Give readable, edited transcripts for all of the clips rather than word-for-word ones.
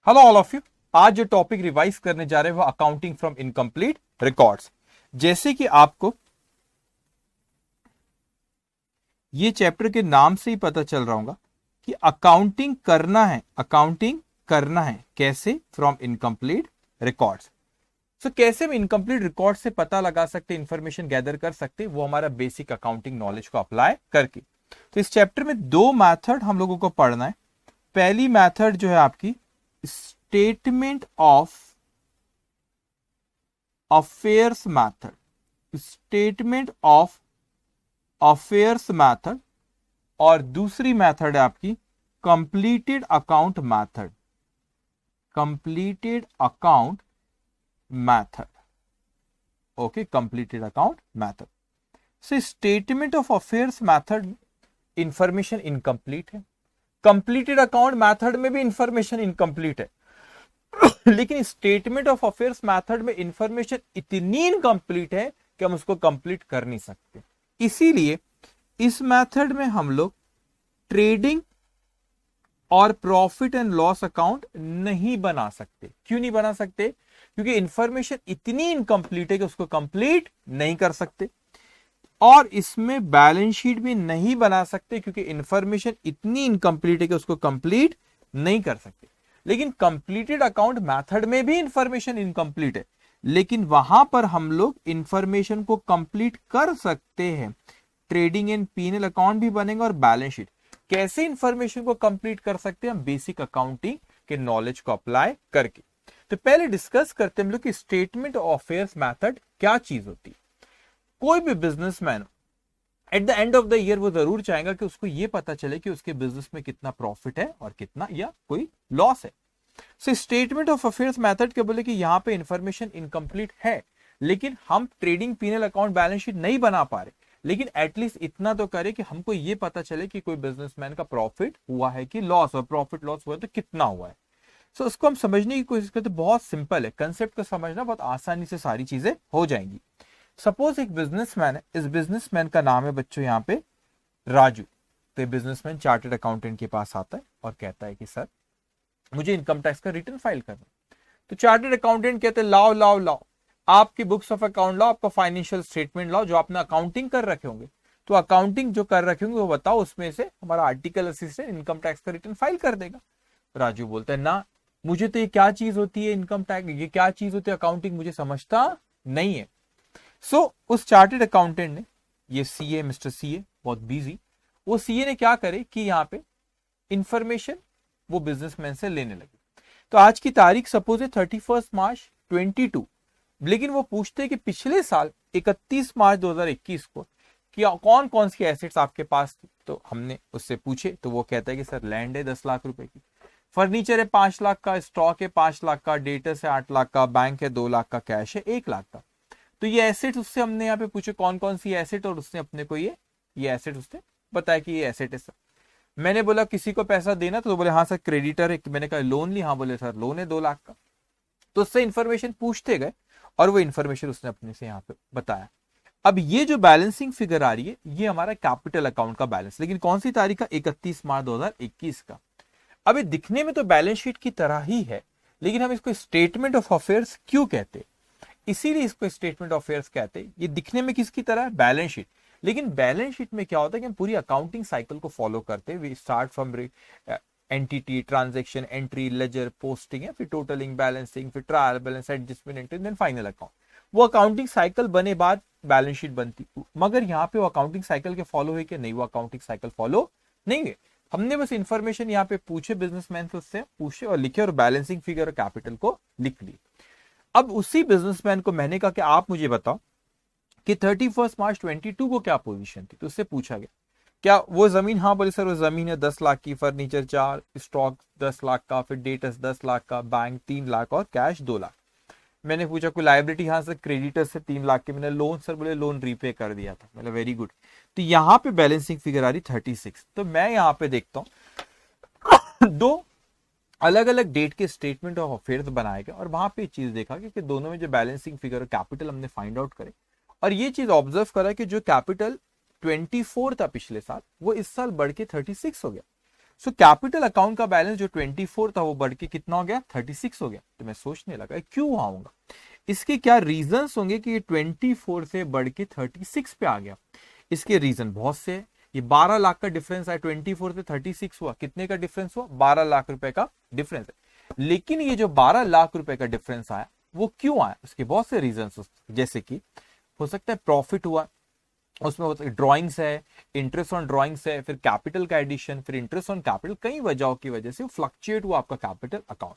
Hello all of you. आज जो topic revise करने जा रहे हैं वो अकाउंटिंग फ्रॉम इनकम्प्लीट रिकॉर्ड्स। जैसे कि आपको ये चैप्टर के नाम से ही पता चल रहा होगा कि अकाउंटिंग करना है कैसे फ्रॉम इनकम्प्लीट रिकॉर्ड्स। सो कैसे हम इनकम्प्लीट रिकॉर्ड से पता लगा सकते, इंफॉर्मेशन गैदर कर सकते, वो हमारा बेसिक अकाउंटिंग नॉलेज को अप्लाई करके। तो इस चैप्टर में दो मेथड हम लोगों को पढ़ना है। पहली मेथड जो है आपकी statement of affairs method, statement of affairs method, और दूसरी मेथड है आपकी completed account method, completed account method. Okay, completed account method से statement of affairs method information incomplete है, कंप्लीटेड अकाउंट मैथड में भी इंफॉर्मेशन इनकम्प्लीट है लेकिन स्टेटमेंट ऑफ अफेयर्स मेथड में इंफॉर्मेशन इतनी इनकम्प्लीट है कि हम उसको कंप्लीट कर नहीं सकते। इसीलिए इस मेथड में हम लोग ट्रेडिंग और प्रॉफिट एंड लॉस अकाउंट नहीं बना सकते। क्यों नहीं बना सकते? क्योंकि इंफॉर्मेशन इतनी इनकम्प्लीट है कि उसको कंप्लीट नहीं कर सकते। और इसमें बैलेंस शीट भी नहीं बना सकते क्योंकि इंफॉर्मेशन इतनी इनकम्प्लीट है कि उसको कंप्लीट नहीं कर सकते। लेकिन कंप्लीटेड अकाउंट मेथड में भी इंफॉर्मेशन इनकम्प्लीट है, लेकिन वहां पर हम लोग इंफॉर्मेशन को कंप्लीट कर सकते हैं। ट्रेडिंग एंड पीएनएल अकाउंट भी बनेगा और बैलेंस शीट। कैसे इंफॉर्मेशन को कंप्लीट कर सकते हैं? हम बेसिक अकाउंटिंग के नॉलेज को अप्लाई करके। तो पहले डिस्कस करते हैं हम लोग कि स्टेटमेंट ऑफ अफेयर्स मेथड क्या चीज होती है। कोई भी businessman at the end of the year वो जरूर चाहेगा कि उसको ये पता चले कि उसके बिजनेस में कितना प्रॉफिट है और कितना या कोई लॉस है। So statement of affairs method के बोले कि यहां पे इंफॉर्मेशन इनकम्प्लीट है, लेकिन हम trading PNL account balance sheet नहीं बना पा रहे, लेकिन एटलीस्ट इतना तो करे कि हमको ये पता चले कि कोई बिजनेसमैन का प्रॉफिट हुआ है कि लॉस, और प्रॉफिट लॉस हुआ है तो कितना हुआ है। सो उसको हम समझने की कोशिश करते, बहुत सिंपल है कंसेप्ट को समझना, बहुत आसानी से सारी चीजें हो जाएंगी। सपोज एक बिजनेसमैन है, इस बिजनेसमैन का नाम है बच्चों यहाँ पे राजू। तो बिजनेसमैन चार्टर्ड अकाउंटेंट के पास आता है और कहता है कि सर मुझे इनकम टैक्स का रिटर्न फाइल करना। तो चार्टर्ड अकाउंटेंट कहते हैं लाओ लाओ लाओ, आपकी बुक्स ऑफ अकाउंट लाओ, आपका फाइनेंशियल स्टेटमेंट लाओ, जो आपने अकाउंटिंग कर रखे होंगे। तो अकाउंटिंग जो कर रखे होंगे वो बताओ, उसमें से हमारा आर्टिकल असिस्टेंट इनकम टैक्स का रिटर्न फाइल कर देगा। राजू बोलता है ना, मुझे तो ये क्या चीज होती है इनकम टैक्स, ये क्या चीज होती है अकाउंटिंग, मुझे समझता नहीं है। सो उस चार्टर्ड अकाउंटेंट ने, ये सीए मिस्टर सीए बहुत बिजी, वो सीए ने क्या करे कि यहाँ पे इंफॉर्मेशन वो बिजनेसमैन से लेने लगे। तो आज की तारीख सपोज है 31 मार्च 22, लेकिन वो पूछते हैं कि पिछले साल 31 मार्च 2021 को कि कौन कौन सी एसेट्स आपके पास थी। तो हमने उससे पूछे तो वो कहता है कि सर लैंड है 10 लाख रुपए की, फर्नीचर है 5 लाख का, स्टॉक है 5 लाख का, डेटर्स है 8 लाख का, बैंक है 2 लाख का, कैश है 1 लाख का। तो ये एसेट उससे हमने यहाँ पे पूछे कौन कौन सी एसेट, और उसने अपने को ये एसेट उसने बताया कि ये एसेट है सर। मैंने बोला किसी को पैसा देना, तो बोले हाँ सर क्रेडिटर है। मैंने कहा लोन ली, हाँ बोले सर लोन है 2 लाख का। तो उससे इंफॉर्मेशन पूछते गए और वो इंफॉर्मेशन उसने अपने से यहाँ पे बताया। अब ये जो बैलेंसिंग फिगर आ रही है ये हमारा कैपिटल अकाउंट का बैलेंस, लेकिन कौन सी तारीख का? 31 मार्च 2021 का। अब ये दिखने में तो बैलेंस शीट की तरह ही है, लेकिन हम इसको स्टेटमेंट ऑफ अफेयर्स क्यों कहते? इसीलिए इसको स्टेटमेंट ऑफ अफेयर्स कहते हैं। ये दिखने में किसकी तरह है? Balance sheet. लेकिन बैलेंस शीट में क्या होता है कि हम पूरी अकाउंटिंग साइकिल को फॉलो करते हैं। We start from entity, transaction, entry, ledger, posting है, फिर टोटलिंग, बैलेंसिंग, फिर trial balance, adjustment entry, then final account. वो अकाउंटिंग साइकिल बने बाद बैलेंस शीट बनती। मगर यहाँ पे वो अकाउंटिंग साइकिल के फॉलो है कि नहीं? वो अकाउंटिंग साइकिल फॉलो नहीं है। हमने बस इंफॉर्मेशन यहाँ पे पूछे बिजनेसमैन से, उससे पूछे और लिखे और बैलेंसिंग फिगर और कैपिटल को लिख लिए। अब उसी बिजनेसमैन को मैंने कहा कि आप मुझे बताओ कि 31 मार्च 22 को क्या पोजीशन थी। तो उससे पूछा गया क्या वो जमीन? हाँ बोले सर वो जमीन है 10 लाख की, फर्नीचर 4, स्टॉक 10 लाख का, फिर डेटर्स 10 लाख का, बैंक 3 लाख और कैश 2 लाख। मैंने पूछा कोई लाइबिलिटी? हाँ सर क्रेडिटर से 3 लाख की। मैंने लोन? सर बोले लोन रीपे कर दिया था। मतलब वेरी गुड। तो यहाँ पे बैलेंसिंग फिगर आ रही 36। तो मैं यहाँ पे देखता हूँ दो अलग अलग डेट के स्टेटमेंट ऑफ अफेयर्स बनाए गए और वहां पे चीज देखा कि दोनों में जो बैलेंसिंग फिगर और कैपिटल हमने फाइंड आउट करे, और ये चीज ऑब्जर्व करा कि जो कैपिटल 24 था पिछले साल, वो इस साल बढ़ के 36 हो गया। सो कैपिटल अकाउंट का बैलेंस जो 24 था वो बढ़ के कितना हो गया, 36 हो गया। तो मैं सोचने लगा क्यों हुआ होगा, इसके क्या रीजंस होंगे कि ये 24 से बढ़ के 36 पे आ गया। इसके रीजन बहुत से है। ये 12 लाख का डिफरेंस है, 24 से 36 हुआ, कितने का डिफरेंस हुआ, 12 लाख रुपए का डिफरेंस है। लेकिन ये जो 12 लाख रुपए का डिफरेंस आया वो क्यों आया, उसके बहुत से रीजन, जैसे कि हो सकता है प्रॉफिट हुआ, उसमें ड्राइंग्स है, इंटरेस्ट ऑन ड्राइंग्स है, फिर कैपिटल का एडिशन, फिर इंटरेस्ट ऑन कैपिटल, कई वजहों की वजह से फ्लक्चुएट हुआ आपका कैपिटल अकाउंट।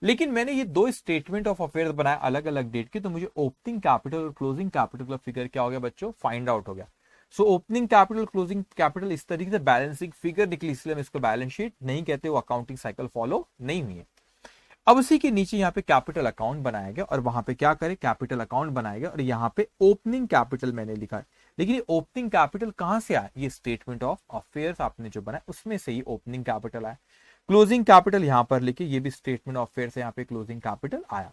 लेकिन मैंने ये दो स्टेटमेंट ऑफ अफेयर्स बनाए अलग अलग डेट के, तो मुझे ओपनिंग कैपिटल और क्लोजिंग कैपिटल का फिगर क्या हो गया बच्चों, फाइंड आउट हो गया। So opening capital closing capital इस तरीके से बैलेंसिंग फिगर निकली, इसलिए हम इसको बैलेंस शीट नहीं कहते, वो अकाउंटिंग साइकिल फॉलो नहीं हुई है। अब उसी के नीचे यहाँ पे कैपिटल अकाउंट बनाया गया और वहां पे क्या करें, कैपिटल अकाउंट बनाया गया और यहाँ पे ओपनिंग कैपिटल मैंने लिखा है। लेकिन ये ओपनिंग कैपिटल कहां से आया, ये स्टेटमेंट ऑफ अफेयर्स आपने जो बनाया उसमें से ही ओपनिंग कैपिटल आया। क्लोजिंग कैपिटल यहां पर लिखे, ये भी स्टेटमेंट ऑफ अफेयर्स है, यहाँ पे क्लोजिंग कैपिटल आया।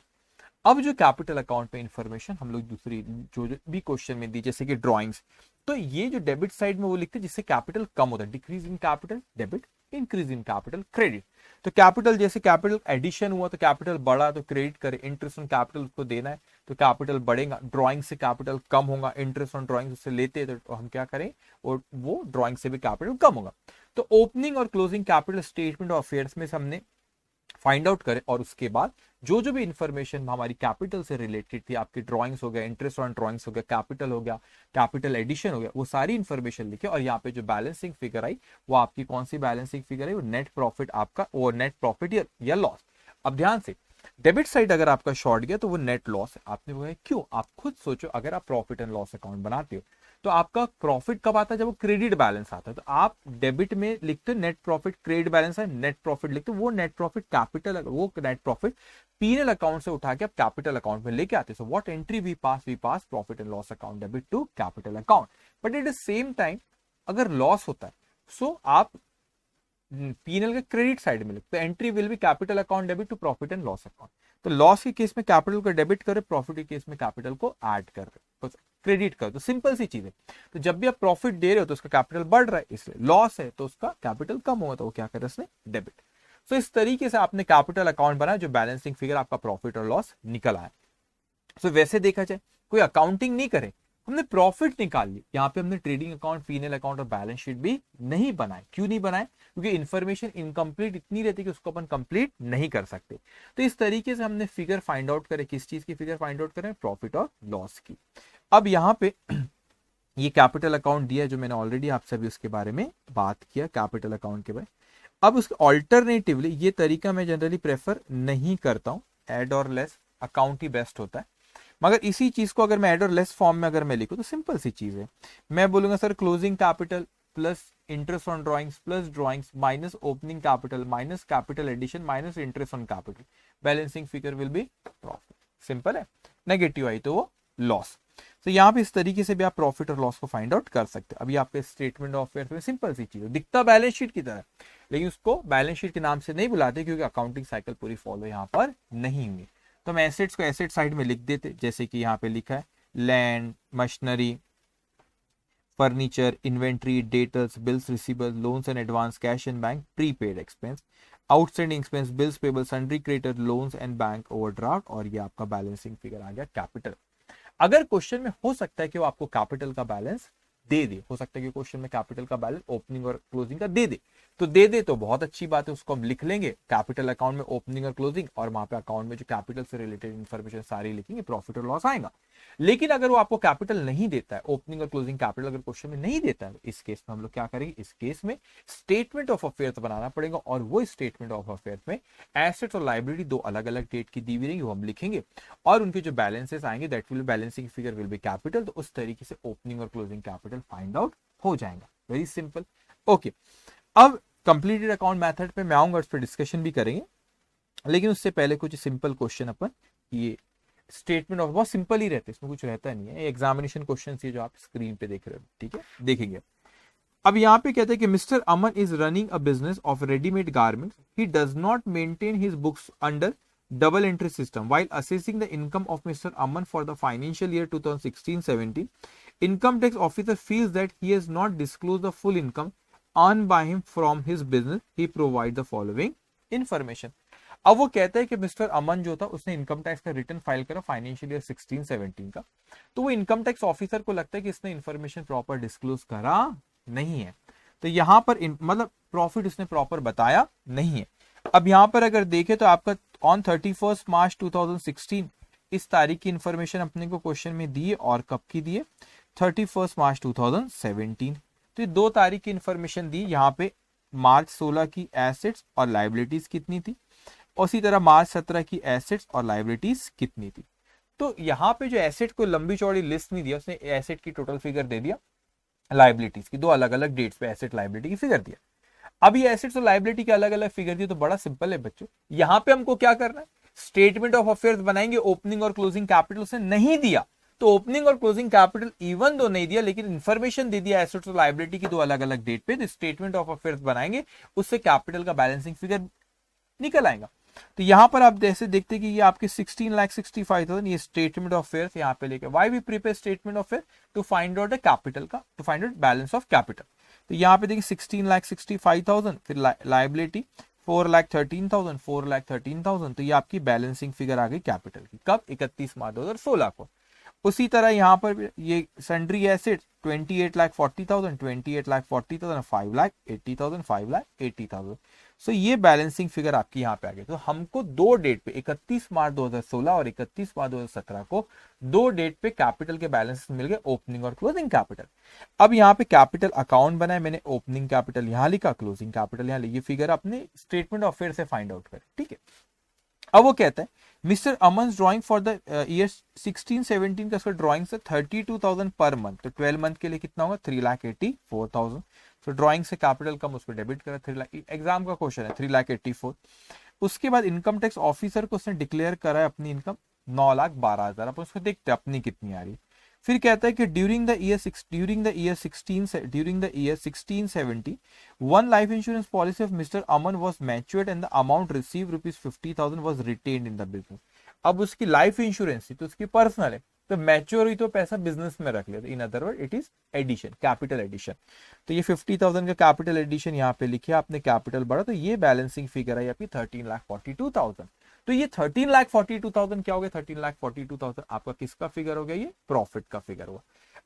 अब जो कैपिटल अकाउंट में इंफॉर्मेशन हम लोग दूसरी जो भी क्वेश्चन में दी, जैसे कि ड्राइंग्स, तो ये जो डेबिट साइड में वो लिखते हैं जिससे कैपिटल कम होता है, decrease in capital debit, increase in capital credit. तो कैपिटल जैसे कैपिटल एडिशन हुआ तो कैपिटल बढ़ा तो क्रेडिट करे, इंटरेस्ट ऑन कैपिटल उसको देना है तो कैपिटल बढ़ेगा, ड्राइंग से कैपिटल कम होगा, इंटरेस्ट ऑन ड्राइंग उससे लेते हैं तो हम क्या करें, और वो ड्राइंग से भी कैपिटल कम होगा। तो ओपनिंग और closing capital statement of affairs में हमने फाइंड आउट करें और उसके बाद जो जो भी इंफॉर्मेशन हमारी कैपिटल से रिलेटेड थी, आपकी ड्राइंग्स हो गया, इंटरेस्ट ऑन ड्राइंग्स हो गया, कैपिटल हो गया, कैपिटल एडिशन हो गया, वो सारी इंफॉर्मेशन लिखे और यहाँ पे जो बैलेंसिंग फिगर आई वो आपकी कौन सी बैलेंसिंग फिगर है, वो नेट प्रॉफिट आपका, वो नेट प्रॉफिट या लॉस। अब ध्यान से, डेबिट साइड अगर आपका शॉर्ट गया तो वो नेट लॉस है। आपने बोला क्यों, आप खुद सोचो, अगर आप प्रॉफिट एंड लॉस अकाउंट बनाते हो तो आपका प्रॉफिट कब आता है, जब वो क्रेडिट बैलेंस आता है। तो आप डेबिट में लिखते हो नेट प्रॉफिट, क्रेडिट बैलेंस है नेट प्रॉफिट लिखते हो, वो नेट प्रॉफिट कैपिटल, वो नेट प्रॉफिट पीएनएल अकाउंट से उठा के आप कैपिटल अकाउंट में लेके आते हो। So what entry we pass profit and loss account debit to capital account. But at the same time अगर लॉस होता है सो आप पीएनएल के क्रेडिट साइड में लिखते, entry will be capital account debit to profit and loss account. तो loss के case में कैपिटल को डेबिट करे, प्रॉफिट के केस में कैपिटल को ऐड कर रहे, क्रेडिट कर, तो सिंपल सी चीज है। तो जब भी आप प्रॉफिट दे रहे हो तो उसका कैपिटल बढ़ रहा है, इसलिए लॉस है तो उसका कैपिटल कम होगा, तो वो क्या करे उसने डेबिट। तो इस तरीके से आपने कैपिटल अकाउंट बनाया जो बैलेंसिंग फिगर आपका प्रॉफिट और लॉस निकल आया। तो वैसे देखा जाए कोई अकाउंटिंग नहीं करे, हमने प्रॉफिट निकाल ली, यहाँ पे हमने ट्रेडिंग अकाउंट, पीएनएल अकाउंट और बैलेंस शीट भी नहीं बनाए। क्यों नहीं बनाए, क्योंकि इन्फॉर्मेशन इनकम्प्लीट इतनी रहती है कि उसको अपन कंप्लीट नहीं कर सकते। तो इस तरीके से हमने फिगर फाइंड आउट करे, किस चीज की फिगर फाइंड आउट करें, प्रॉफिट और लॉस की। अब यहाँ पे ये कैपिटल अकाउंट दिया है जो मैंने ऑलरेडी आपसे अभी उसके बारे में बात किया, कैपिटल अकाउंट के बारे। अब उसके ऑल्टरनेटिवली ये तरीका मैं जनरली प्रेफर नहीं करता हूं, एड और लेस अकाउंट ही बेस्ट होता है। मगर इसी चीज को अगर मैं एड और लेस फॉर्म में अगर मैं लिखूं तो सिंपल सी चीज है, मैं बोलूंगा sir closing capital plus interest on drawings plus drawings minus opening capital minus capital addition minus interest on capital, balancing figure will be profit. Simple है, नेगेटिव आई तो वो लॉस। तो यहाँ पे इस तरीके से भी आप प्रॉफिट और लॉस को फाइंड आउट कर सकते हैं। अभी आपके स्टेटमेंट ऑफ अफेयर्स में सिंपल सी चीज है, दिखता बैलेंस शीट की तरह, लेकिन उसको बैलेंस शीट के नाम से नहीं बुलाते क्योंकि अकाउंटिंग साइकिल पूरी फॉलो यहाँ पर नहीं हुई। तो हम एसेट्स को एसेट साइड में लिख देते, जैसे कि यहाँ पे लिखा है land, machinery, furniture, inventory, debtors, bills receivable, loans and advance, cash and bank, prepaid expense, outstanding expense, bills payable, sundry creditor, loans and bank overdraft, और ये आपका बैलेंसिंग फिगर आ गया कैपिटल। अगर क्वेश्चन में हो सकता है कि वो आपको कैपिटल का बैलेंस दे दे, हो सकता है कि क्वेश्चन में कैपिटल का बैलेंस ओपनिंग और क्लोजिंग का दे दे, तो दे दे तो बहुत अच्छी बात है, उसको हम लिख लेंगे कैपिटल अकाउंट में ओपनिंग और क्लोजिंग, और वहां पे अकाउंट में जो कैपिटल से रिलेटेड इन्फॉर्मेशन सारी लिखेंगे, प्रॉफिट और लॉस आएगा। लेकिन अगर वो आपको कैपिटल नहीं देता है, ओपनिंग और क्लोजिंग कैपिटल अगर क्वेश्चन में नहीं देता है, इस केस में हम लोग क्या करेंगे, इस केस में स्टेटमेंट ऑफ अफेयर्स बनाना पड़ेगा, और वो स्टेटमेंट ऑफ अफेयर्स में एसेट्स और लाइबिलिटी दो अलग अलग डेट की दी हुई रहेंगी, वो हम लिखेंगे, और उनके जो बैलेंसेस आएंगे that will balancing figure will be capital. तो उस तरीके से ओपनिंग और क्लोजिंग कैपिटल फाइंड आउट हो जाएगा, वेरी सिंपल। ओके, अब कंप्लीटेड अकाउंट मेथड पे मैं आऊंगा, उस पर डिस्कशन भी करेंगे, लेकिन उससे पहले कुछ सिंपल क्वेश्चन अपन, ये स्टेटमेंट ऑफ बहुत सिंपल ही रहते हैं, इसमें कुछ रहता नहीं है, एग्जामिनेशन क्वेश्चन ये जो आप स्क्रीन पे देख रहे हो, ठीक है, देखेंगे। अब यहाँ पे कहते हैं कि mister Aman is running a business of readymade garments, he does not maintain his books under double entry system. While assessing the income of Mr. Aman for the financial year 2016-17, income tax officer feels that he has not disclosed the full income earn by him from his business he provide the following information. अब वो कहता है कि mister अमन जो था उसने income tax का return file करा फाइनेंशियल ईयर 16-17 का, तो वो इनकम टैक्स ऑफिसर को लगता है कि इसने इंफॉर्मेशन प्रॉपर डिस्क्लोज करा नहीं है, तो यहां पर मतलब प्रॉफिट उसने प्रॉपर बताया नहीं है। अब यहां पर अगर देखें तो आपका ऑन 31 मार्च 2016 इस तारीख की इंफॉर्मेशन अपने को क्वेश्चन में दी है, और कब की दी है, 31 मार्च 2017। तो ये 2 तारीख की इंफॉर्मेशन दी। यहाँ पे मार्च 16 की एसेट्स और लाइबिलिटीज कितनी थी, उसी तरह मार्च 17 की एसेट्स और लाइबिलिटीज कितनी थी। तो यहाँ पे जो एसेट को लंबी चौड़ी लिस्ट नहीं दिया, उसने एसेट की टोटल फिगर दे दिया, लाइबिलिटीज की 2 अलग अलग डेट्स पे एसेट लाइबिलिटी की फिगर दिया। अब ये एसेट्स और लाइबिलिटी के अलग अलग फिगर दिए, तो बड़ा सिंपल है बच्चों, यहाँ पे हमको क्या करना है, स्टेटमेंट ऑफ अफेयर्स बनाएंगे। ओपनिंग और क्लोजिंग कैपिटल उसने नहीं दिया, तो ओपनिंग और क्लोजिंग कैपिटल इवन दो नहीं दिया, लेकिन इंफॉर्मेशन दे दिया एसेट्स और लाइबिलिटी की 2 अलग अलग डेट पे, तो स्टेटमेंट ऑफ अफेयर्स बनाएंगे, उससे कैपिटल का बैलेंसिंग फिगर निकल आएगा। तो यहां पर आप जैसे देखते हैं कि ये आपके 16,65,000 ये स्टेटमेंट ऑफ अफेयर्स यहाँ पे लेके, why we prepare statement of affair, to find out the capital का, to find out balance of capital. तो यहाँ पे देखिए 16,65,000, फिर लाइबिलिटी 4,13,000, 4,13,000, तो ये आपकी बैलेंसिंग फिगर आ गई कैपिटल की, कब, 31 मार्च 2016 को। उसी तरह यहाँ पर ये सन्ड्री एसेट 28,40,000, 28,40,000, 5,80,000, 5,80,000। सो ये बैलेंसिंग फिगर आपकी यहाँ पे आ गई। तो हमको 2 डेट पे 31 मार्च 2016 और 31 मार्च 2017 को 2 डेट पे कैपिटल के बैलेंस मिल गए, ओपनिंग और क्लोजिंग कैपिटल। अब यहाँ पे कैपिटल अकाउंट बनाए मैंने, ओपनिंग कैपिटल यहाँ लिखा, क्लोजिंग कैपिटल यहाँ लिखा, ये फिगर अपने स्टेटमेंट ऑफ अफेयर से फाइंड आउट करें, ठीक है। अब वो कहता है mister Aman drawing for the year 16-17 का उसका ड्रॉइंग से 32,000 पर मंथ, तो 12 मंथ के लिए कितना होगा, 3,84,000। तो ड्रॉइंग से कैपिटल कम, उसको डेबिट करा, 3 लाख, एग्जाम का क्वेश्चन है, 3,84,000। उसके बाद इनकम टैक्स ऑफिसर को उसने डिक्लेयर करा है अपनी इनकम 9,12,000, अपन उसको देखते हैं अपनी कितनी आ रही। फिर कहता है कि during the year 1670 one life insurance policy of mister Aman was matured and the amount receive ₹50,000 was retained in the business. अब उसकी लाइफ इंश्योरेंस थी तो उसकी पर्सनल है, तो मैच्योर हुई तो पैसा बिजनेस में रख लेते, in other word it is addition, capital addition. तो ये 50,000 का कैपिटल एडिशन यहाँ पे लिखे आपने, कैपिटल बढ़ा, तो ये बैलेंसिंग फिगर है आपकी 13,42,000। तो ये 13,42,000 क्या हो गया, 13,42,000 आपका किसका फिगर हो गया, ये प्रॉफिट का फिगर हुआ।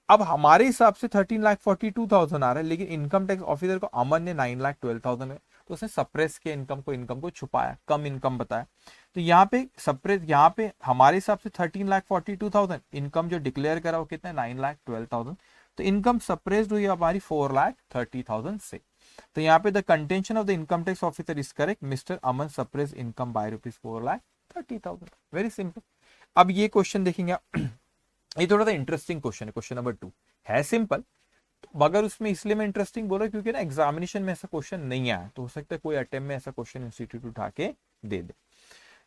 अब हमारे हिसाब से 13,42,000 आ रहा है, लेकिन इनकम टैक्स ऑफिसर को अमन ने 9,12,000 है, तो उसने सप्रेस के इनकम को छुपाया, कम इनकम बताया। तो यहाँ पे सप्रेस, यहाँ पे हमारे हिसाब से 13,42,000, इनकम जो डिक्लेयर करा वो कितना है, 9,12,000। तो इनकम सप्रेस्ड हुई हमारी 4,30,000 से। तो यहाँ पे the contention of the income tax officer is correct, mister Aman suppress income by ₹4,30,000। Very simple. अब ये क्वेश्चन देखेंगे ये थोड़ा सा इंटरेस्टिंग क्वेश्चन है, क्वेश्चन नंबर 2 है सिंपल, मगर उसमें इसलिए मैं इंटरेस्टिंग बोल रहा हूँ क्योंकि ना एग्जामिनेशन में ऐसा क्वेश्चन नहीं आया, तो हो सकता है कोई अटेम्प्ट में ऐसा क्वेश्चन इंस्टीट्यूट उठा के दे दे।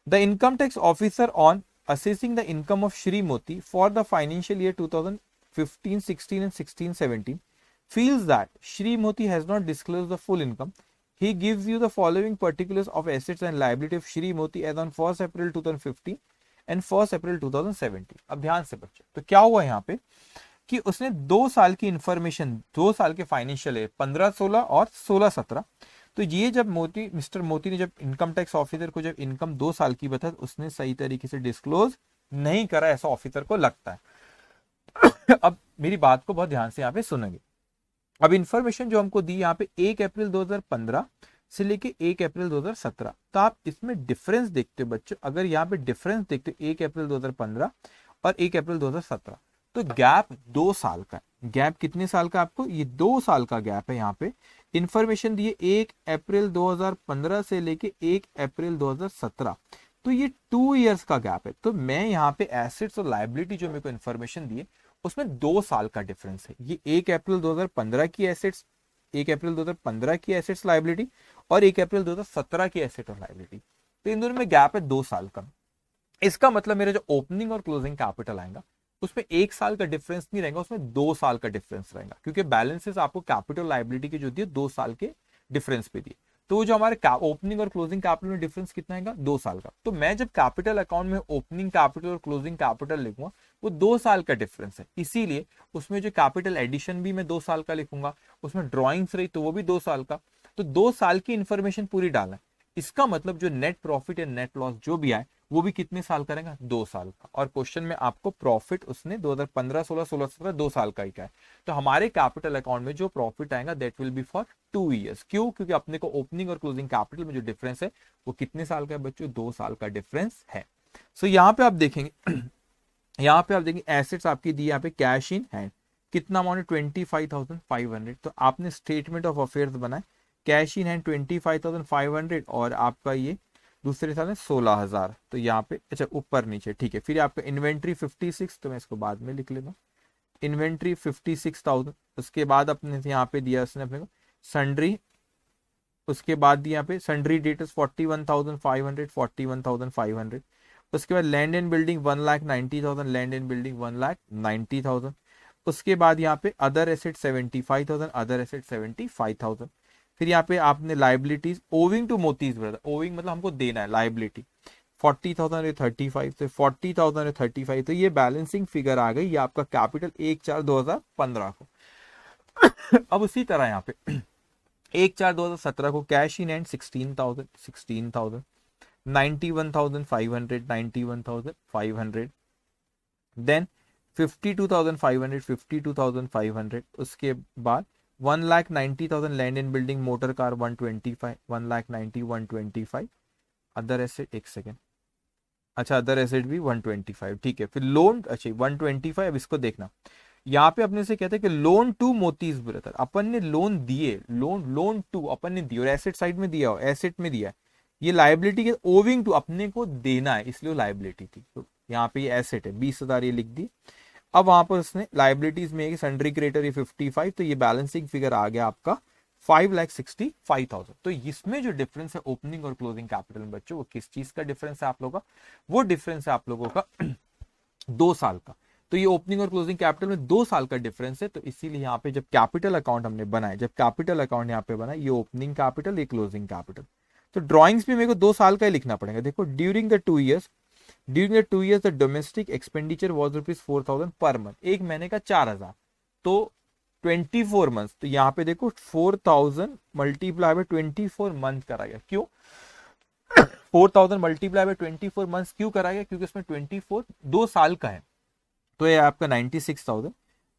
The income tax officer on assessing the income of Shri Moti for the financial year 2015-16 and 16-17 feels that Shri Moti has not disclosed the full income. He gives you the following particulars of assets and liability of Shri Moti as on 1st April 2015 and 1st April 2017. अब ध्यान से बच्चे, तो क्या हुआ यहाँ पे कि उसने 2 साल की इंफॉर्मेशन, 2 साल के फाइनेंशियल है 15-16 और 16-17, तो ये जब मिस्टर मोती ने जब इनकम टैक्स ऑफिसर को जब इनकम 2 साल की बताई, उसने सही तरीके से डिस्क्लोज नहीं करा, ऐसा ऑफिसर को लगता है। अब मेरी बात को बहुत ध्यान से यहाँ पे सुनेंगे। अब इंफॉर्मेशन जो हमको दी यहाँ पे 1 अप्रैल 2015 से लेके 1 अप्रैल 2017, तो आप इसमें डिफरेंस देखते हो बच्चों, अगर यहाँ पे डिफरेंस देखते हो 1 अप्रैल 2015 और 1 अप्रैल 2017, तो गैप 2 साल का है। गैप कितने साल का आपको, ये 2 साल का गैप है। यहाँ पे इंफॉर्मेशन दी है 1 अप्रैल 2015 से लेके 1 अप्रैल 2017, तो ये 2 इयर्स का गैप है। तो मैं यहाँ पे एसेट्स और लाइबिलिटी जो मेरे को इंफॉर्मेशन दी है उसमें 2 साल का डिफरेंस है। ये 1 अप्रैल 2015 की एसेट्स, 1 अप्रैल 2015 की एसेट्स लाइबिलिटी और 1 अप्रैल 2017 की एसेट और लाइबिलिटी, तो इन दोनों में गैप है 2 साल का। इसका मतलब मेरा जो ओपनिंग और क्लोजिंग कैपिटल आएगा उसमें 1 साल का डिफरेंस नहीं रहेगा, उसमें 2 साल का डिफरेंस रहेगा, क्योंकि बैलेंसेस आपको कैपिटल लाइबिलिटी की जो दिए 2 साल के डिफरेंस पे दिए। तो जो हमारे ओपनिंग और क्लोजिंग कैपिटल में डिफरेंस कितना आएगा, 2 साल का। तो मैं जब कैपिटल अकाउंट में ओपनिंग कैपिटल और क्लोजिंग कैपिटल लिखूंगा वो 2 साल का डिफरेंस है, इसीलिए उसमें जो कैपिटल एडिशन भी मैं 2 साल का लिखूंगा, उसमें ड्रॉइंग्स रही तो वो भी 2 साल का, तो 2 साल की इंफॉर्मेशन पूरी डालना है। इसका मतलब जो नेट प्रॉफिट या नेट लॉस जो भी आए वो भी कितने साल का रहेगा, 2 साल का। और क्वेश्चन में आपको प्रॉफिट उसने 2015 16 16 17 2 साल का ही का है, तो हमारे कैपिटल अकाउंट में जो प्रॉफिट आएगा that will B for 2 years. क्यों? क्योंकि अपने को ओपनिंग और क्लोजिंग कैपिटल में जो डिफरेंस है वो कितने साल का है बच्चों, 2 साल का डिफरेंस है। सो यहाँ पे आप देखेंगे यहाँ पे आप देखेंगे एसेट्स आपकी दी यहाँ पे कैश इन हैंड, कितना अमाउंट है 25,500, तो आपने स्टेटमेंट ऑफ अफेयर्स बनाए, कैश इन हैंड 25,500 और आपका ये दूसरे साल में 16,000, तो यहाँ पे अच्छा ऊपर नीचे ठीक है। फिर आपका इन्वेंट्री 56, तो मैं इसको बाद में लिख लेता हूँ, इन्वेंट्री 56,000। उसके बाद अपने यहाँ पे दिया उसने अपने को सन्ड्री, उसके बाद दिया यहाँ पे सन्ड्री डेटर्स 41,500 41,500। उसके बाद land and building 1,90,000, land and building 1,90,000। उसके बाद यहाँ पे अदर एसेट 75,000, अदर एसेट 75,000। फिर यहाँ पे आपने लाइबिलिटीज ओविंग टू मोतीज ब्रदर, ओविंग मतलब हमको देना है, लाइबिलिटी 40,000 35, तो 40,000 35, तो ये बैलेंसिंग फिगर आ गई, ये आपका कैपिटल 1/4/2015 को। अब उसी तरह यहाँ पे 1/4/2017 को कैश इन हैंड 16,000 91,500 91,500, देन 52,500 उसके बाद 1,90,000 land and building motor car 125 1,90,000 125, other asset एक सेकेंड, अच्छा अदर एसेट भी 125 ठीक है। फिर लोन अच्छा 125, अब इसको देखना, यहाँ पे अपने से कहते हैं कि लोन टू मोतीज ब्रदर, अपन ने लोन दिए, लोन टू अपन ने दिए और एसेट साइड में दिया हो, एसेट में दिया है, ये लाइबिलिटी के ओविंग टू अपने को देना है इसलिए लाइबिलिटी थी, तो यहाँ पे ये एसेट है 20,000 ये लिख दी। अब वहां पर उसने लाइबिलिटीज में सन्ड्री क्रेडिटर ये 55, तो ये बैलेंसिंग फिगर आ गया आपका 5,65,000। तो इसमें जो डिफरेंस है ओपनिंग और क्लोजिंग कैपिटल में बच्चों, वो किस चीज का डिफरेंस है आप लोगों का, वो डिफरेंस है आप लोगों का 2 साल का। तो ये ओपनिंग और क्लोजिंग कैपिटल में 2 साल का डिफरेंस है, तो इसीलिए यहाँ पे जब कैपिटल अकाउंट हमने बनाया, जब कैपिटल अकाउंट यहाँ पे बना, ये ओपनिंग कैपिटल ये क्लोजिंग कैपिटल, तो ड्रॉइंग्स भी मेरे को 2 साल का ही लिखना पड़ेगा। देखो during the 2 years the domestic expenditure was ₹4,000 per month, एक महीने का 4,000, तो 24 मंथ, तो यहाँ पे देखो 4,000 मल्टीप्लाई बाय 24 मंथ करा गया। क्यों 4,000 मल्टीप्लाई बाय 24 मंथ क्यों करा गया, क्योंकि उसमें 24 2 साल का है, तो ये आपका 96,000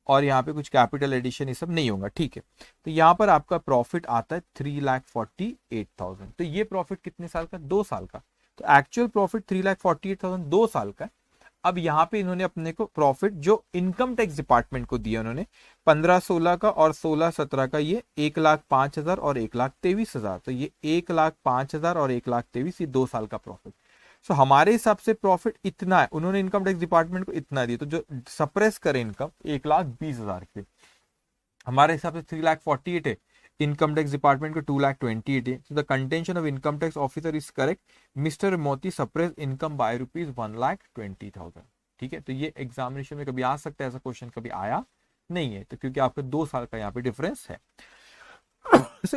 और यहाँ पे कुछ कैपिटल एडिशन ये सब नहीं होगा ठीक है। तो यहाँ पर आपका प्रॉफिट आता है 3,48,000, तो ये प्रॉफिट कितने साल का, 2 साल का, तो एक्चुअल प्रॉफिट 3,48,000 2 साल का है। अब यहाँ पे इन्होंने अपने को प्रॉफिट जो इनकम टैक्स डिपार्टमेंट को दिया उन्होंने 15-16 का और 16-17 का, ये 1,05,000 और 1,23,000, तो ये 1,05,000 और 1,23,000 ये 2 साल का प्रॉफिट। सो हमारे हिसाब से प्रॉफिट इतना है, उन्होंने इनकम टैक्स डिपार्टमेंट को इतना दिया, तो जो सप्रेस करे इनकम 1,20,000 के, हमारे हिसाब से 3,48,000 है, इनकम टैक्स डिपार्टमेंट को 2,28,000 है। The contention of income tax officer is correct, mister मोती सप्रेस इनकम बाय ₹1,20,000 ठीक है। तो ये एग्जामिनेशन में कभी आ सकता है, ऐसा क्वेश्चन कभी आया नहीं है, तो क्योंकि आपका 2 साल का यहाँ पे डिफरेंस है।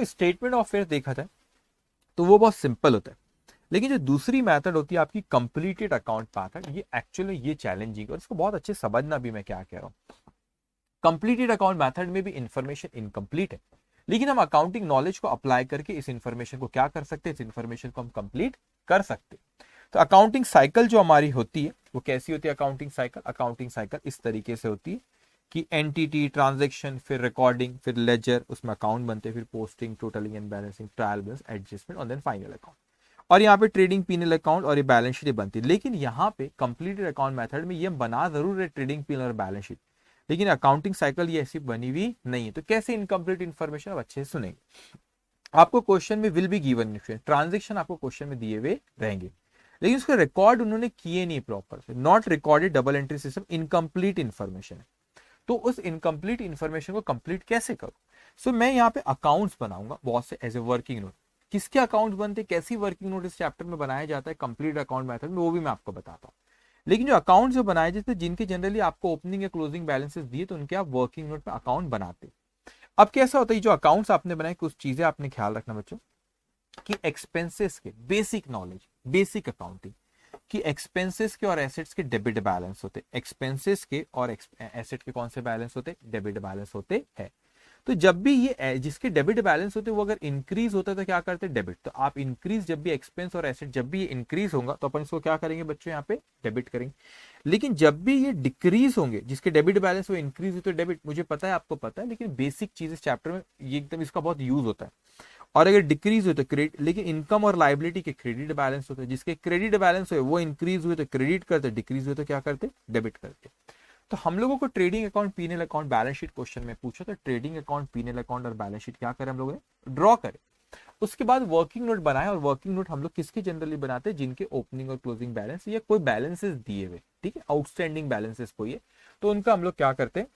स्टेटमेंट ऑफ अफेयर्स देखा जाए तो वो बहुत सिंपल होता है, लेकिन जो दूसरी मेथड होती है आपकी कंप्लीटेड अकाउंट मेथड, ये एक्चुअली ये चैलेंजिंग और इसको बहुत अच्छे समझना भी मैं क्या कह रहा हूँ। कंप्लीटेड अकाउंट मेथड में भी इंफॉर्मेशन इनकम्प्लीट है, लेकिन हम अकाउंटिंग नॉलेज को अप्लाई करके इस इंफॉर्मेशन को क्या कर सकते हैं, इस इंफॉर्मेशन को हम कंप्लीट कर सकते हैं। तो अकाउंटिंग साइकिल जो हमारी होती है वो कैसी होती है, अकाउंटिंग साइकिल इस तरीके से होती है कि एंटिटी, ट्रांजैक्शन, फिर रिकॉर्डिंग, फिर लेजर, उसमें अकाउंट बनते हैं, फिर posting, totalling and balancing, trial balance, adjustment और देन फाइनल अकाउंट, और यहाँ पे ट्रेडिंग पीनल अकाउंट और ये बैलेंस शीट बनती है। लेकिन यहाँ पे कंप्लीटेड अकाउंट मेथड में ये बना जरूर है ट्रेडिंग पीनल और बैलेंस शीट, लेकिन अकाउंटिंग साइकिल ये ऐसी बनी हुई नहीं है। तो कैसे इनकम्प्लीट इन्फॉर्मेशन, अब अच्छे से सुनेंगे। आपको क्वेश्चन में विल बी गिवन ट्रांजेक्शन आपको क्वेश्चन में दिए हुए रहेंगे, लेकिन उसका रिकॉर्ड उन्होंने किए नहीं प्रॉपर से, not recorded double entry system, incomplete information है। तो उस इनकम्प्लीट इन्फॉर्मेशन को कंप्लीट कैसे करूं, सो मैं यहाँ पे अकाउंट्स बनाऊंगा बहुत से एज ए वर्किंग नोट। किसके अकाउंट बनते, कैसी वर्किंग नोट इस चैप्टर में बनाया जाता है कंप्लीट अकाउंट मेथड में, वो भी मैं आपको बताता हूँ। लेकिन जो अकाउंट जो बनाए जाते हैं जिनके जनरली आपको ओपनिंग या क्लोजिंग बैलेंसेस दिए, तो उनके आप वर्किंग नोट में अकाउंट बनाते। अब कैसा होता है, जो अकाउंट्स आपने बनाए कुछ चीजें आपने ख्याल रखना बच्चों कि एक्सपेंसेस के बेसिक नॉलेज, बेसिक अकाउंटिंग कि एक्सपेंसेस के और एसेट्स के डेबिट बैलेंस होते, एक्सपेंसेस के और एसेट के कौन से बैलेंस होते, डेबिट बैलेंस होते हैं। तो जब भी ये जिसके डेबिट बैलेंस होते वो अगर इंक्रीज होता है तो क्या करते हैं, डेबिट। तो आप इंक्रीज जब भी एक्सपेंस और एसेट जब भी ये इंक्रीज होगा तो अपन इसको क्या करेंगे बच्चों, यहाँ पे डेबिट करेंगे। लेकिन जब भी ये डिक्रीज होंगे, जिसके डेबिट बैलेंस वो इंक्रीज हो तो डेबिट, मुझे पता है आपको पता है, लेकिन बेसिक चीज इस चैप्टर में ये एकदम इसका बहुत यूज होता है। और अगर डिक्रीज हो तो क्रेडिट, लेकिन इनकम और लाइबिलिटी के क्रेडिट बैलेंस होते हैं, जिसके क्रेडिट बैलेंस हुए वो इंक्रीज हुए तो क्रेडिट करते, डिक्रीज हुए तो क्या करते, डेबिट करते। तो हम लोगों को trading account, PNL account, balance sheet question में पूछा तो ट्रेडिंग अकाउंट, पीएनएल अकाउंट और बैलेंस शीट क्या करें हम लोगों ने, ड्रॉ करें। उसके बाद वर्किंग नोट बनाए, और वर्किंग नोट हम लोग किसके जनरली बनाते हैं, जिनके ओपनिंग और क्लोजिंग बैलेंस या कोई बैलेंसेस दिए हुए, ठीक है, आउटस्टैंडिंग बैलेंसेस कोई है तो उनका हम लोग क्या करते हैं,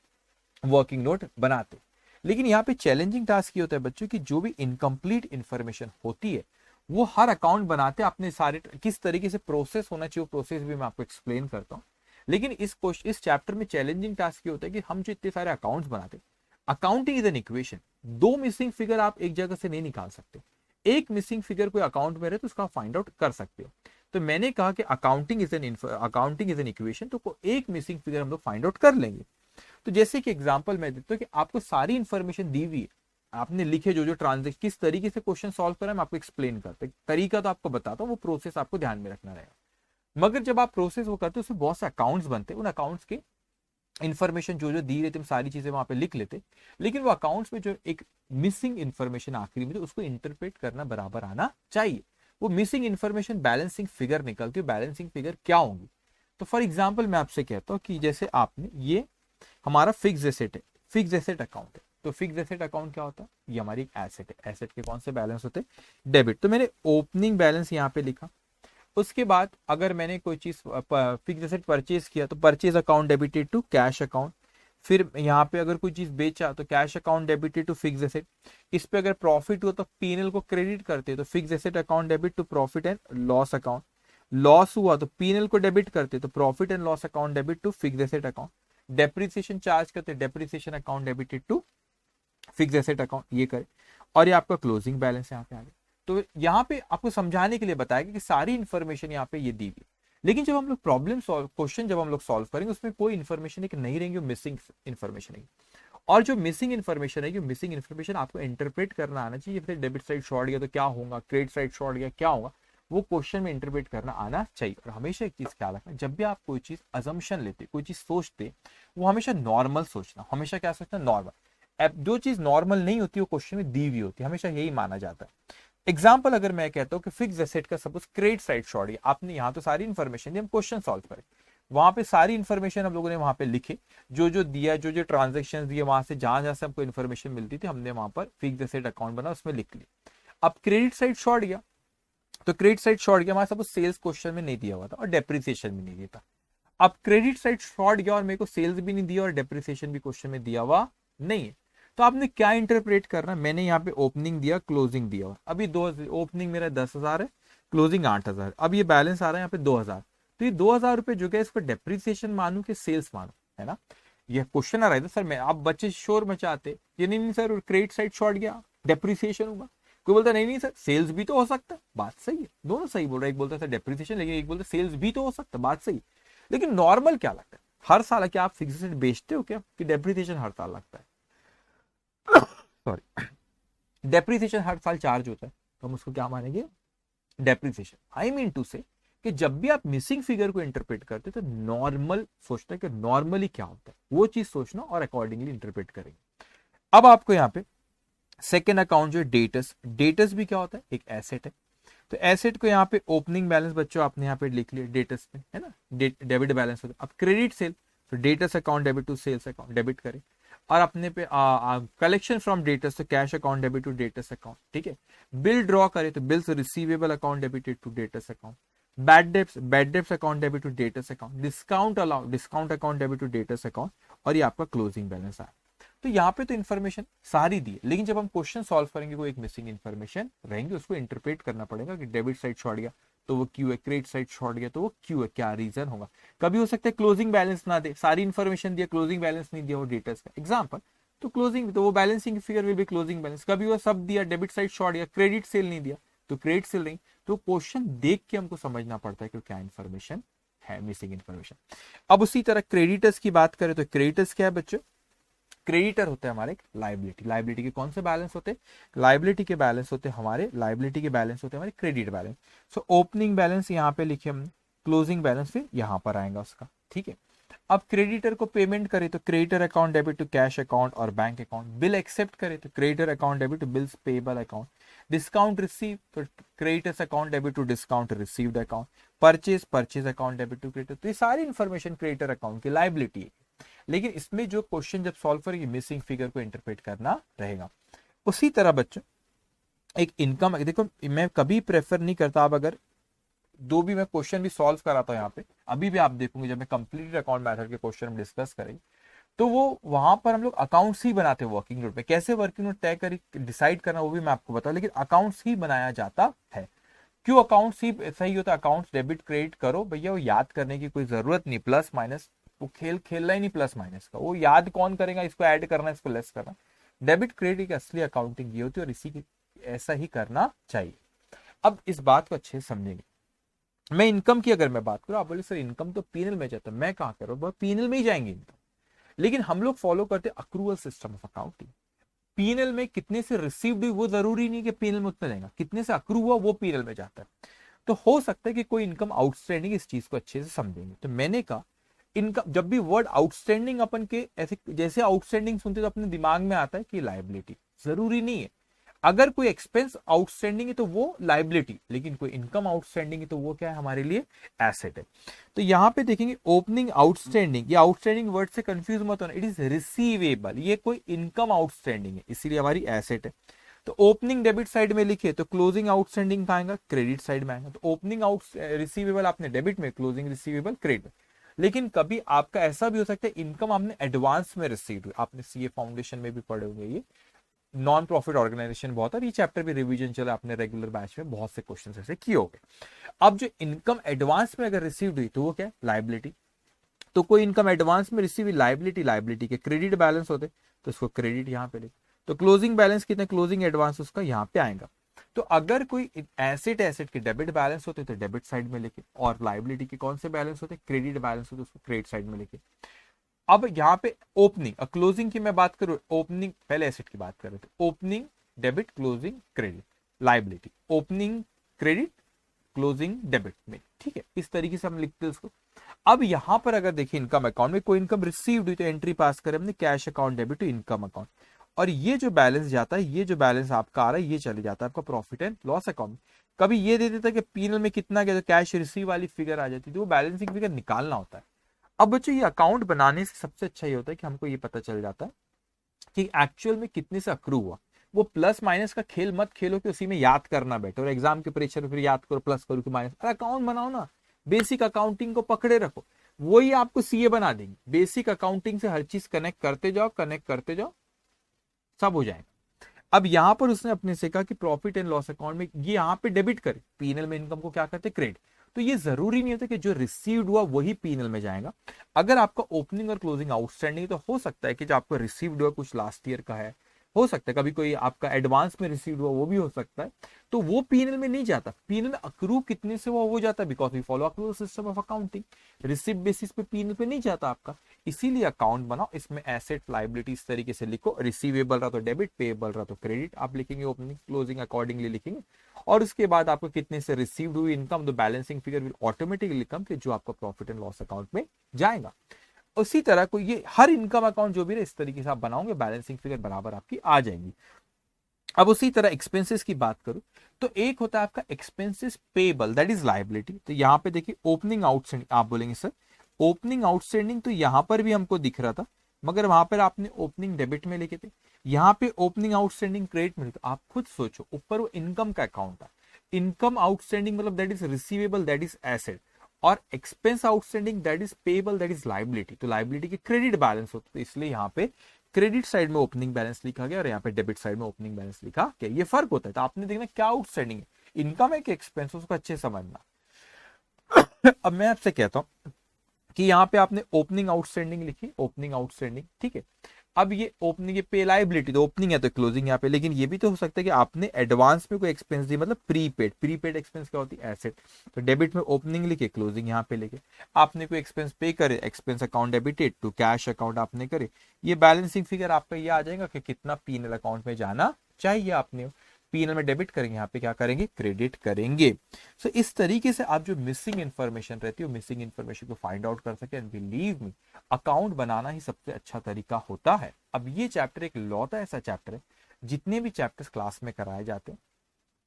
वर्किंग नोट बनाते। लेकिन यहाँ पे चैलेंजिंग टास्क ये होता है बच्चों की जो भी इनकम्प्लीट इंफॉर्मेशन होती है वो हर अकाउंट बनाते अपने सारे, किस तरीके से प्रोसेस होना चाहिए, प्रोसेस भी मैं आपको एक्सप्लेन करता हूँ। लेकिन इस चैप्टर में चैलेंजिंग टास्क ये होता है कि हम जो इतने सारे अकाउंट्स बनाते, अकाउंटिंग इज एन इक्वेशन, दो मिसिंग फिगर आप एक जगह से नहीं निकाल सकते। एक मिसिंग फिगर कोई अकाउंट में रहे तो उसका फाइंड आउट कर सकते हो। तो मैंने कहा कि अकाउंटिंग इज एन इक्वेशन, तो एक मिसिंग फिगर हम लोग फाइंड आउट कर लेंगे। तो जैसे कि एग्जांपल मैं देता हूं कि आपको सारी इंफॉर्मेशन दी हुई है, आपने लिखे जो जो ट्रांजेक्शन, किस तरीके से क्वेश्चन सॉल्व करा मैं आपको एक्सप्लेन करता हूं, तरीका तो आपको बताता हूं, वो प्रोसेस आपको ध्यान में रखना रहेगा। मगर जब आप प्रोसेस वो करते हो उसमें बहुत से अकाउंट्स बनते हैं, उन अकाउंट्स के इन्फॉर्मेशन जो जो दी रहती है सारी चीजें वहां पे लिख लेते, लेकिन वो अकाउंट्स में जो एक मिसिंग इन्फॉर्मेशन आखिरी में, तो उसको इंटरप्रेट करना बराबर आना चाहिए। वो मिसिंग इन्फॉर्मेशन बैलेंसिंग फिगर निकलती है, बैलेंसिंग फिगर क्या होंगी। तो फॉर एग्जाम्पल मैं आपसे कहता हूँ कि जैसे आपने ये हमारा फिक्स एसेट है, फिक्स एसेट अकाउंट है, तो फिक्स एसेट अकाउंट क्या होता है, ये हमारी एसेट है, एसेट के कौन से बैलेंस होते हैं, डेबिट। तो मैंने ओपनिंग बैलेंस यहाँ पे लिखा। उसके बाद अगर मैंने कोई चीज फिक्स एसेट परचेज किया तो purchase account debited to cash account. फिर यहाँ पे अगर कोई चीज बेचा तो cash account debited to fix asset. इस पे अगर प्रॉफिट हुआ तो पीएनएल को क्रेडिट करते तो fix asset account debit to profit and loss account. Loss हुआ तो पीएनएल को डेबिट करते तो profit and loss account debit to fix asset account. Depreciation charge करते depreciation account debited to fix asset account, ये करे। और ये आपका क्लोजिंग बैलेंस यहाँ पे आ गया। तो यहाँ पे आपको समझाने के लिए बताया कि सारी इंफॉर्मेशन यहाँ पे ये दी हुई। लेकिन जब हम लोग प्रॉब्लम सॉल्व, क्वेश्चन जब हम लोग सॉल्व करेंगे उसमें कोई इन्फॉर्मेशन एक नहीं रहेंगी, मिसिंग इन्फॉर्मेशन है। और जो मिसिंग इन्फॉर्मेशन है, मिसिंग इन्फॉर्मेशन आपको इंटरप्रेट करना आना चाहिए। फिर डेबिट साइड शॉर्ट गया तो क्या होगा, क्रेडिट साइड शॉर्ट गया क्या होगा, वो क्वेश्चन में इंटरप्रेट करना आना चाहिए। और हमेशा एक चीज ख्याल रखना, जब भी आप कोई चीज अजम्पशन लेते, कोई चीज सोचते, वो हमेशा नॉर्मल सोचना, हमेशा क्या सोचना, नॉर्मल। अब जो चीज नॉर्मल नहीं होती वो क्वेश्चन में दी हुई होती है, हमेशा यही माना जाता है। एग्जाम्पल अगर मैं कहता हूँ कि फिक्स एसेट का सपोज क्रेडिट साइड शॉर्ट है, आपने यहाँ तो सारी इन्फॉर्मेशन दी, हम क्वेश्चन सॉल्व करें, वहां पे सारी इन्फॉर्मेशन हम लोगों ने वहां पे लिखे, जो जो दिया, जो जो ट्रांजेक्शन दिए, वहां से जहां से हमको इन्फॉर्मेशन मिलती थी हमने वहां पर फिक्स एसेट अकाउंट बना, उसमें लिख लिया। अब क्रेडिट साइड शॉर्ट गया तो क्रेडिट साइड शॉर्ट गया, हमारे सपोज सेल्स क्वेश्चन में नहीं दिया हुआ था और डेप्रिसिएशन भी नहीं दिया था। अब क्रेडिट साइड शॉर्ट गया और मेरे को सेल्स भी नहीं दिया और डेप्रिसिएशन भी क्वेश्चन में दिया हुआ नहीं है, तो आपने क्या इंटरप्रेट करना, मैंने यहाँ पे ओपनिंग दिया, क्लोजिंग दिया, और अभी दो ओपनिंग मेरा 10,000 है, क्लोजिंग 8,000, अब ये बैलेंस आ रहा है यहाँ पे 2,000। तो ये 2,000 रुपए जो है इसको डेप्रिसिएशन मानू कि सेल्स मानू, है ना, ये क्वेश्चन आ रहा था सर। मैं आप बच्चे शोर मचाते, ये नहीं सर क्रेडिट साइड शॉर्ट गया डेप्रिसिएशन हुआ, कोई बोलता नहीं सर सेल्स भी तो हो सकता है, बात सही है, दोनों सही बोल रहा है, एक बोलता है डेप्रिसिएशन, लेकिन एक बोलता है सेल्स भी तो हो सकता है, बात सही। लेकिन नॉर्मल क्या लगता है, हर साल क्या आप फिक्स एसेट बेचते हो क्या, कि डेप्रिसिएशन हर साल लगता है, सॉरी, डेप्रिसिएशन हर साल चार्ज होता है, तो हम उसको क्या मानेंगे, डेप्रिसिएशन। आई मीन टू से कि जब भी आप मिसिंग फिगर को इंटरप्रेट करते तो नॉर्मल सोचना है कि नॉर्मली क्या होता है, वो चीज सोचना और अकॉर्डिंगली इंटरप्रेट करेंगे। अब आपको यहाँ पे सेकेंड अकाउंट जो है डेटस, डेटस भी क्या होता है, एक एसेट है। तो एसेट को यहाँ पे ओपनिंग बैलेंस बच्चों आपने यहाँ पे लिख लिया डेटस में, है ना, डेबिट बैलेंस होता है। अब क्रेडिट सेल, तो debtors account debit to sales account, debit करें। और अपने पे कलेक्शन फ्रॉम डेटस, तो cash account debit to debtors account, ठीक है। बिल ड्रॉ करे तो bills receivable account debited to debtors account. Bad debts account debit to debtors account. Discount allowed, discount account debit to debtors account. और ये आपका closing balance आया। तो यहाँ पे तो इन्फॉर्मेशन सारी दी है, लेकिन जब हम क्वेश्चन सॉल्व करेंगे वो एक मिसिंग इन्फॉर्मेशन रहेंगे, उसको इंटरप्रेट करना पड़ेगा कि डेबिट साइड शॉर्ट गया तो वो क्यू है, क्रेडिट साइड शॉर्ट गया तो वो क्यू है, क्या रीजन होगा। कभी हो सकता है क्लोजिंग बैलेंस ना दे, सारी इन्फॉर्मेशन दिया, क्लोजिंग बैलेंस नहीं दिया, वो डेटस का एग्जाम्पल, तो क्लोजिंग, तो वो balancing figure will be closing balance. कभी वो सब दिया, डेबिट साइड शॉर्ट गया, क्रेडिट सेल नहीं दिया, तो क्रेडिट सेल नहीं, तो क्वेश्चन देख के हमको समझना पड़ता है कि क्या इन्फॉर्मेशन है, मिसिंग इन्फॉर्मेशन। अब उसी तरह क्रेडिटर्स की बात करें तो क्रेडिटर्स क्या है बच्चों, क्रेडिटर होता है हमारे लाइबिलिटी। लाइबिलिटी के कौन से बैलेंस होते हैं, लाइबिलिटी के बैलेंस होते हैं हमारे, लाइबिलिटी के बैलेंस होते हैं हमारे credit balance. So opening balance यहाँ पे लिखे हमने, क्लोजिंग बैलेंस फिर यहाँ पर आएगा उसका, ठीक है। अब क्रेडिटर को पेमेंट करे तो creditor account debit to cash account और बैंक अकाउंट। बिल एक्सेप्ट करे तो creditor account debit to bills payable account. Discount receive तो creditors account debit to discount received account. Purchase purchase account debit to creditor. तो ये सारी information creditor account की liability है, लेकिन इसमें जो क्वेश्चन जब सॉल्व करेंगे मिसिंग फिगर को इंटरप्रेट करना रहेगा। उसी तरह बच्चों एक इनकम, देखो मैं कभी प्रेफर नहीं करता, अब अगर दो भी मैं क्वेश्चन भी सॉल्व कराता हूं यहाँ पे, अभी भी आप देखोगे जब मैं कंप्लीट अकाउंट मेथड के क्वेश्चन हम डिस्कस करेंगे तो वो वहां पर हम लोग अकाउंट्स ही बनाते हैं वर्किंग नोट पे। कैसे वर्किंग नोट तय करी डिसाइड करना वो भी मैं आपको बताऊं, लेकिन अकाउंट्स ही बनाया जाता है। क्यों अकाउंट्स ही सही होता है, अकाउंट्स डेबिट क्रेडिट करो भैया, वो याद करने की कोई जरूरत नहीं, प्लस माइनस वो खेल खेलना ही नहीं प्लस माइनस का, वो याद कौन करेगा, इसको ऐड करना इसको लेस करना। डेबिट क्रेडिट की असली अकाउंटिंग ये होती है और इसी की ऐसा ही करना चाहिए। अब इस बात को अच्छे से समझेंगे। मैं इनकम की अगर मैं बात करूं, आप बोले सर इनकम तो पीएनएल में जाता है, मैं कहां कर रहा हूं, पीएनएल में ही जाएंगे इनकम, लेकिन हम लोग फॉलो करते accrual system of accounting. PNL में कितने से रिसीव्ड हुई वो जरूरी नहीं कि पीएनएल में उतना जाएगा, कितने से अक्रू हुआ वो पीएनएल में जाता है। तो हो सकता है कि कोई इनकम आउटस्टैंडिंग, इस चीज को अच्छे से समझेंगे। तो मैंने कहा इनकम, जब भी वर्ड आउटस्टैंडिंग अपन के ऐसे जैसे आउटस्टैंडिंग सुनते तो अपने दिमाग में आता है कि लायबिलिटी, जरूरी नहीं है। अगर कोई एक्सपेंस आउटस्टैंडिंग है तो वो लायबिलिटी, लेकिन कोई इनकम आउटस्टैंडिंग है तो वो क्या है हमारे लिए एसेट है। तो यहां पे देखेंगे ओपनिंग आउटस्टैंडिंग, ये आउटस्टैंडिंग वर्ड से कंफ्यूज मत होना, इट इज रिसीवेबल, ये कोई इनकम आउटस्टैंडिंग है इसीलिए हमारी एसेट है। तो ओपनिंग डेबिट साइड में लिखे तो क्लोजिंग आउटस्टैंडिंग कहाँ आएगा, क्रेडिट साइड में आएगा। तो ओपनिंग आउट रिसीवेबल आपने डेबिट में, क्लोजिंग रिसीवेबल क्रेडिट में। लेकिन कभी आपका ऐसा भी हो सकता है इनकम आपने एडवांस में रिसीव हुई, आपने सीए फाउंडेशन में भी पढ़े होंगे, ये नॉन प्रॉफिट ऑर्गेनाइजेशन बहुत है, ये चैप्टर भी रिवीजन चला अपने रेगुलर बैच में, बहुत से क्वेश्चन ऐसे किए होंगे। अब जो इनकम एडवांस में अगर रिसीव हुई तो वो क्या है, लायबिलिटी। तो कोई इनकम एडवांस में रिसीव हुई, लायबिलिटी, लायबिलिटी के क्रेडिट बैलेंस होते तो उसको क्रेडिट यहाँ पे लिखे। तो क्लोजिंग बैलेंस कितने, क्लोजिंग एडवांस उसका यहाँ पे आएगा। तो अगर कोई एसेट, एसेट के डेबिट बैलेंस होते तो डेबिट साइड में लिखे, और लायबिलिटी के कौन से बैलेंस होते, क्रेडिट बैलेंस होते, उसको क्रेडिट साइड में लिखे। अब यहाँ पे ओपनिंग और क्लोजिंग की मैं बात करूं, ओपनिंग पहले एसेट की बात कर रहे थे, opening debit closing credit, liability opening credit closing debit में, ठीक है, इस तरीके से हम लिखते हैं उसको। अब यहां पर अगर देखिए इनकम अकाउंट में कोई इनकम रिसीव्ड हुई तो एंट्री पास करें हमने cash account debit to income account, और ये जो बैलेंस जाता है, ये जो बैलेंस आपका आ रहा है ये चले जाता है आपका प्रॉफिट एंड लॉस अकाउंट। कभी ये दे देता है कि पीएनएल में कितना गया तो कैश रिसीव वाली फिगर आ जाती है, तो वो बैलेंसिंग फिगर निकालना होता है। अब बच्चों ये अकाउंट बनाने से सबसे अच्छा ये होता है कि हमको ये पता चल जाता है कि एक्चुअल में कितने से अक्रू हुआ। वो प्लस माइनस का खेल मत खेलो कि उसी में याद करना बैठो और एग्जाम के परीक्षा में फिर याद करो प्लस करो कि माइनस। अकाउंट बनाओ ना, बेसिक अकाउंटिंग को पकड़े रखो, वही आपको सीए बना देंगे। बेसिक अकाउंटिंग से हर चीज कनेक्ट करते जाओ, कनेक्ट करते जाओ, सब हो जाएगा। अब यहां पर उसने अपने से कहा कि प्रॉफिट एंड लॉस अकाउंट में ये यहाँ पे डेबिट करे, पीएनएल में इनकम को क्या करते क्रेडिट। तो ये जरूरी नहीं होता कि जो रिसीव्ड हुआ वही पीएनएल में जाएगा। अगर आपका ओपनिंग और क्लोजिंग आउटस्टैंडिंग तो हो सकता है कि जो आपको रिसीव्ड हुआ कुछ लास्ट ईयर का है, हो सकता है कभी कोई आपका एडवांस में रिसीव्ड हुआ वो भी हो सकता है, तो वो पीएनएल में नहीं जाता। पीएनएल अक्रू कितने से वो जाता है, because we follow accrual system of accounting, receipt basis पे पीएनएल पे नहीं जाता आपका। इसीलिए अकाउंट बनाओ, इसमें एसेट लायबिलिटी इस तरीके से लिखो, रिसीवेबल रहा तो डेबिट, पेएबल रहा तो क्रेडिट आप लिखेंगे, ओपनिंग क्लोजिंग अकॉर्डिंगली लिखेंगे। और उसके बाद आपको कितने से रिसीव्ड हुई इनकम, तो बैलेंसिंग फिगर विल ऑटोमेटिकली कम, जो आपका प्रॉफिट एंड लॉस अकाउंट में जाएगा। उसी तरह को ये हर इनकम अकाउंट जो भी है इस तरीके से आप बनाओगे, बैलेंसिंग फिगर बराबर आपकी आ जाएगी। अब उसी तरह एक्सपेंसेस की बात करूं तो एक होता है आपका expenses payable, that is liability. तो यहां पे देखिए ओपनिंग आउटस्टैंडिंग, आप बोलेंगे सर ओपनिंग आउटस्टैंडिंग तो यहां पर भी हमको दिख रहा था, मगर वहां पर आपने ओपनिंग डेबिट में लिखे थे, यहां पे ओपनिंग आउटस्टैंडिंग क्रेडिट में। तो आप खुद सोचो, ऊपर वो इनकम का अकाउंट था, इनकम आउटस्टैंडिंग मतलब that is receivable, that is asset, और expense outstanding that is payable, that is liability. तो लायबिलिटी के क्रेडिट बैलेंस होता है, इसलिए यहाँ पे क्रेडिट साइड में ओपनिंग बैलेंस लिखा गया और यहाँ पे डेबिट साइड में ओपनिंग बैलेंस लिखा गया। ये फर्क होता है। तो आपने देखना क्या आउटस्टैंडिंग है, इनकम है कि एक्सपेंस, उसको अच्छे समझना। अब मैं आपसे कहता हूं कि यहाँ पे आपने ओपनिंग आउटस्टैंडिंग लिखी, ओपनिंग आउटस्टैंडिंग, ठीक है। अब ये ओपनिंग, ये पे लायबिलिटी तो ओपनिंग है तो क्लोजिंग यहाँ पे, लेकिन ये भी तो हो सकता है कि आपने एडवांस में कोई एक्सपेंस दी, मतलब प्रीपेड एक्सपेंस क्या होती है, एसेट। तो डेबिट में ओपनिंग लिखे, क्लोजिंग यहाँ पे लिखे। आपने कोई एक्सपेंस पे करे, expense account debited to cash account आपने करे, ये बैलेंसिंग फिगर आपका ये आ जाएगा कि कितना पीएनएल अकाउंट में जाना चाहिए। आपने पीएनएल में डेबिट करेंगे, यहाँ पे क्या करेंगे, क्रेडिट करेंगे। सो इस तरीके से आप जो मिसिंग इन्फॉर्मेशन रहती है, मिसिंग इन्फॉर्मेशन को फाइंड आउट कर सके। एंड बिलीव मी, अकाउंट बनाना ही सबसे अच्छा तरीका होता है। अब ये चैप्टर एक लौता ऐसा चैप्टर है, जितने भी चैप्टर्स क्लास में कराए जाते हैं,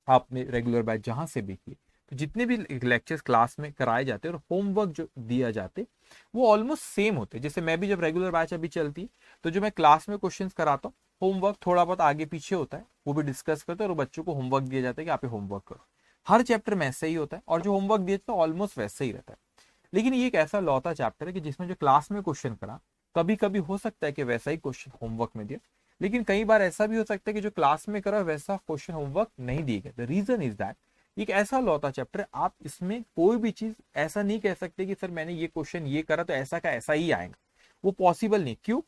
आपने रेगुलर बैच जहां से भी किए, तो जितने भी लेक्चर्स क्लास में कराए जाते हैं और होमवर्क जो दिया जाते वो ऑलमोस्ट सेम होते हैं। जैसे मैं भी जब रेगुलर बैच अभी चलती, तो जो मैं क्लास में क्वेश्चंस कराता हूँ, होमवर्क थोड़ा बहुत आगे पीछे होता है, वो भी डिस्कस करते हैं और बच्चों को होमवर्क दिया जाता है कि आप होमवर्क करो। हर चैप्टर में ऐसा ही होता है और जो होमवर्क दिया जाता है ऑलमोस्ट वैसे ही रहता है। लेकिन ये एक ऐसा लौता चैप्टर है कि जिसमें जो क्लास में क्वेश्चन करा, कभी कभी हो सकता है कि वैसा ही क्वेश्चन होमवर्क में दिया, लेकिन कई बार ऐसा भी हो सकता है कि जो क्लास में करा वैसा क्वेश्चन होमवर्क नहीं दिए गए। द रीजन इज दैट एक ऐसा लौता चैप्टर है, आप इसमें कोई भी चीज ऐसा नहीं कह सकते कि सर मैंने ये क्वेश्चन ये करा तो ऐसा का ऐसा ही आएगा, वो पॉसिबल नहीं। क्यों?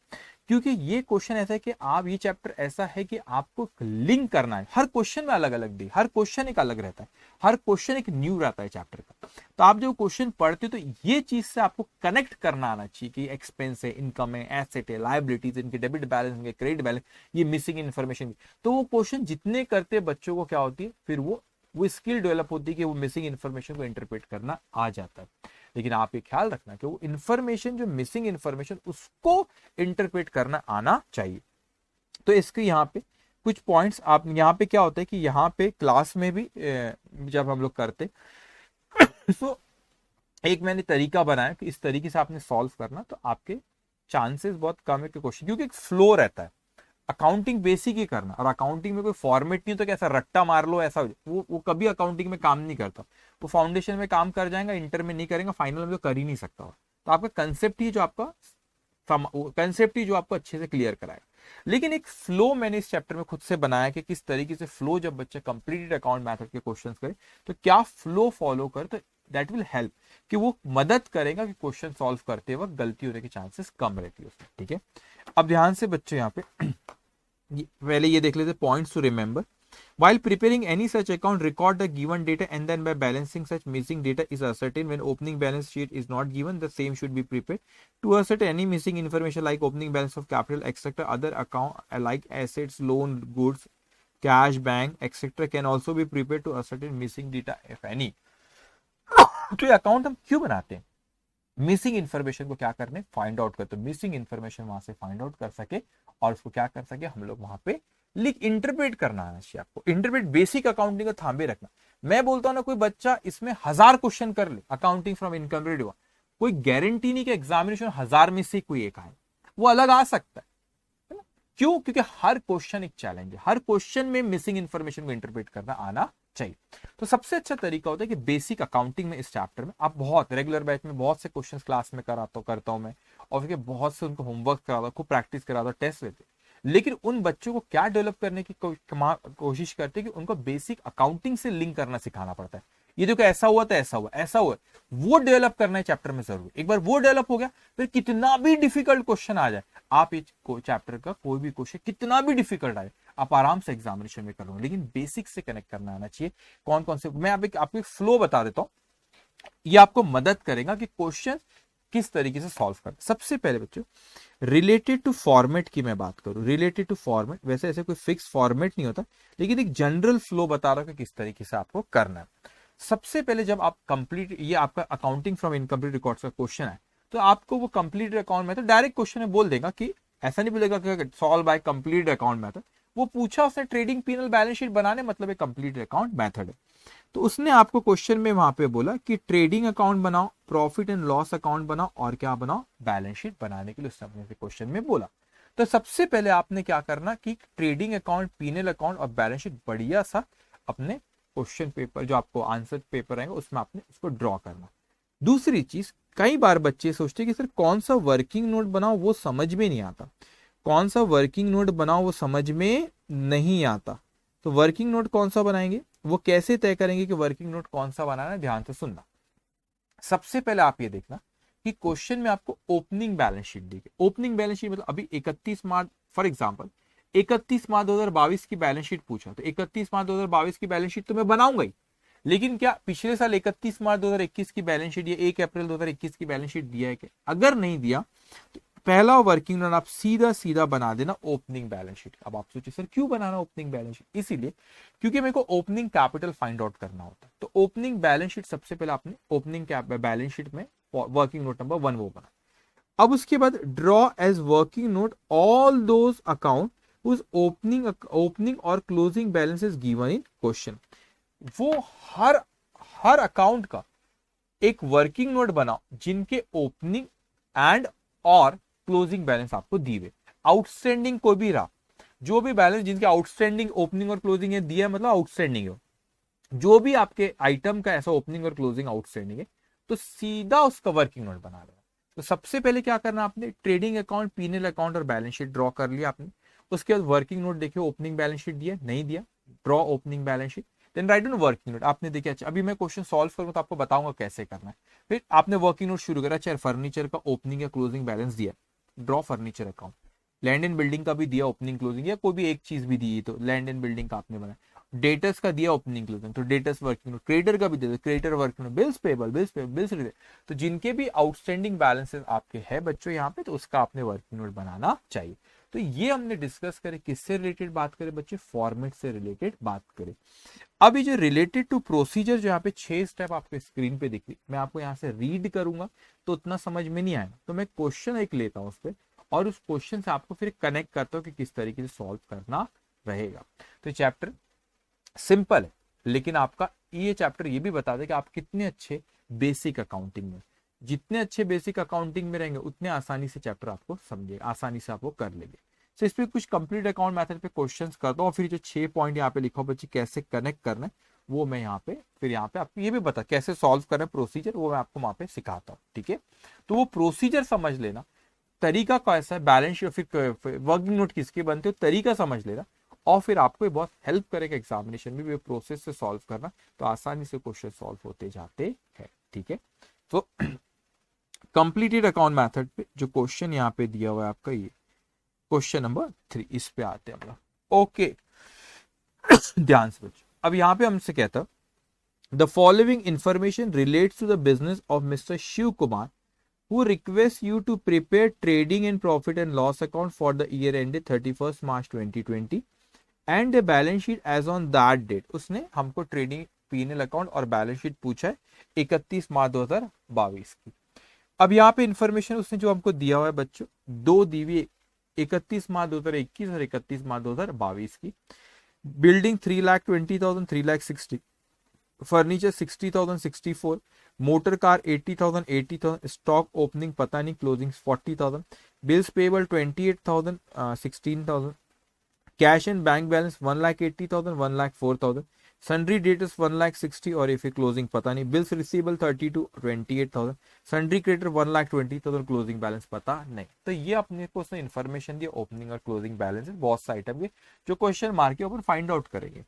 क्योंकि ये क्वेश्चन ऐसा है कि आप, ये चैप्टर ऐसा है कि आपको लिंक करना है। हर क्वेश्चन में अलग अलग दी, हर क्वेश्चन एक अलग रहता है, हर क्वेश्चन एक न्यू रहता है चैप्टर का। तो आप जो क्वेश्चन पढ़ते हो तो ये चीज से आपको कनेक्ट करना आना चाहिए कि एक्सपेंस है, इनकम है, एसेट है, लायबिलिटीज, इनके डेबिट बैलेंस, इनके क्रेडिट बैलेंस, ये मिसिंग इन्फॉर्मेशन। तो वो क्वेश्चन जितने करते बच्चों को क्या होती है, फिर वो स्किल डेवलप होती है कि वो मिसिंग इन्फॉर्मेशन को इंटरप्रेट करना आ जाता है। लेकिन आप ये ख्याल रखना कि वो इन्फॉर्मेशन, जो मिसिंग इन्फॉर्मेशन, उसको इंटरप्रेट करना आना चाहिए। तो इसके यहाँ पे कुछ पॉइंट्स, आप यहाँ पे क्या होता है कि यहाँ पे क्लास में भी जब हम लोग करते तो एक मैंने तरीका बनाया कि इस तरीके से आपने सॉल्व करना, तो आपके चांसेस बहुत कम है कि क्वेश्चन, क्योंकि एक फ्लो रहता है। अकाउंटिंग बेसिक ही करना, और अकाउंटिंग में कोई फॉर्मेट नहीं होता कि ऐसा रट्टा मार लो ऐसा, वो कभी अकाउंटिंग में काम नहीं करता। वो फाउंडेशन में काम कर जाएगा, इंटर में नहीं करेगा, फाइनल में तो कर ही नहीं सकता। तो आपका कंसेप्ट ही जो आपका कंसेप्ट ही जो आपको अच्छे से क्लियर कराएगा। लेकिन एक फ्लो मैंने इस चैप्टर में खुद से बनाया कि किस तरीके से फ्लो, जब बच्चा कंप्लीटेड अकाउंट मेथड के क्वेश्चंस करे तो क्या फ्लो फॉलो करे, तो दैट विल हेल्प कि वो मदद करेगा कि क्वेश्चन सॉल्व करते वक्त गलती होने के चांसेस कम रहती है उसमें। ठीक है, अब ध्यान से बच्चों यहाँ पे पहले ये देख लेते points to remember. While preparing any such account, record the given data and then by balancing such missing data is ascertained. When opening balance sheet is not given, the same should be prepared. To ascertain any missing information like opening balance of capital, etc., other account like assets, loan, goods, cash, bank, etc., can also be prepared to ascertain missing data if any. तो ये account हम क्यों बनाते हैं? Missing information को क्या करने, find out करते, मिसिंग इन्फॉर्मेशन वहां से फाइंड आउट कर सके और उसको क्या कर सके हम लोग वहां पे लिख, इंटरप्रेट करना आना चाहिए आपको। इंटरप्रेट बेसिक अकाउंटिंग का थांबे रखना। मैं बोलता हूं ना, कोई बच्चा इसमें 1000 क्वेश्चन कर ले अकाउंटिंग फ्रॉम इनकम रेट, कोई गारंटी नहीं कि एग्जामिनेशन 1000 में से कोई एक आए, वो अलग आ सकता है ना? क्यों? क्योंकि हर क्वेश्चन एक चैलेंज है, हर क्वेश्चन में मिसिंग इन्फॉर्मेशन को इंटरप्रेट करना आना चाहिए। तो सबसे अच्छा तरीका होता है कि बेसिक अकाउंटिंग में इस चैप्टर में आप बहुत रेगुलर बैच में बहुत से क्वेश्चंस क्लास में करता हूं मैं, और फिर बहुत से उनको होमवर्क कराता हूं, खूब प्रैक्टिस कराता हूं, टेस्ट लेते। लेकिन उन बच्चों को क्या डेवलप करने की कोशिश करते हैं कि उनको बेसिक अकाउंटिंग से लिंक करना सिखाना पड़ता है। ये देखो ऐसा हुआ तो ऐसा हुआ, ऐसा हुआ, वो डेवलप करना है चैप्टर में जरूर। एक बार वो डेवलप हो गया, फिर कितना भी डिफिकल्ट क्वेश्चन आ जाए, आप ये चैप्टर का कोई भी क्वेश्चन कितना भी डिफिकल्ट आए, आप आराम से एग्जामिनेशन में कर लो। लेकिन बेसिक से कनेक्ट करना आना चाहिए। कौन कौन से, मैं आपको एक फ्लो बता देता हूं, ये आपको मदद करेगा कि क्वेश्चन किस तरीके से सॉल्व कर। सबसे पहले बच्चों, रिलेटेड टू फॉर्मेट की मैं बात करूं, रिलेटेड टू फॉर्मेट, वैसे ऐसे कोई फिक्स फॉर्मेट नहीं होता, लेकिन एक जनरल फ्लो बता रहा हूं कि किस तरीके से आपको करना है। सबसे पहले जब आप कंप्लीट, ये आपका अकाउंटिंग फ्रॉम इनकम्प्लीट रिकॉर्ड्स का क्वेश्चन है, तो आपको वो complete account method direct question में बोल देगा कि ऐसा नहीं बोलेगा कि solve by complete account method. वो पूछा उसने ट्रेडिंग पीनल बैलेंस शीट बनाने, मतलब एक कंप्लीट अकाउंट मेथड है। तो उसने आपको क्वेश्चन में वहां पे बोला कि ट्रेडिंग अकाउंट बनाओ, प्रॉफिट एंड लॉस अकाउंट बनाओ, और क्या बनाओ, बैलेंस शीट बनाने के लिए उसने अपने क्वेश्चन में बोला। तो सबसे पहले आपने क्या करना कि ट्रेडिंग अकाउंट, पीनल अकाउंट और बैलेंस शीट बढ़िया सा अपने क्वेश्चन पेपर, जो आपको आंसर पेपर आएगा उसमें आपने उसको ड्रॉ करना। दूसरी चीज, कई बार बच्चे सोचते कि सर कौन सा वर्किंग नोट बनाओ, वो समझ में नहीं आता। कौन सा वर्किंग नोट बनाओ वो समझ में नहीं आता। तो वर्किंग नोट कौन सा बनाएंगे, वो कैसे तय करेंगे कि वर्किंग नोट कौन सा बनाना है? ध्यान से सुनना। सबसे पहले आप ये देखना कि क्वेश्चन में आपको ओपनिंग बैलेंस शीट दी गई। ओपनिंग बैलेंस शीट मतलब अभी 31 मार्च, फॉर एग्जांपल 31 मार्च 2022 की बैलेंस शीट पूछा, तो 31 मार्च 2022 की बैलेंस शीट तो मैं बनाऊंगा ही, लेकिन क्या पिछले साल 31 मार्च 2021 की बैलेंस शीट या 1 अप्रैल 2021 की बैलेंस शीट दिया है क्या? अगर नहीं दिया तो पहला वर्किंग नोट आप सीधा सीधा बना देना ओपनिंग बैलेंस शीट। अब आप सोचिए सर क्यों बनाना ओपनिंग बैलेंस शीट? इसीलिए क्योंकि मेरे को ओपनिंग कैपिटल फाइंड आउट करना होता है। तो ओपनिंग बैलेंस शीट सबसे पहले आपने ओपनिंग बैलेंस शीट में वर्किंग नोट नंबर 1 वो बना। अब उसके बाद draw as working note all those account whose opening or closing balance is given in question। वो हर अकाउंट का एक वर्किंग नोट बनाओ जिनके ओपनिंग एंड और क्लोजिंग बैलेंस आपको दी हुए। आउटस्टैंडिंग कोई भी रहा, जो भी बैलेंस जिनके आउटस्टैंडिंग ओपनिंग और क्लोजिंग है दिया, मतलब आउटस्टैंडिंग है, जो भी आपके आइटम का ऐसा ओपनिंग और क्लोजिंग आउटस्टैंडिंग है तो सीधा उसका वर्किंग नोट बना देना। तो सबसे पहले क्या करना आपने, ट्रेडिंग अकाउंट, पीएनएल अकाउंट और बैलेंस शीट ड्रॉ कर लिया आपने। उसके बाद वर्किंग नोट देखिए, ओपनिंग बैलेंस शीट दिया नहीं दिया, draw opening balance sheet, then right on working note. आपने देखिए अच्छा अभी मैं क्वेश्चन सॉल्व करूंगा तो आपको बताऊंगा कैसे करना है। फिर आपने वर्किंग नोट शुरू करा, चाहे फर्नीचर का ओपनिंग या क्लोजिंग बैलेंस दिया, draw furniture account. Land and building का भी दिया ओपनिंग क्लोजिंग, या कोई भी एक चीज भी दी तो लैंड एंड बिल्डिंग का आपने बनाया। डेटर्स का दिया ओपनिंग क्लोजिंग तो डेटर्स वर्किंग नोट, क्रेडिटर का भी दे दो creditor working note, bills payable bills receivable. तो जिनके भी आउटस्टैंडिंग बैलेंसेस आपके हैं बच्चों यहाँ पे, तो उसका आपने वर्किंग नोट बनाना चाहिए। तो ये हमने डिस्कस करे, किससे रिलेटेड बात करें बच्चे, फॉर्मेट से रिलेटेड बात करें। अब ये जो रिलेटेड टू प्रोसीजर जो यहाँ पे 6 स्टेप आपके स्क्रीन पे दिख रही, मैं आपको यहाँ से रीड करूंगा तो उतना समझ में नहीं आएगा, तो मैं क्वेश्चन एक लेता हूँ उस पर और उस क्वेश्चन से आपको फिर कनेक्ट करता हूँ कि किस तरीके से सॉल्व करना रहेगा। तो चैप्टर सिंपल है, लेकिन आपका ये चैप्टर ये भी बता दे कि आप कितने अच्छे बेसिक अकाउंटिंग में, जितने अच्छे बेसिक अकाउंटिंग में रहेंगे उतने आसानी से चैप्टर आपको समझेगा, आसानी से आपको कर लेंगे। तो इस पे कुछ कंप्लीट अकाउंट मेथड पे क्वेश्चंस करता हूँ और फिर जो 6 पॉइंट यहाँ पे लिखा बच्चे कैसे कनेक्ट करना है वो मैं यहाँ पे फिर यहाँ पे आपको ये भी बता कैसे सॉल्व करना है प्रोसीजर, वो मैं आपको वहां पे सिखाता हूँ। ठीक है, तो वो प्रोसीजर समझ लेना, तरीका कैसा है, बैलेंस या फिर वर्किंग नोट किसके बनते हो, तरीका समझ लेना, और फिर आपको ये बहुत हेल्प करेगा एग्जामिनेशन में भी प्रोसेस से सॉल्व करना, तो आसानी से क्वेश्चन सॉल्व होते जाते हैं। ठीक है, तो कंप्लीटेड अकाउंट मेथड पे जो क्वेश्चन यहाँ पे दिया हुआ है आपका, ये क्वेश्चन नंबर 3, इस पे आते हैं हम लोग। ओके ध्यान से बच्चों, अब यहाँ पे हमसे कहता the following information relates to the business of mister Shiv Kumar who requests you to prepare trading and profit and loss account for the year ended 31st March 2020 and a balance sheet as on that date। उसने हमको trading PNL account और balance sheet पूछा है 31 मार्च 2022 की। अब यहाँ पे information उसने जो हमको दिया हुआ है बच्चों, दो दी हुई, 31 मार्च 2021 और 31 मार्च 2022 की। Building 3,20,000 3,60,000, furniture 60,000 64, motor car 80,000 80,000, stock opening पता नहीं, closing 40,000, bills payable 28,000 16,000, cash and bank balance 1,80,000 1,04,000, sundry debtors 1,60,000 और इफ क्लोजिंग पता नहीं, bills receivable 32 28,000, sundry creditor 1,20,000, closing balance पता नहीं। तो ये अपने को उसने इन्फॉर्मेशन दिया ओपनिंग और क्लोजिंग बैलेंस बहुत से आइटम के जो क्वेश्चन मार्क के ऊपर फाइंड आउट करेंगे।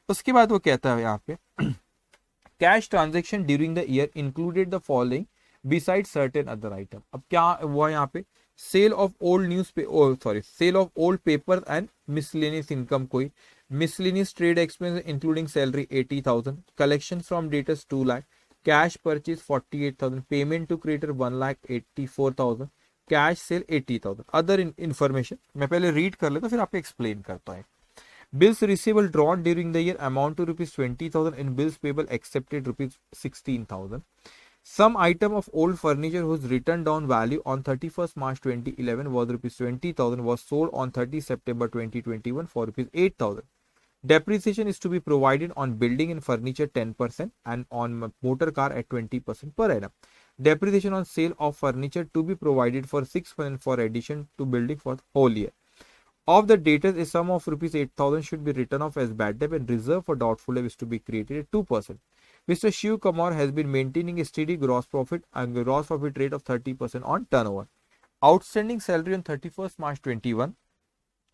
उसके बाद वो कहता है यहाँ पे cash transaction during the year included the following beside certain other item. अब क्या हुआ यहाँ पे, sale of old sale of old paper and miscellaneous income, कोई miscellaneous trade expense including salary 80,000, collection from debtors 2 lakh, cash purchase 48,000, payment to creditor 1,84,000, cash sale 80,000, other information. मैं पहले read कर लेता फिर आपको एक्सप्लेन करता है। Bills receivable drawn during the year amount to rupees 20,000 and bills payable accepted rupees 16,000. Some item of old furniture whose written down value on 31st March 2011 was rupees 20,000 was sold on 30 September 2021 for rupees 8,000. Depreciation is to be provided on building and furniture 10% and on motor car at 20% per annum. Depreciation on sale of furniture to be provided for 6% for addition to building for the whole year. Of the debtors, a sum of rupees 8,000 should be written off as bad debt and reserve for doubtful debt is to be created at 2%. Mr. Shiv Kumar has been maintaining a steady gross profit and gross profit rate of 30% on turnover. Outstanding salary on 31st March 21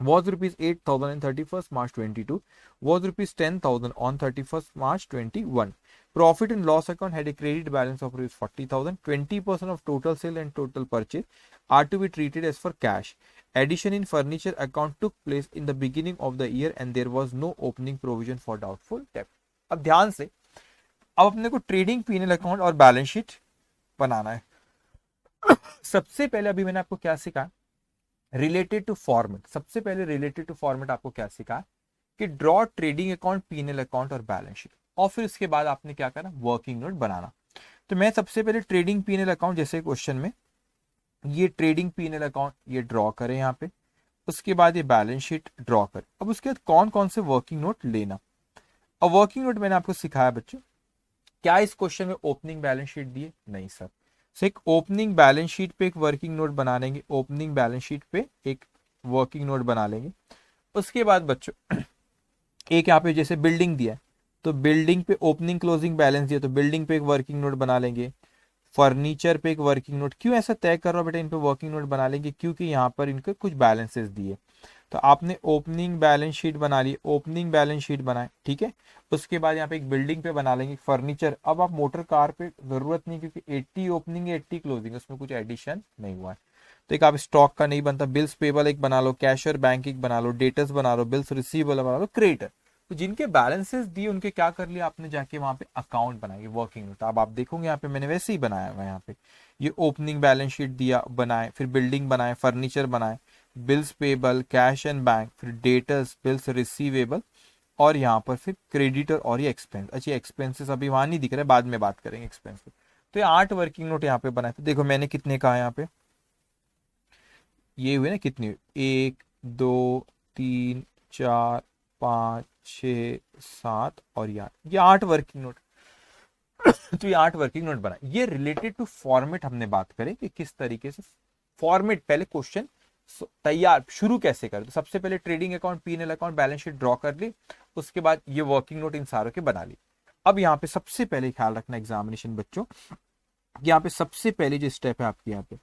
was rupees 8,000 on 31st March 22 was rupees 10,000 on 31st March 21. Profit and loss account had a credit balance of rupees 40,000. 20% of total sale and total purchase are to be treated as for cash. Addition in furniture account took place in the beginning of the year and there was no opening provision for doubtful debt. अब ध्यान से, अब अपने को trading PNL account और balance sheet बनाना है। सबसे पहले अभी मैंने आपको क्या सिखाया, रिलेटेड टू फॉर्मेट। सबसे पहले रिलेटेड टू फॉर्मेट आपको क्या सिखाया कि draw trading account, PNL account और बैलेंस शीट, और फिर उसके बाद आपने क्या करना, वर्किंग नोट बनाना। तो मैं सबसे पहले ट्रेडिंग पीएनएल अकाउंट, जैसे क्वेश्चन में ये ट्रेडिंग पीएनएल अकाउंट ये ड्रॉ करें यहाँ पे, उसके बाद ये बैलेंस शीट ड्रॉ करें। अब उसके बाद कौन कौन से वर्किंग नोट लेना। अब वर्किंग नोट मैंने आपको सिखाया बच्चों, क्या इस क्वेश्चन में ओपनिंग बैलेंस शीट दिए, नहीं सर। सो एक ओपनिंग बैलेंस शीट पे एक वर्किंग नोट बना लेंगे, ओपनिंग बैलेंस शीट पे एक वर्किंग नोट बना लेंगे। उसके बाद बच्चों एक यहाँ पे जैसे बिल्डिंग दिया है, तो बिल्डिंग पे ओपनिंग क्लोजिंग बैलेंस दिया, तो बिल्डिंग पे एक वर्किंग नोट बना लेंगे। फर्नीचर पे एक वर्किंग नोट, क्यों ऐसा तय कर रहा हूं बेटा, इन पे वर्किंग नोट बना लेंगे क्योंकि यहाँ पर इनके कुछ बैलेंसेस दिए। तो आपने ओपनिंग बैलेंस शीट बना ली, ओपनिंग बैलेंस शीट बनाए, ठीक है। उसके बाद यहाँ पे एक बिल्डिंग पे बना लेंगे, फर्नीचर। अब आप मोटर कार पे जरूरत नहीं, क्योंकि 80 ओपनिंग 80 क्लोजिंग, उसमें कुछ एडिशन नहीं हुआ है। तो एक आप स्टॉक का नहीं बनता, बिल्स पेबल एक बना लो, कैश और बैंक एक बना लो, डेटर्स बना लो, बिल्स रिसीवेबल बना लो, क्रेडिटर। तो जिनके बैलेंसेस दिए उनके क्या कर लिया आपने, जाके वहां पे अकाउंट बनाएंगे, वर्किंग नोट। अब आप देखोगे यहाँ पे मैंने वैसे ही बनाया हुआ, यहाँ पे ये ओपनिंग बैलेंस शीट दिया, बनाए, फिर बिल्डिंग बनाए, फर्नीचर बनाए, bills payable, cash and bank, फिर डेटर्स, बिल्स रिसीवेबल, और यहाँ पर फिर क्रेडिटर और ये एक्सपेंस। अच्छा, एक्सपेंसेस अभी वहां नहीं दिख रहा है, बाद में बात करेंगे एक्सपेंस पे। तो ये 8 वर्किंग नोट यहाँ पे बनाए। तो देखो मैंने कितने कहा यहाँ पे, ये हुए ना कितने, 1 2 3 4 5 6 7 और ये 8 वर्किंग नोट। तो ये 8 वर्किंग नोट बना। ये रिलेटेड टू फॉर्मेट हमने बात करें कि किस तरीके से फॉर्मेट, पहले क्वेश्चन तैयार शुरू कैसे करें। तो सबसे पहले trading account, PNL account, balance sheet draw कर ली, उसके बाद ये वर्किंग नोट इन सारों के बना ली। अब यहाँ पे सबसे पहले ख्याल रखना एग्जामिनेशन बच्चों, यहाँ पे सबसे पहले जो स्टेप है आपके, यहाँ पे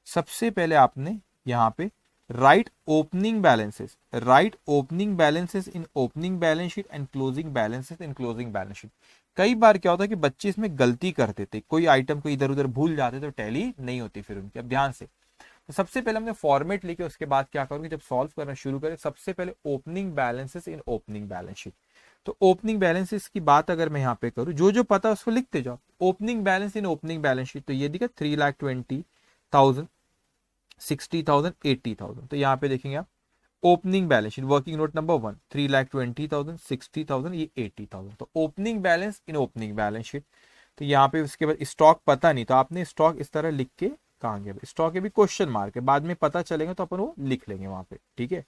सबसे पहले आपने यहाँ पे right opening balances, right opening balances in opening balance sheet and closing balances in closing balance sheet. कई बार क्या होता है कि बच्चे इसमें गलती करते थे, कोई आइटम को इधर उधर भूल जाते तो टैली नहीं होती फिर उनकी। अब ध्यान से, तो सबसे पहले हमने फॉर्मेट लेके उसके बाद क्या करोगे, जब सॉल्व करना शुरू करें, सबसे पहले opening balances in opening balance sheet. तो ओपनिंग बैलेंसेस की बात अगर मैं यहाँ पे करूँ, जो जो पता है उसको लिखते जाओ। Opening balance in opening balance sheet, तो ये दिखा 3,20,000, 60,000, 80,000। तो यहाँ पे देखेंगे आप opening balance sheet, working note number 1, 3,20,000, 60,000, ये 80,000। तो opening balance in opening balance sheet. तो यहाँ पे उसके बाद स्टॉक पता नहीं, तो आपने स्टॉक इस तरह लिख के कहाँ गया, स्टॉक ये भी क्वेश्चन मार्क है, बाद में पता चलेगा तो अपन वो लिख लेंगे वहां पे, ठीक है।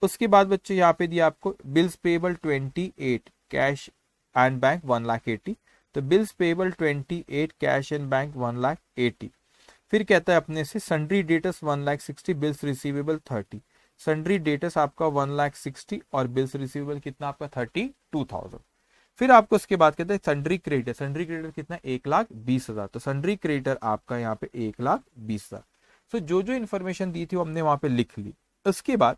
उसके बाद बच्चे यहाँ पे दिया आपको bills payable 28, cash and bank 1,80,000। तो bills payable 28, cash and bank 1,80,000। फिर कहता है अपने से sundry debtors 1,60,000, bills receivable 30। Sundry debtors आपका 1,60,000 और बिल्स रिसीवेबल कितना आपका 32,000। फिर आपको उसके बाद कहते हैं सन्ड्री क्रेडिटर, सन्ड्री क्रेडिटर कितना 1,20,000। तो सन्ड्री क्रेडिटर आपका यहाँ पे 1,20,000। तो जो जो इन्फॉर्मेशन दी थी वो हमने वहां पे लिख ली। उसके बाद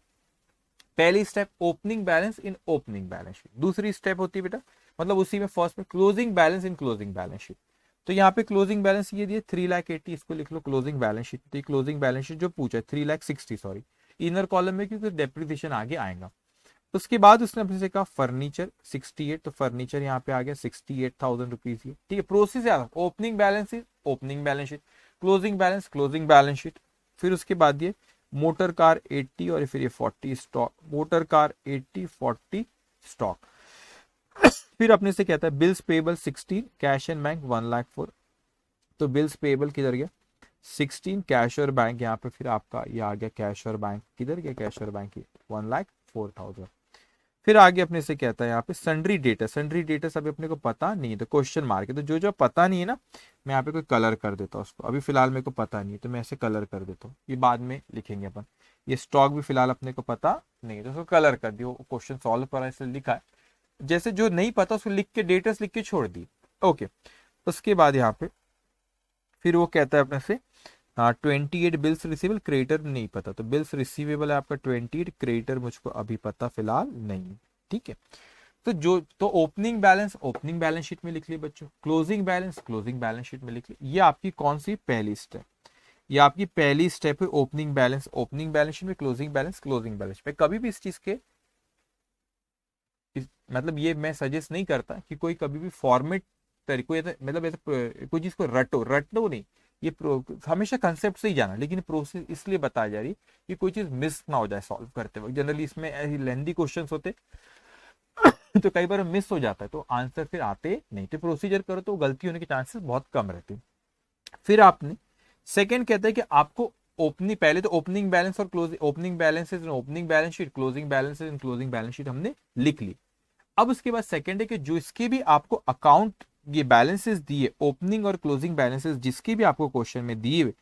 पहली step opening balance in opening balance sheet, दूसरी स्टेप होती है बेटा, मतलब उसी में फर्स्ट में क्लोजिंग बैलेंस इन क्लोजिंग बैलेंस शीट। तो यहाँ पे क्लोजिंग बैलेंस ये दिए 3,80,000, इसको लिख लो क्लोजिंग बैलेंस शीट। तो क्लोजिंग बैलेंस शीट जो पूछा है 3,60,000, सॉरी इनर कॉलम में, क्योंकि डेप्रिसिएशन आगे आएगा। उसके बाद उसने अपने से कहा फर्नीचर 68, तो फर्नीचर यहाँ पे आ गया 68,000 रुपीज। ये ठीक है, प्रोसेस याद, opening balance is opening balance sheet, closing balance closing balance sheet. फिर उसके बाद ये मोटर कार 80 और फिर ये 40 स्टॉक, मोटर कार 80 40 स्टॉक। फिर अपने से कहता है bills payable 16, cash and bank 1,04,000। तो बिल्स पेबल किधर गया 16, कैश और बैंक यहाँ पे फिर आपका ये आ गया, कैश और बैंक किधर गया, कैश और बैंक 1,04,000। फिर आगे अपने से कहता है यहाँ पे सन्ड्री डेटा, सन्ड्री डेटा अभी अपने को पता नहीं है तो क्वेश्चन मार्क है। तो जो जो पता नहीं है ना, मैं यहाँ पे कोई कलर कर देता हूँ उसको, अभी फिलहाल मेरे को पता नहीं है तो मैं ऐसे कलर कर देता हूँ, ये बाद में लिखेंगे अपन। ये स्टॉक भी फिलहाल अपने को पता नहीं है तो उसको कलर कर दियो, क्वेश्चन सॉल्व करा इसलिए लिखा है। जैसे जो नहीं पता उसको लिख के डेटस लिख के छोड़ दी, ओके। उसके बाद यहाँ पे फिर वो कहता है अपने से 28 बिल्स रिसीवेबल, क्रेडिटर नहीं पता, तो बिल्स रिसीवेबल है आपका 28, क्रेडिटर मुझको अभी पता फिलहाल नहीं, ठीक है। तो ओपनिंग बैलेंस शीट में लिख लिए बच्चों, क्लोजिंग बैलेंस शीट में लिख लिए। ये आपकी कौन सी पहली स्टेप, ये आपकी पहली स्टेप है, ओपनिंग बैलेंस शीट में, क्लोजिंग बैलेंस पे। कभी भी इस चीज के मतलब ये मैं सजेस्ट नहीं करता कि कोई कभी भी फॉर्मेट तरीको मतलब ऐसे कोई चीज को रटो नहीं, ये हमेशा कंसेप्ट से ही जाना, लेकिन प्रोसेस इसलिए बताया जा रही है कि कोई चीज मिस ना हो जाए सॉल्व करते वक्त। जनरली इसमें ऐसी लेंथी क्वेश्चंस होते तो कई बार मिस हो जाता है, तो आंसर फिर आते नहीं, तो प्रोसीजर करो तो गलती होने के चांसेस बहुत कम रहते हैं। फिर आपने सेकंड कहता है कि आपको ओपनिंग, पहले तो ओपनिंग बैलेंस और closing, opening balances in opening balance sheet, closing balances in closing balance sheet हमने लिख ली। अब उसके बाद सेकंड है कि जो इसके भी आपको अकाउंट ये बैलेंसेस दिए, ओपनिंग और क्लोजिंग बैलेंसेस जिसके भी आपको क्वेश्चन में दिए हुए,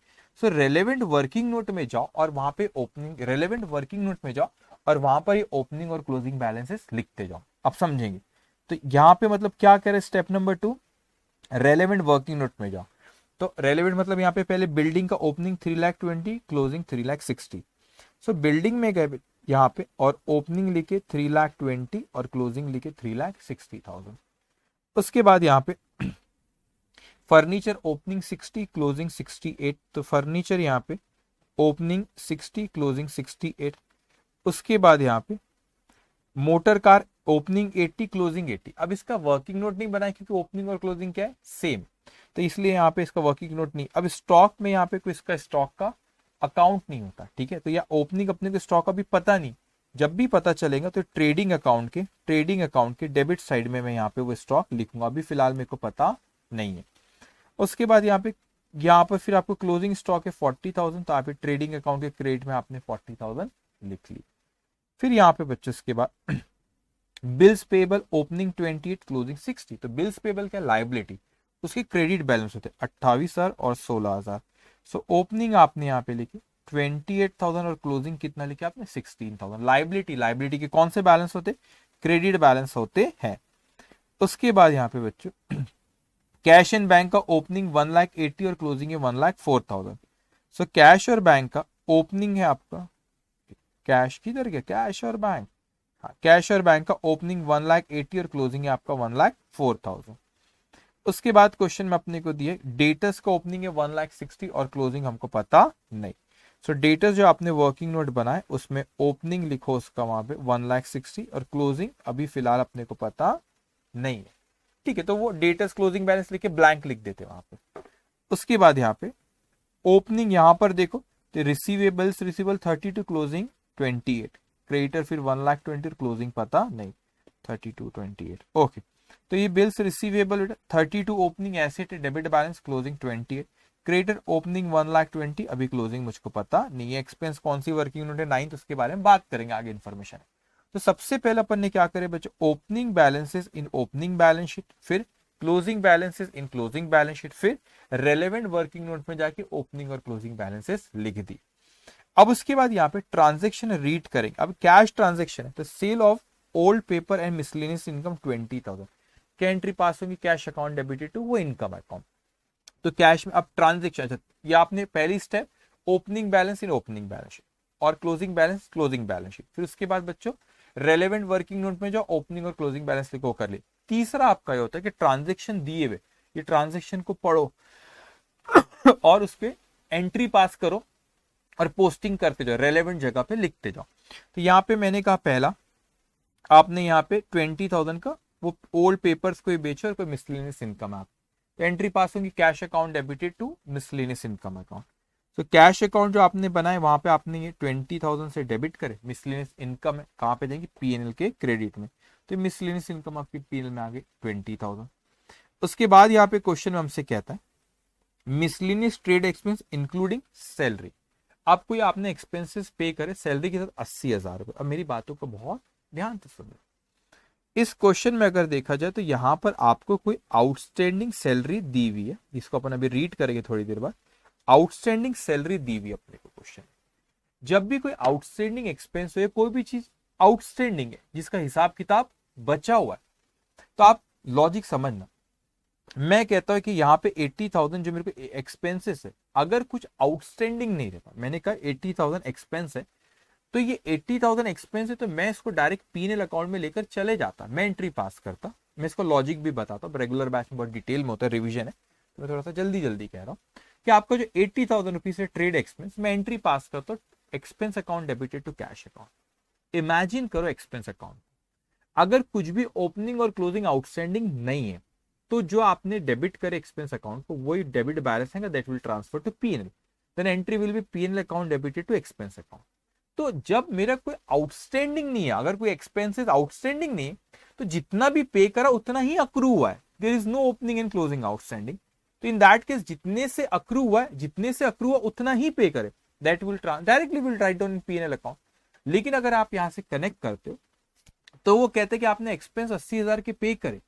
सो रेलेवेंट वर्किंग नोट में जाओ और वहां पे ओपनिंग, रेलेवेंट वर्किंग नोट में जाओ और वहां पर ये ओपनिंग और क्लोजिंग बैलेंसेस लिखते जाओ। अब समझेंगे तो यहाँ पे मतलब क्या करे, step number 2, relevant working note में जाओ। तो रेलेवेंट मतलब यहाँ पे पहले बिल्डिंग का ओपनिंग 3,20,000, क्लोजिंग 3,60,000। सो बिल्डिंग में गए यहाँ पे और ओपनिंग लिखे 3,20,000 और क्लोजिंग लिखे 3,60,000। उसके बाद यहाँ पे फर्नीचर ओपनिंग 60, क्लोजिंग 68, तो फर्नीचर यहाँ पे ओपनिंग 60, क्लोजिंग 68। उसके बाद यहाँ पे मोटर कार ओपनिंग 80, क्लोजिंग 80। अब इसका वर्किंग नोट नहीं बनाया क्योंकि ओपनिंग और क्लोजिंग क्या है, सेम, तो इसलिए यहाँ पे इसका वर्किंग नोट नहीं। अब स्टॉक में यहाँ पे कोई इसका स्टॉक का अकाउंट नहीं होता, ठीक है, तो यह ओपनिंग अपने को स्टॉक अभी पता नहीं, जब भी पता चलेगा तो ट्रेडिंग अकाउंट के डेबिट साइड में मैं यहाँ पे वो स्टॉक लिखूंगा, अभी फिलहाल मेरे को पता नहीं है। उसके बाद यहाँ पर फिर आपको क्लोजिंग स्टॉक है 40,000, तो आप ट्रेडिंग अकाउंट के क्रेडिट में आपने 40,000 लिख ली। फिर यहाँ पे बच्चों उसके बाद बिल्स पेबल ओपनिंग 28, क्लोजिंग 60, तो बिल्स पेबल क्या, लाइबिलिटी, उसके क्रेडिट बैलेंस होते 28,000 और 16,000। सो ओपनिंग आपने यहाँ पे लिखी 28,000 और क्लोजिंग कितना लिखे आपने 16,000। लाइबिलिटी के कौन से बैलेंस होते, क्रेडिट बैलेंस होते हैं। उसके बाद यहाँ पे बच्चों कैश एंड बैंक का ओपनिंग 1,80,000 और क्लोजिंग है 1,04,000। सो कैश और बैंक का ओपनिंग है आपका, कैश किधर गया, कैश और बैंक, हाँ, कैश और बैंक का ओपनिंग 1,80,000 और क्लोजिंग है आपका 1,04,000। उसके बाद क्वेश्चन में अपने को दिए डेटर्स का ओपनिंग है 1,60,000 और क्लोजिंग हमको पता नहीं। सो डेटर्स जो आपने वर्किंग नोट बनाए उसमें ओपनिंग लिखो उसका वहां पे 1,60,000 और क्लोजिंग अभी फिलहाल अपने को पता नहीं है, ठीक है, तो वो डेटर्स क्लोजिंग बैलेंस लिख के ब्लैंक लिख देते वहां पे। उसके बाद यहाँ पे ओपनिंग यहाँ पर देखो तो रिसीवेबल 32, क्लोजिंग 28, क्रेडिटर फिर 1,20,000 क्लोजिंग पता नहीं 32, 28, ओके। तो ये bills receivable 32 opening asset debit balance, closing 28, creditor opening 1,20,000 अभी क्लोजिंग मुझको पता नहीं है। एक्सपेंस कौन सी वर्किंग यूनिट है 9th, उसके बारे में बात करेंगे आगे इन्फॉर्मेशन। तो सबसे पहले अपन ने क्या करे बच्चों, opening balances in opening balance sheet, फिर closing balances in closing balance sheet, फिर रेलेवेंट वर्किंग नोट में जाके ओपनिंग और क्लोजिंग बैलेंसेस लिख दी। अब उसके बाद यहाँ पे ट्रांजेक्शन रीड करेंगे। अब कैश ट्रांजेक्शन है तो sale of old paper and miscellaneous income 20,000, क्या एंट्री पास होगी, कैश अकाउंट डेबिटेड टू वो इनकम अकाउंट। तो कैश में अब ट्रांजेक्शन, अच्छा ये आपने पहली step opening balance in opening balance sheet और closing balance closing balance sheet. फिर उसके बाद बच्चों रेलेवेंट वर्किंग नोट में जो ओपनिंग और क्लोजिंग बैलेंस लिखो कर ले। तीसरा आपका ये होता है कि ट्रांजेक्शन दिए हुए ये ट्रांजेक्शन को पढ़ो और उस पर एंट्री पास करो और पोस्टिंग करते जाओ, रेलेवेंट जगह पे लिखते जाओ। तो यहाँ पे मैंने कहा पहला आपने यहाँ पे 20,000 का वो ओल्ड पेपर्स कोई बेचो और कोई मिसलेनियस इनकम आप, तो एंट्री पास होगी cash account debited to miscellaneous income account. तो कैश अकाउंट जो आपने बनाए वहां पे आपने ये 20,000 से डेबिट करे, मिसलेनियस इनकम है कहाँ पे देंगे, पीएनएल के क्रेडिट में, तो मिसलेनियस इनकम आपकी पीएनएल में आ गई 20,000। उसके बाद यहाँ पे क्वेश्चन में हमसे कहता है miscellaneous trade expense including salary, अब कोई आपने एक्सपेंसेस पे करे सैलरी के साथ 80,000 रुपए। अब मेरी बातों को बहुत ध्यान से सुनो, इस क्वेश्चन में अगर देखा जाए तो यहां पर आपको कोई आउटस्टैंडिंग सैलरी दी हुई है, इसको अपन अभी रीड करेंगे थोड़ी देर बाद। आउटस्टैंडिंग सैलरी दी हुई अपने को क्वेश्चन, जब भी कोई आउटस्टैंडिंग एक्सपेंस हो, कोई भी चीज आउटस्टैंडिंग है जिसका हिसाब किताब बचा हुआ है, तो आप लॉजिक समझना। मैं कहता हूं कि यहाँ पे 80,000 जो मेरे को एक्सपेंसेस है, अगर कुछ आउटस्टैंडिंग नहीं रहता, मैंने कहा 80,000 एक्सपेंस है, तो ये 80,000 एक्सपेंस है, तो मैं इसको डायरेक्ट P&L अकाउंट में लेकर चले जाता, मैं एंट्री पास करता। मैं इसको लॉजिक भी बताता हूँ, रेगुलर बैच में बहुत डिटेल में होता है, रिवीजन है, तो मैं थोड़ा सा जल्दी जल्दी कह रहा हूँ कि आपका जो 80,000 रुपीज है ट्रेड एक्सपेंस, मैं एंट्री पास करता हूँ, expense account debited to cash account. Imagine करो एक्सपेंस अकाउंट, अगर कुछ भी ओपनिंग और क्लोजिंग आउटस्टैंडिंग नहीं है, तो जो आपने डेबिट करे एक्सपेंस अकाउंट को, वही डेबिट बैलेंस है, that will transfer to P&L, then entry will be P&L account debited to expense account. तो जब मेरा कोई आउटस्टैंडिंग नहीं है, अगर कोई एक्सपेंसेस आउटस्टैंडिंग नहीं है, तो जितना भी पे करा उतना ही अक्रू हुआ है, there is no opening and closing outstanding. तो इन दैट केस जितने से अक्रू हुआ है, जितने से अक्रू हुआ उतना ही पे करे, that will directly will write down in P&L account. लेकिन अगर आप यहां से कनेक्ट करते हो, तो वो कहते हैं कि आपने एक्सपेंस 80,000 के पे करे,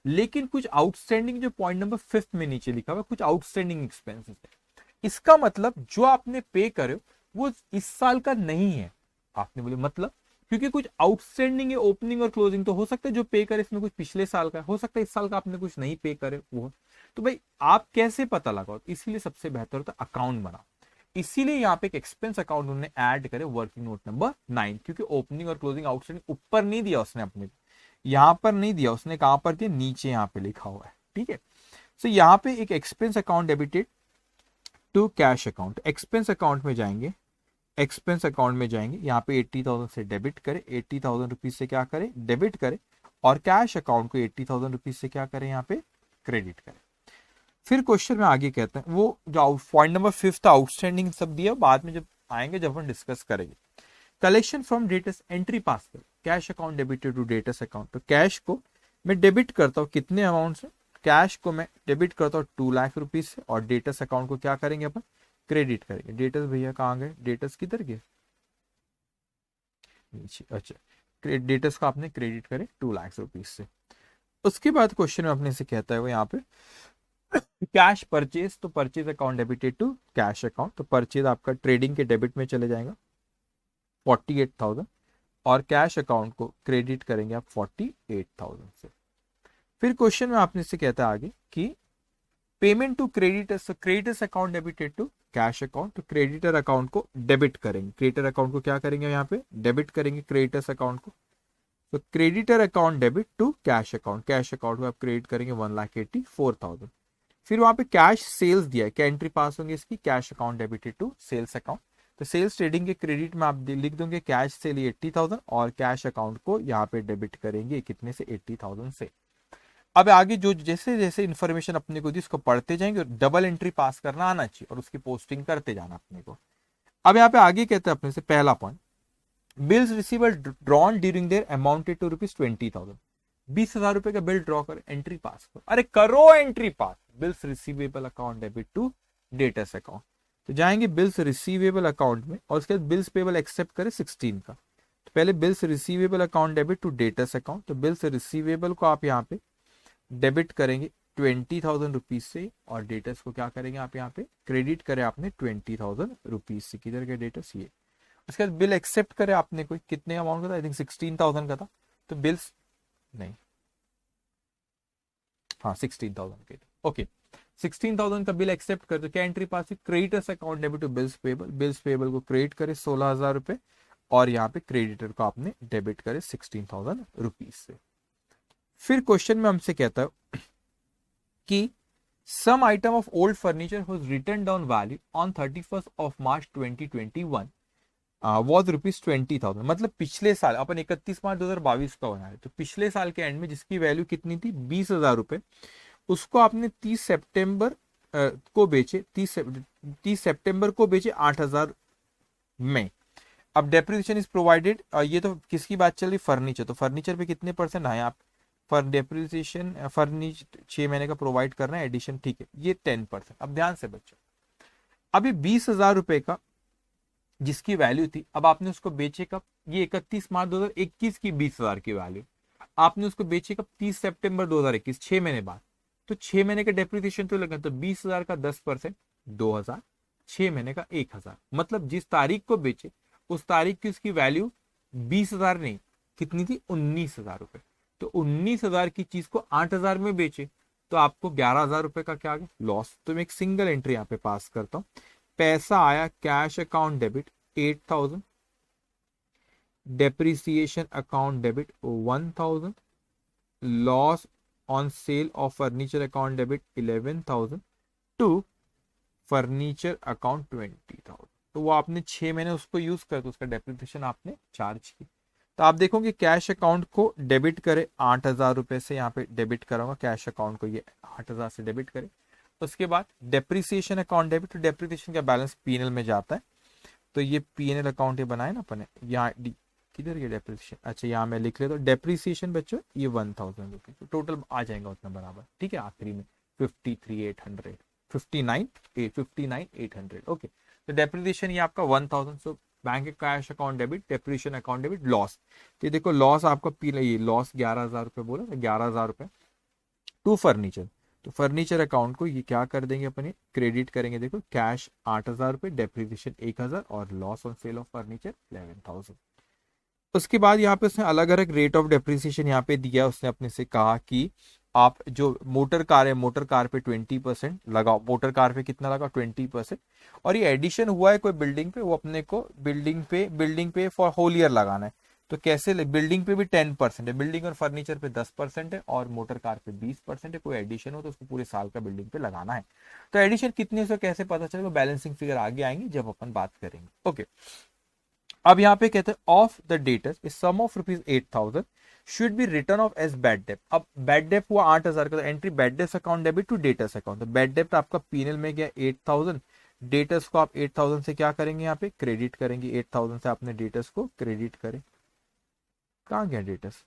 लेकिन कुछ आउटस्टैंडिंग, जो पॉइंट नंबर 5 में नीचे लिखा हुआ, कुछ आउटस्टैंडिंग एक्सपेंसेस है। इसका मतलब जो आपने पे करे वो इस साल का नहीं है। आपने बोले मतलब, क्योंकि कुछ आउटस्टैंडिंग है, ओपनिंग और क्लोजिंग, तो हो सकता है जो पे करे इसमें कुछ पिछले साल का, हो सकता है इस साल का आपने कुछ नहीं पे करे वो। तो भाई आप कैसे पता लगाओ, इसीलिए सबसे बेहतर होता है अकाउंट बनाओ। इसीलिए यहाँ पे एक एक्सपेंस अकाउंट उन्होंने ऐड करे, वर्किंग नोट नंबर 9, क्योंकि ओपनिंग और क्लोजिंग आउटस्टैंडिंग ऊपर नहीं दिया उसने, अपने यहां पर नहीं दिया उसने, कहां पर दिया, नीचे यहाँ पे लिखा हुआ है, ठीक है। सो यहाँ पे एक expense account debited to cash account, expense account में जाएंगे, एक्सपेंस अकाउंट में जाएंगे, यहाँ पे 80,000 से डेबिट करे, 80,000 रुपीज से क्या करे, डेबिट करे, और कैश अकाउंट को 80,000 रुपीज से क्या करें, यहाँ पे क्रेडिट करें। फिर क्वेश्चन में आगे कहते हैं, वो जो पॉइंट नंबर 5 था आउटस्टैंडिंग सब दिया, बाद में जब आएंगे, जब हम डिस्कस करेंगे। Collection from debtors, entry pass कर, cash account debited to debtors account, तो कैश को मैं डेबिट करता हूँ कितने अमाउंट से, कैश को मैं डेबिट करता हूँ 2 लाख रुपीज से, और डेटस अकाउंट को क्या करेंगे अपन, क्रेडिट करेंगे। डेटस भैया कहाँ गए, डेटस किधर गए, नीचे, अच्छा, डेटस का आपने क्रेडिट करे 2 लाख रुपीज से। उसके बाद क्वेश्चन में अपने से कहता है वो यहाँ पे कैश परचेज, तो purchase account debited to cash account, तो परचेज आपका ट्रेडिंग के डेबिट में चले जाएगा 48,000, और कैश अकाउंट को क्रेडिट करेंगे आप 48,000 से। फिर क्वेश्चन में आपने से कहता है आगे कि payment to creditors, creditors account debited to cash account, तो क्रेडिटर अकाउंट को डेबिट करेंगे, क्रेडिटर अकाउंट को क्या करेंगे यहाँ पे, डेबिट करेंगे क्रेडिटर्स अकाउंट को। तो creditor account debit to cash account, cash account में आप क्रेडिट करेंगे 1,84,000। फिर वहां पे कैश सेल्स दिया है, क्या एंट्री पास होंगे इसकी, cash account debited to sales account, तो सेल्स ट्रेडिंग के क्रेडिट में आप लिख दोगे कैश सेल 80,000, और कैश अकाउंट को यहाँ पे डेबिट करेंगे कितने से, 80,000 से। अब आगे जो जैसे जैसे इन्फॉर्मेशन अपने को दी उसको पढ़ते जाएंगे, और डबल एंट्री पास करना आना चाहिए, और उसकी पोस्टिंग करते जाना अपने को। अब यहाँ पे आगे कहते हैं अपने से पहला point, bills receivable drawn during their amounted to ₹20,000, 20,000 रुपए का बिल ड्रॉ कर, एंट्री पास करो, अरे करो entry pass, bills receivable account debit to debtors account, तो जाएंगे बिल्स रिसीवेबल अकाउंट में, और उसके बाद बिल्स पेबल एक्सेप्ट करे 16 का, तो पहले bills receivable account debit to debtors account, तो बिल्स रिसीवेबल को आप यहाँ पे डेबिट करेंगे 20,000 रुपीज से, और डेटर्स को क्या करेंगे आप यहाँ पे क्रेडिट करे आपने 20,000 रुपीज से, किधर गए डेटर्स, ये। उसके बाद बिल एक्सेप्ट करे आपने कोई कितने अमाउंट का था, आई थिंक 16,000 का था, तो बिल्स नहीं, हाँ 16,000 के, ओके 16,000 का बिल एक्सेप्ट कर, तो क्या एंट्री पास है, creditors account debit to bills payable, bills payable को क्रेडिट करे 16,000 रुपए, और यहाँ पे क्रेडिटर को आपने डेबिट करे 16,000 रुपीज से। फिर क्वेश्चन में हमसे कहता है कि some item of old furniture was written down value on 31st of March 2021 was ₹20,000, मतलब पिछले साल अपन 31 मार्च 2022 का बना है, तो पिछले साल के एंड में जिसकी वैल्यू कितनी थी 20,000 रुपए, उसको आपने 30 सितंबर को बेचे, 30 सितंबर को बेचे 8,000 में। अब डेप्रिसिएशन इज प्रोवाइडेड, ये तो किसकी बात चल रही, फर्नीचर, तो फर्नीचर पे कितने परसेंट है आप, फॉर डेप्रिसिएशन फर्नीचर 6 महीने का प्रोवाइड कर रहे हैं एडिशन, ठीक है, ये 10%। अब ध्यान से बच्चों, अभी 20,000 रुपए का जिसकी वैल्यू थी, अब आपने उसको बेचे कब, ये 31 मार्च 2021 की 20,000 की वैल्यू, आपने उसको बेचे कब, 30 सितंबर 2021, 6 महीने बाद, तो 6 महीने का डेप्रिसिएशन तो लगा, तो 20,000 का 10% 2,000, 6 महीने का 1,000, मतलब जिस तारीख को बेचे उस तारीख की उसकी वैल्यू 20,000 नहीं, कितनी थी, 19,000 रुपए, तो 19,000 की चीज को 8,000 में बेचे, तो आपको 11,000 रुपए का क्या आ गया, लॉस। तो मैं एक सिंगल एंट्री यहाँ पे पास करता हूँ, पैसा आया cash account debit 8,000, depreciation account debit 1000, loss on sale of furniture account debit 11,000 to furniture account 20,000। तो वो आपने 6 महीने उसको यूज कर तो उसका डेप्रिसिएशन आपने चार्ज की। तो आप देखोगे कैश अकाउंट को डेबिट करे 8,000 रुपए से, यहाँ पे डेबिट कराऊंगा कैश अकाउंट को, ये 8,000 से डेबिट करे। उसके बाद डेप्रिसिएशन अकाउंट डेबिट, तो डेप्रिसिएशन का बैलेंस पीएनएल में जाता है, तो ये पीएनएल अकाउंट ये बनाए ना अपन, यहाँ किधर ये डेप्रिसिएशन, अच्छा यहाँ मैं लिख लेता हूँ डेप्रिसिएशन बच्चों ये 1,000 रुपीज, तो टोटल आ जाएगा उतना बराबर, ठीक है, आखिरी में 53,800, 59,800, ओके। तो डेप्रिसिएशन ये आपका 1,000, so bank cash account debit, depreciation account debit, loss, तो देखो लॉस आपका पी ये लॉस 11,000 रुपये बोला, 11,000 रुपये टू फर्नीचर, तो फर्नीचर अकाउंट को ये क्या कर देंगे अपने, क्रेडिट करेंगे, देखो कैश 8,000 रुपये, डेप्रिसिएशन 1,000 और loss on sale of furniture 11,000। उसके बाद यहाँ पे उसने अलग अलग रेट ऑफ डेप्रिसिएशन यहाँ पे दिया, उसने अपने से कहा कि आप जो मोटर कार है, मोटर कार पे 20% लगाओ, मोटर कार पे कितना लगा 20%, और ये एडिशन हुआ है कोई बिल्डिंग पे, वो अपने को बिल्डिंग पे फॉर होल ईयर लगाना है। तो कैसे, बिल्डिंग पे भी 10% है, बिल्डिंग और फर्नीचर पे 10% है, और मोटर कार पे 20% है। कोई एडिशन हो तो उसको पूरे साल का बिल्डिंग पे लगाना है। तो एडिशन कितनी है कैसे पता चलेगा, बैलेंसिंग फिगर आगे आएंगे जब अपन बात करेंगे, ओके। अब यहाँ पे कहते हैं of the debtors is some of ₹8,000 should be return of as bad debt. अब बैड डेप हुआ 8,000 का, तो entry bad debts account debit to debtors account, तो बैड डेप आपका पीएनएल में गया 8,000, डेटर्स को आप 8,000 से क्या करेंगे, यहाँ पे क्रेडिट करेंगे, 8,000 से आपने डेटर्स को क्रेडिट करे, कहाँ गया डेटर्स,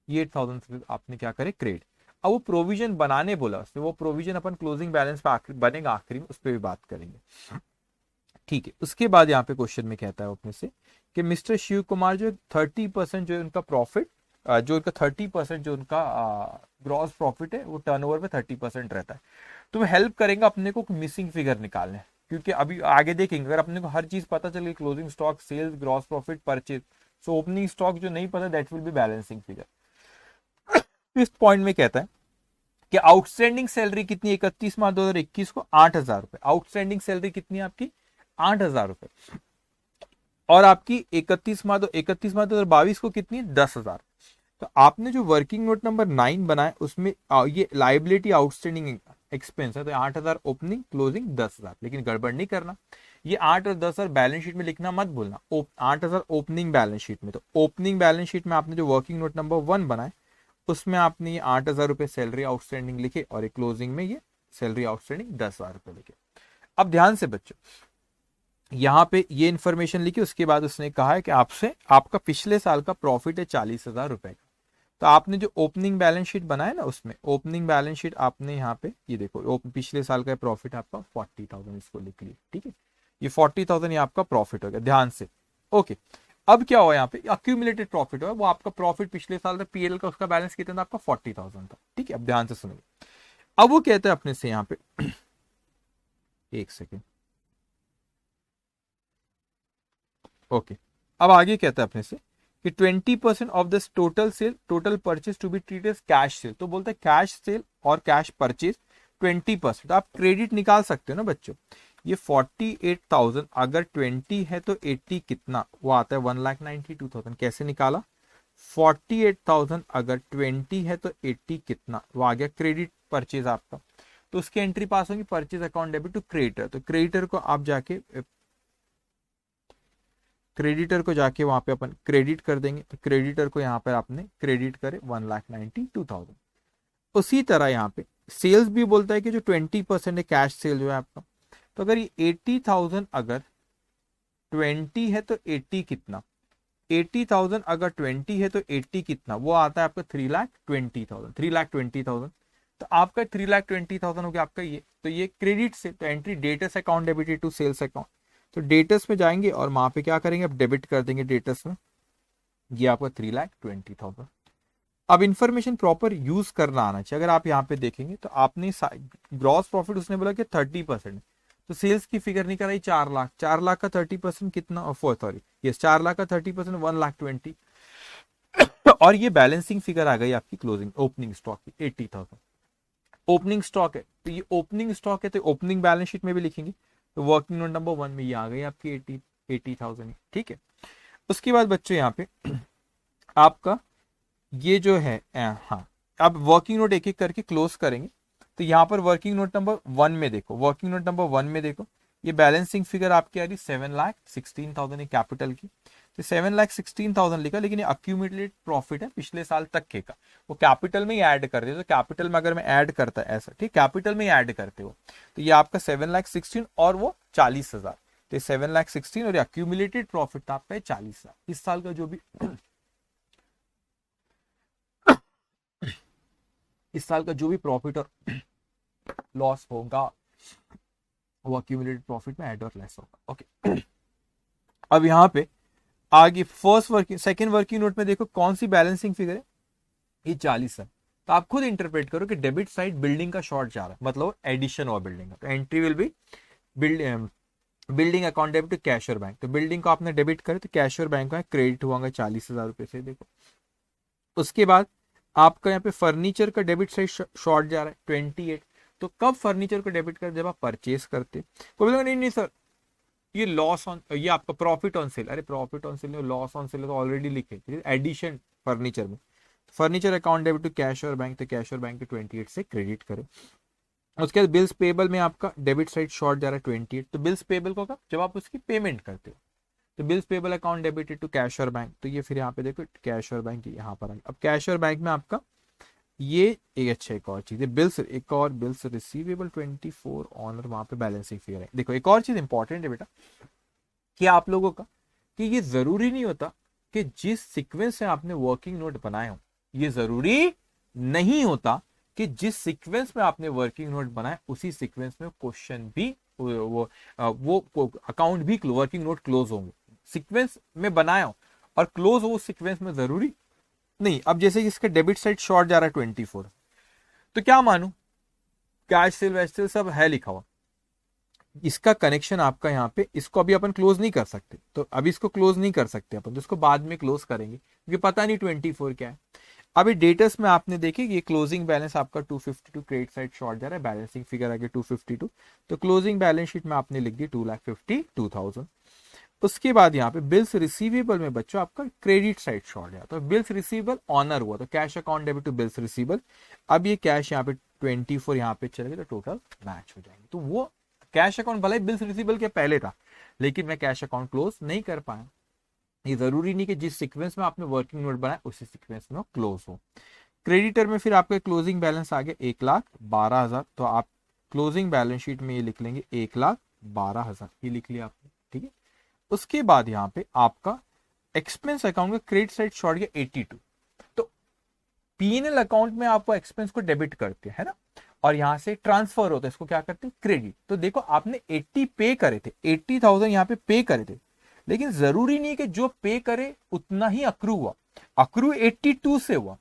ये 8,000 से आपने क्या करे क्रेडिट। अब वो प्रोविजन बनाने बोला उसने, वो प्रोविजन अपन क्लोजिंग बैलेंस पे बनेगा आखिरी में, उस पर भी बात करेंगे, ठीक है। उसके बाद यहाँ पे क्वेश्चन में कहता है अपने से कि मिस्टर शिव कुमार जो 30% जो उनका प्रॉफिट, जो उनका 30% जो उनका ग्रॉस प्रॉफिट है वो टर्नओवर पे 30% रहता है, तो वो हेल्प करेंगे अपने को मिसिंग फिगर निकालने, क्योंकि अभी आगे देखेंगे अगर अपने को हर चीज पता चल गई, closing stock, sales, gross profit, purchase, so opening stock जो नहीं पता that will be balancing figure. इस पॉइंट में कहता है कि आउटस्टैंडिंग सैलरी कितनी, 31 मार्च 2021 को 8,000 रुपए, आउटस्टैंडिंग सैलरी कितनी है आपकी 8,000 रुपए, और आपकी 31 मार्च 2022 को कितनी है 10,000। तो आपने जो वर्किंग नोट नंबर 9 बनाया उसमें ये लाइबिलिटी आउटस्टैंडिंग एक्सपेंस है, तो 8,000 ओपनिंग, क्लोजिंग 10,000, लेकिन गड़बड़ नहीं करना, ये 8 और 10,000 बैलेंस शीट में लिखना मत भूलना, 8,000 ओपनिंग बैलेंस शीट में, तो ओपनिंग बैलेंस शीट में आपने जो वर्किंग नोट नंबर 1 बनाए उसमें आपने ये 8,000 रुपए सैलरी आउटस्टैंडिंग लिखे, और एक क्लोजिंग में ये सैलरी आउटस्टैंडिंग 10,000 रुपए लिखे। अब ध्यान से बच्चों यहाँ पे ये इन्फॉर्मेशन लिखी, उसके बाद उसने कहा है कि आपसे आपका पिछले साल का प्रॉफिट है 40,000 रुपए का, तो आपने जो ओपनिंग बैलेंस शीट बनाया ना उसमें ओपनिंग बैलेंस शीट आपने यहाँ पे ये देखो पिछले साल का प्रॉफिट आपका 40,000, इसको लिख लिया, ठीक है, ये 40,000 ये आपका प्रॉफिट हो गया, ध्यान से, ओके। अब क्या हुआ यहाँ पे अक्यूमुलेटेड प्रॉफिट हुआ, वो आपका प्रॉफिट पिछले साल का पीएल का उसका बैलेंस कितना था आपका 40,000 था, ठीक है। अब ध्यान से सुनिए, अब वो कहते हैं अपने से यहाँ पे एक सेकेंड, ओके। अब आगे कहता है अपने से कि 20% of this total sale, total purchase to be treated as cash sale, तो बोलता है कैश सेल और कैश परचेज 20%, आप क्रेडिट निकाल सकते हो ना बच्चों, ये 48,000 अगर 20 है तो 80 कितना, वो आता है 1,92,000, कैसे निकाला, 48,000 अगर 20 है तो 80 कितना, वो आ गया क्रेडिट परचेज आपका, तो उसकी एंट्री पास होगी purchase account debit to creditor, तो क्रेडिटर को आप जाके क्रेडिटर को जाके वहां पे अपन क्रेडिट कर देंगे, तो क्रेडिटर को यहाँ पर आपने क्रेडिट करे 1,92,000। उसी तरह यहाँ पे सेल्स भी बोलता है कि जो 20% है कैश सेल जो है आपका, तो अगर ये 80,000 अगर 20 है तो 80 कितना, 80,000 अगर 20 है तो 80 कितना, वो आता है आपका 3,20,000, 3,20,000, तो आपका 3,20,000 हो गया आपका ये, तो ये क्रेडिट से, तो entry debtors account debited to sales account, तो डेटर्स में जाएंगे और वहां पे क्या करेंगे, अब डेबिट कर देंगे डेटर्स में, ये आपका 3,20,000। अब इंफॉर्मेशन प्रॉपर यूज करना आना चाहिए, अगर आप यहाँ पे देखेंगे तो आपने ग्रॉस प्रॉफिट उसने बोला कि 30%, तो सेल्स की फिगर नहीं कराई 4 लाख, 4 लाख का 30% कितना, सॉरी यस 4 लाख का 30% 1,20,000, और ये बैलेंसिंग फिगर आ गई आपकी क्लोजिंग ओपनिंग स्टॉक की 80,000, ओपनिंग स्टॉक है, तो ये ओपनिंग स्टॉक है तो ओपनिंग बैलेंस शीट में भी लिखेंगे, तो वर्किंग नोट नंबर 1 में ये आ गई आपकी 80,000, ठीक है। उसके बाद बच्चों यहाँ पे आपका ये जो है हाँ, अब वर्किंग नोट एक एक करके क्लोज करेंगे। तो यहाँ पर वर्किंग नोट नंबर 1 में देखो, वर्किंग नोट नंबर 1 में देखो, ये बैलेंसिंग फिगर आपकी आ रही 7,16,000 कैपिटल की। तो 7,16,000 लिखा, लेकिन ये अक्यूमुलेटेड प्रॉफिट है पिछले साल तक के का, वो कैपिटल में ही ऐड कर दे। तो कैपिटल में अगर मैं ऐड करता है ऐसा, ठीक, कैपिटल में ही ऐड करते हो, तो ये आपका 7,16,000 और वो 40,000। तो 7,16,000 और अक्यूमुलेटेड प्रॉफिट आपका 40,000। इस साल का जो भी इस साल का जो भी प्रॉफिट और लॉस होगा वो अक्यूमुलेटेड प्रॉफिट में ऐड और लेस होगा। ओके, अब यहाँ पे आगे first working second working note में देखो कौन सी बैलेंसिंग फिगर है, ये 40 है। तो आप खुद इंटरप्रेट करो कि डेबिट साइड बिल्डिंग का शॉर्ट जा रहा है, मतलब एडिशन हुआ बिल्डिंग का। तो entry will be building account debit to cash और बैंक। तो बिल्डिंग को आपने डेबिट करे तो कैश और बैंक का क्रेडिट हुआ 40,000 रुपए से, देखो। उसके बाद आपका यहाँ पे फर्नीचर का डेबिट साइड शॉर्ट जा रहा है 28। तो कब फर्नीचर को डेबिट कर, जब आप परचेस करते। कोई बोलेगा नहीं नहीं सर ये लॉस ऑन, ये आपका प्रॉफिट ऑन सेल। अरे profit on sale loss on sale तो ऑलरेडी लिखे, एडिशन फर्नीचर में। Furniture account debit to cash और बैंक, तो कैश और बैंक के 28 से क्रेडिट करें। उसके बाद बिल्स पेबल में आपका डेबिट साइड शॉर्ट जा रहा है 28। तो बिल्स पेबल को कब, जब आप उसकी पेमेंट करते हो। तो bills payable account debited to cash और बैंक, तो ये फिर यहाँ पे देखो कैश और बैंक यहाँ पर आए। अब कैश और बैंक में आपका ये एक अच्छा एक और चीज है बिल्स, एक और बिल्स रिसीवेबल 24 ऑनर, वहां पे बैलेंसिंग फिगर है। देखो एक और चीज इंपॉर्टेंट है बेटा कि आप लोगों का, कि ये जरूरी नहीं होता कि जिस सीक्वेंस से आपने वर्किंग नोट बनाए हो, ये जरूरी नहीं होता कि जिस सीक्वेंस में आपने वर्किंग नोट बनाए उसी सीक्वेंस में क्वेश्चन भी वो अकाउंट भी वर्किंग नोट क्लोज होंगे। सीक्वेंस में बनाए हो और क्लोज हो उस सीक्वेंस में जरूरी नहीं। अब जैसे इसका डेबिट साइड शॉर्ट जा रहा है 24, तो क्या मानू, कैश सेल वैश सेल सब है लिखा हुआ, इसका कनेक्शन आपका यहाँ पे, इसको अभी अपन क्लोज नहीं कर सकते। तो अभी इसको क्लोज नहीं कर सकते अपन, तो इसको बाद में क्लोज करेंगे क्योंकि पता नहीं 24 क्या है। अभी डेटस में आपने देखे ये क्लोजिंग बैलेंस आपका 252 क्रेडिट साइड शॉर्ट जा रहा है, बैलेंसिंग फिगर आगे 252। तो क्लोजिंग बैलेंस शीट में आपने लिख दी 2,52,000। उसके बाद यहाँ पे बिल्स रिसीवेबल में बच्चों आपका क्रेडिट साइड शॉर्ट है, तो बिल्स रिसीवेबल ऑनर हुआ, तो cash account debit to bills receivable. अब ये कैश यहाँ पे 24 यहाँ पे चले गए, तो टोटल मैच हो जाएंगे। तो वो कैश अकाउंट भले बिल्स रिसीवेबल के पहले था, लेकिन मैं कैश अकाउंट क्लोज नहीं कर पाया। ये जरूरी नहीं कि जिस सीक्वेंस में आपने वर्किंग नोट बनाया उसी सीक्वेंस में क्लोज हो। क्रेडिटर में फिर आपका क्लोजिंग बैलेंस आ गया 1,12,000, तो आप क्लोजिंग बैलेंस शीट में ये लिख लेंगे 1,12,000, ये लिख लिया आपने, ठीक है। उसके बाद यहाँ पे आपका एक्सपेंस अकाउंट का क्रेडिट साइड शॉर्ट गया 82। तो पीएनएल अकाउंट में आप एक्सपेंस को डेबिट करते हैं ना, और यहां से ट्रांसफर होता है, इसको क्या करते हैं, क्रेडिट। तो देखो आपने 80 पे करे थे, 80,000 यहाँ पे पे करे थे, लेकिन जरूरी नहीं कि जो पे करे उतना ही अक्रू हुआ। अक्रू 82 से हुआ,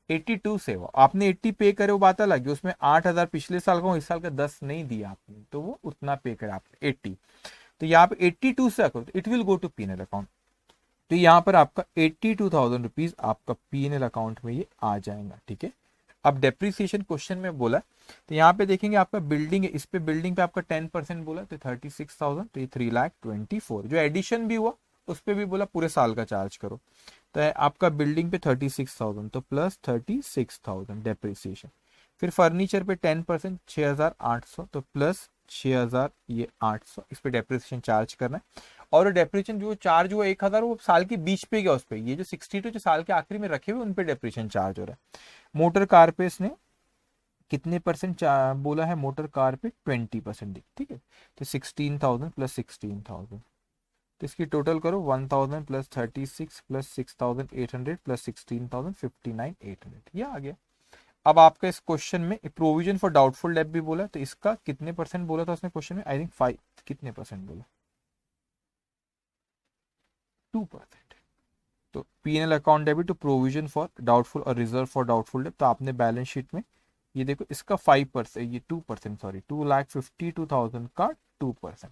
82 से हुआ, आपने 80 पे करे वो बात अलग है, उसमें 8,000 पिछले साल का, इस साल का 10 नहीं दिया आपने, तो वो उतना पे करे आपने 80। तो यहाँ पे 82 से accrue, it will go to PNL account. तो यहाँ पर आपका 82,000 रुपीज आपका पीएनएल अकाउंट में ये आ जाएगा, ठीक है। अब डेप्रिसिएशन क्वेश्चन में बोला, तो यहाँ पे देखेंगे आपका बिल्डिंग है, इस पे बिल्डिंग पे आपका 10% बोला, तो 36,000, तो ये 3,24,000। जो एडिशन भी हुआ उस पे भी बोला पूरे साल का चार्ज करो, तो है आपका बिल्डिंग पे 36,000, तो प्लस 36,000 डेप्रिसिएशन। फिर फर्नीचर पे 10% 6,800, तो प्लस 6,000 ये 800, इस पे डेप्रिसिएशन चार्ज करना है। और डेप्रिसिएशन जो चार्ज हुआ 1,000 वो साल के बीच पे गया, उस पे ये जो 62 जो साल के आखिरी में रखे हुए उन पे डेप्रिसिएशन चार्ज हो रहा है। मोटर कार पे इसने कितने परसेंट बोला है, मोटर कार पे 20%, ठीक है। तो 16,000 प्लस 16,000, तो इसकी टोटल करो 1,000 प्लस 36 प्लस 6,800 प्लस 16,000, 59,800, ये आ गया। अब आपका इस क्वेश्चन में प्रोविजन फॉर डाउटफुल डेट भी बोला, तो इसका कितने परसेंट बोला था उसने क्वेश्चन में, आई थिंक 5, कितने परसेंट बोला, 2%। तो PNL account debit to provision for doubtful और रिजर्व फॉर डाउटफुल डेट, तो आपने बैलेंस शीट में ये देखो इसका 5%, ये 2%, सॉरी 2,52,000 का 2%।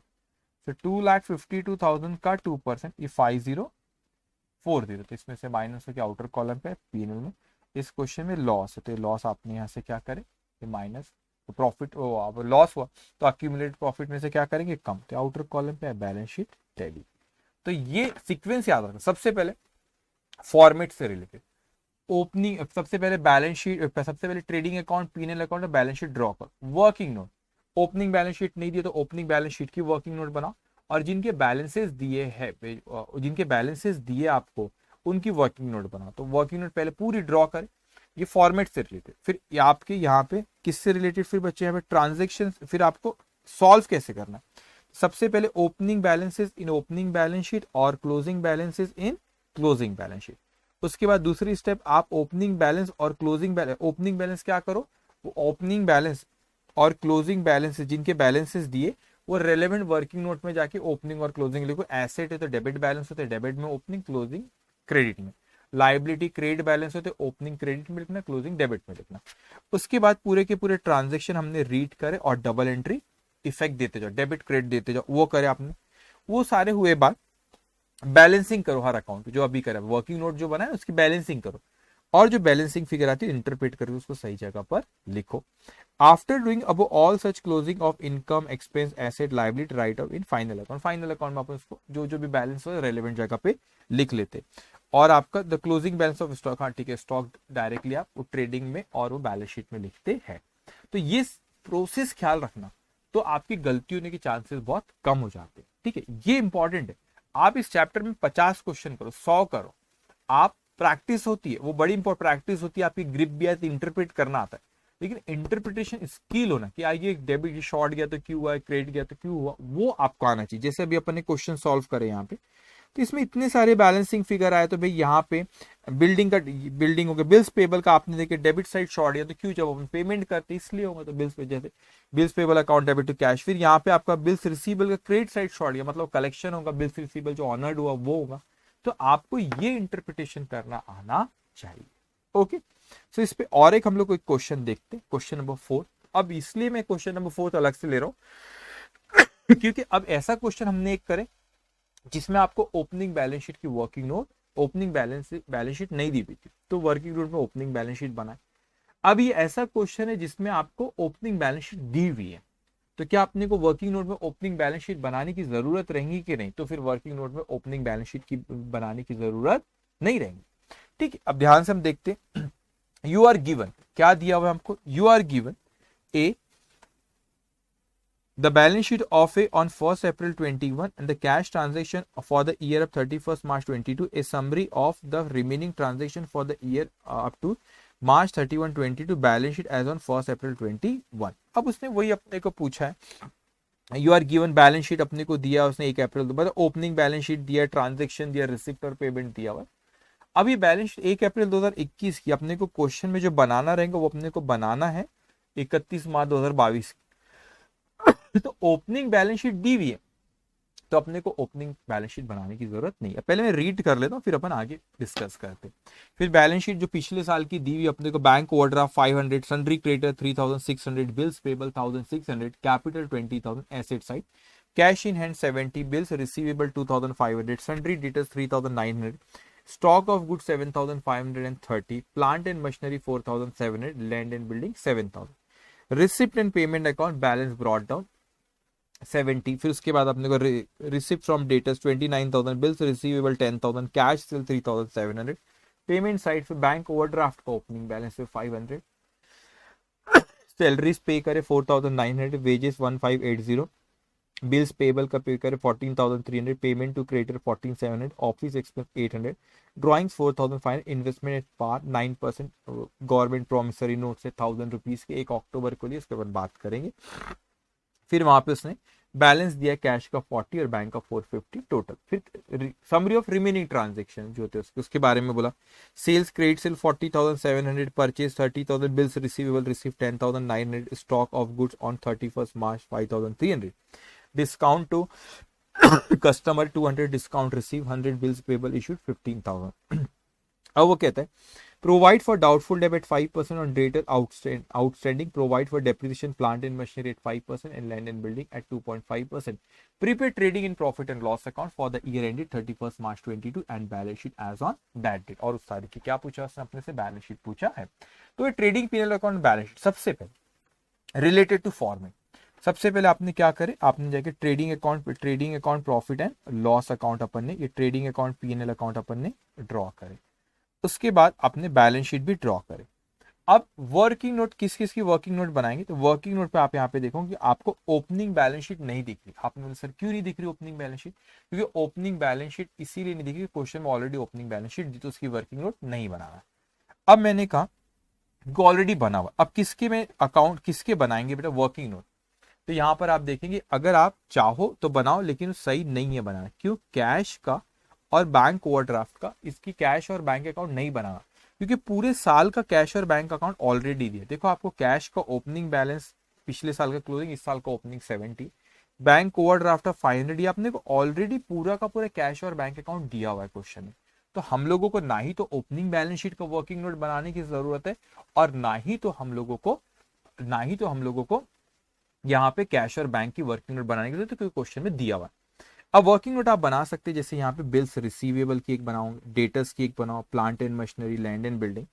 तो 2,52,000 का 2%, ये 5,040, तो इसमें से माइनस होकर आउटर कॉलम पे पीएनएल में। इस क्वेश्चन में लॉस है, तो लॉस आपने यहाँ से क्या करें, ये माइनस, तो प्रॉफिट लॉस हुआ तो अक्यूमुलेटेड प्रॉफिट में से क्या करेंगे, कम, तो आउटर कॉलम पे बैलेंस शीट टैली। तो ये सीक्वेंस याद रखना। सबसे पहले फॉर्मेट से रिलेटेड ओपनिंग, सबसे पहले बैलेंस शीट, सबसे पहले ट्रेडिंग अकाउंट, पीएनएल अकाउंट और बैलेंस शीट ड्रॉ कर। Working note, opening balance sheet नहीं दिए तो ओपनिंग बैलेंस शीट की वर्किंग नोट बनाओ, और जिनके बैलेंसेस दिए हैं, जिनके बैलेंसेस दिए आपको उनकी वर्किंग नोट बनाओ। तो वर्किंग नोट पहले पूरी ड्रॉ करें, ये फॉर्मेट से रिलेटेड। फिर आपके यहाँ पे किससे रिलेटेड फिर बच्चे यहाँ पे ट्रांजेक्शन, फिर आपको सॉल्व कैसे करना है। सबसे पहले opening balances in opening balance sheet और closing balances in closing balance sheet. उसके बाद दूसरी स्टेप, आप ओपनिंग बैलेंस और क्लोजिंग बैलेंस, ओपनिंग बैलेंस क्या करो, वो ओपनिंग बैलेंस और क्लोजिंग बैलेंस जिनके बैलेंसेस दिए वो रेलेवेंट वर्किंग नोट में जाके ओपनिंग और क्लोजिंग लिखो। एसेट है तो डेबिट बैलेंस होते हैं डेबिट में, ओपनिंग क्लोजिंग क्रेडिट में। लाइबिलिटी क्रेडिट बैलेंस होते ओपनिंग क्रेडिट में लिखना, क्लोजिंग डेबिट में लिखना। उसके बाद पूरे के पूरे ट्रांजेक्शन हमने रीड करे और डबल एंट्री इफेक्ट देते जाओ, डेबिट क्रेडिट देते जाओ, वो करे आपने। वो सारे हुए बाद बैलेंसिंग करो हर अकाउंट जो अभी करा, वर्किंग नोट जो बना है उसकी बैलेंसिंग करो, और जो बैलेंसिंग फिगर आती है इंटरप्रेट करके उसको सही जगह पर लिखो। आफ्टर डूइंग अब all such closing of income expense asset liability right of in final account, final account में अपन उसको जो जो भी बैलेंस हो रेलेवेंट जगह पे लिख लेते। और आपका the closing balance of stock, हाँ ठीक है, स्टॉक डायरेक्टली आप वो ट्रेडिंग में और वो बैलेंस शीट में लिखते हैं। तो ये प्रोसेस ख्याल रखना, तो आपकी गलती होने के चांसेस बहुत कम हो जाते हैं। ठीक है, ये इंपॉर्टेंट है। आप इस चैप्टर में 50 क्वेश्चन करो, 100 करो, आप प्रैक्टिस होती है, वो बड़ी इंपॉर्टेंट प्रैक्टिस होती है, आपकी ग्रिप भी आती है, इंटरप्रेट करना आता है। लेकिन इंटरप्रिटेशन स्किल होना कि ये डेबिट शॉर्ट गया तो क्यों हुआ, क्रेडिट गया तो क्यों हुआ, वो आपको आना चाहिए। जैसे अभी अपन ने क्वेश्चन सॉल्व करे यहाँ पे, तो इसमें इतने सारे बैलेंसिंग फिगर आए, तो भाई यहाँ पे बिल्डिंग हो गया, बिल्स पेबल का आपने देखे डेबिट साइड शॉर्ट गया तो क्यों, जब अपन पेमेंट करते इसलिए होगा, तो बिल्स पे जैसे bills payable account debit to cash. फिर यहाँ पे आपका बिल्स रिसीवेबल का क्रेडिट साइड शॉर्ट गया, मतलब कलेक्शन होगा, बिल्स रिसीवेबल जो ऑनर्ड हुआ वो होगा। तो आपको ये इंटरप्रिटेशन करना आना चाहिए। ओके, सो इस पे और एक हम लोग कोई क्वेश्चन देखते हैं, क्वेश्चन नंबर 4। अब इसलिए मैं क्वेश्चन नंबर 4 अलग से ले रहा हूं क्योंकि अब ऐसा क्वेश्चन हमने एक करे जिसमें आपको ओपनिंग बैलेंस शीट की working note, opening balance sheet नहीं दी हुई थी, तो वर्किंग नोट में ओपनिंग बैलेंस शीट बनाए। अब ये ऐसा क्वेश्चन है जिसमें आपको ओपनिंग बैलेंस शीट दी हुई है, तो क्या अपने को वर्किंग नोट में ओपनिंग बैलेंस शीट बनाने की जरूरत रहेगी कि नहीं, तो फिर वर्किंग नोट में ओपनिंग बैलेंस शीट की बनाने की जरूरत नहीं रहेगी। ठीक है, अब ध्यान से हम देखते हैं। यू आर गिवन, क्या दिया हुआ है हमको, you are given a the balance sheet of A on 1st April 21 and the cash transaction for the year of 31st March 22, a summary of the remaining transaction for the year up to March 31 22, balance sheet as on 1st April 21। अब उसने वही अपने को पूछा है, you are given balance sheet अपने को दिया उसने 1 अप्रैल, मतलब ओपनिंग बैलेंस शीट दिया, ट्रांजेक्शन दिया, रिसिप्ट और पेमेंट दिया हुआ। अब ये बैलेंस शीट 1 अप्रैल 2021 की अपने को क्वेश्चन में जो बनाना रहेगा वो अपने को बनाना है 31 मार्च 2022। तो ओपनिंग बैलेंस शीट दी हुई है, तो अपने को ओपनिंग बैलेंस शीट बनाने की जरूरत नहीं है। पहले मैं रीड कर लेता हूँ फिर अपन आगे डिस्कस करते हैं। फिर बैलेंस शीट जो पिछले साल की दी हुई अपने को, bank overdraft 500, sundry creditor 3600, bills payable 1600, capital 20000, asset side cash in hand 70, bills receivable 2500, sundry debtors 3900, stock of good 7530, plant and machinery 4700, land and building 7000, receipt and payment account balance brought down 70। फिर उसके बाद अपने को receipt from debtors 29000, bills receivable 10000, cash cell 3700, payment side पे bank overdraft का opening balance पे 500, salaries पे करे 4900, वेजेस 1580, बिल्स पेबल का पे करे 14300, payment to creditor 14700, office expense 800, drawings 4500, investment at par 9%, government promissory note से 1000 रुपीज के 1 अक्टूबर को लिए, उसके बाद बात करेंगे। फिर वहां पे उसने बैलेंस दिया कैश का 40 और बैंक का 450 टोटल। फिर समरी ऑफ रिमेनिंग ट्रांजेक्शन जो होते हैं उसके बारे में बोला, sales credit sale 40,700, purchase 30,000, bills receivable receive 10,900, stock of goods on 31st March 5,300, discount to customer 200, discount receive 100, bills payable issued 15,000। अब वो कहता है provide for doubtful debt 5% on debtor outstanding, provide for depreciation plant and machinery at 5% and land and building at 2.5%, prepaid trading in profit and loss account for the year ended 31st March 22 and balance sheet as on that date. और उस तारीख की क्या पूछा उसने अपने से, balance sheet पूछा है। तो ये trading PNL account balance sheet सबसे पहले रिलेटेड टू फॉर्मेट, सबसे पहले आपने क्या करे, आपने जाके trading account profit and loss account अपन ने, ये ट्रेडिंग अकाउंट P&L अकाउंट अपन ने ड्रॉ करे। उसके बाद आपने बैलेंस शीट भी ड्रॉ करे। अब वर्किंग नोट, किस किस की वर्किंग नोट बनाएंगे, तो वर्किंग नोट पे आप यहाँ पे देखो कि आपको ओपनिंग बैलेंस शीट नहीं दिख रही। आपने बोला सर क्यों नहीं दिख रही ओपनिंग बैलेंस शीट, क्योंकि ओपनिंग बैलेंस शीट इसीलिए नहीं दिख रही, क्वेश्चन में ऑलरेडी ओपनिंग बैलेंस शीट दी तो उसकी वर्किंग नोट नहीं बनाना। अब मैंने कहा ऑलरेडी बना हुआ, अब किसके में अकाउंट किसके बनाएंगे बेटा, वर्किंग नोट। तो यहां पर आप देखेंगे अगर आप चाहो तो बनाओ, लेकिन सही नहीं है बनाना। क्यों, कैश का और बैंक ओवरड्राफ्ट का, इसकी कैश और बैंक अकाउंट नहीं बनाना, क्योंकि पूरे साल का कैश और बैंक अकाउंट ऑलरेडी दिया। देखो आपको कैश का ओपनिंग बैलेंस पिछले साल का क्लोजिंग, इस साल का ओपनिंग 70, बैंक ओवरड्राफ्ट ऑफ 500, ये आपने को ऑलरेडी पूरा का पूरा कैश और बैंक अकाउंट दिया हुआ है क्वेश्चन में। तो हम लोगों को ना ही तो ओपनिंग बैलेंस शीट का वर्किंग नोट बनाने की जरूरत है, और ना ही तो हम लोगों को यहाँ पे कैश और बैंक की वर्किंग नोट बनाने के लिए, तो कोई क्वेश्चन में दिया हुआ है। अब वर्किंग नोट आप बना सकते हैं, जैसे यहाँ पे बिल्स रिसीवेबल की एक बनाओगे, डेटर्स की एक बनाओ, plant and machinery, land and building.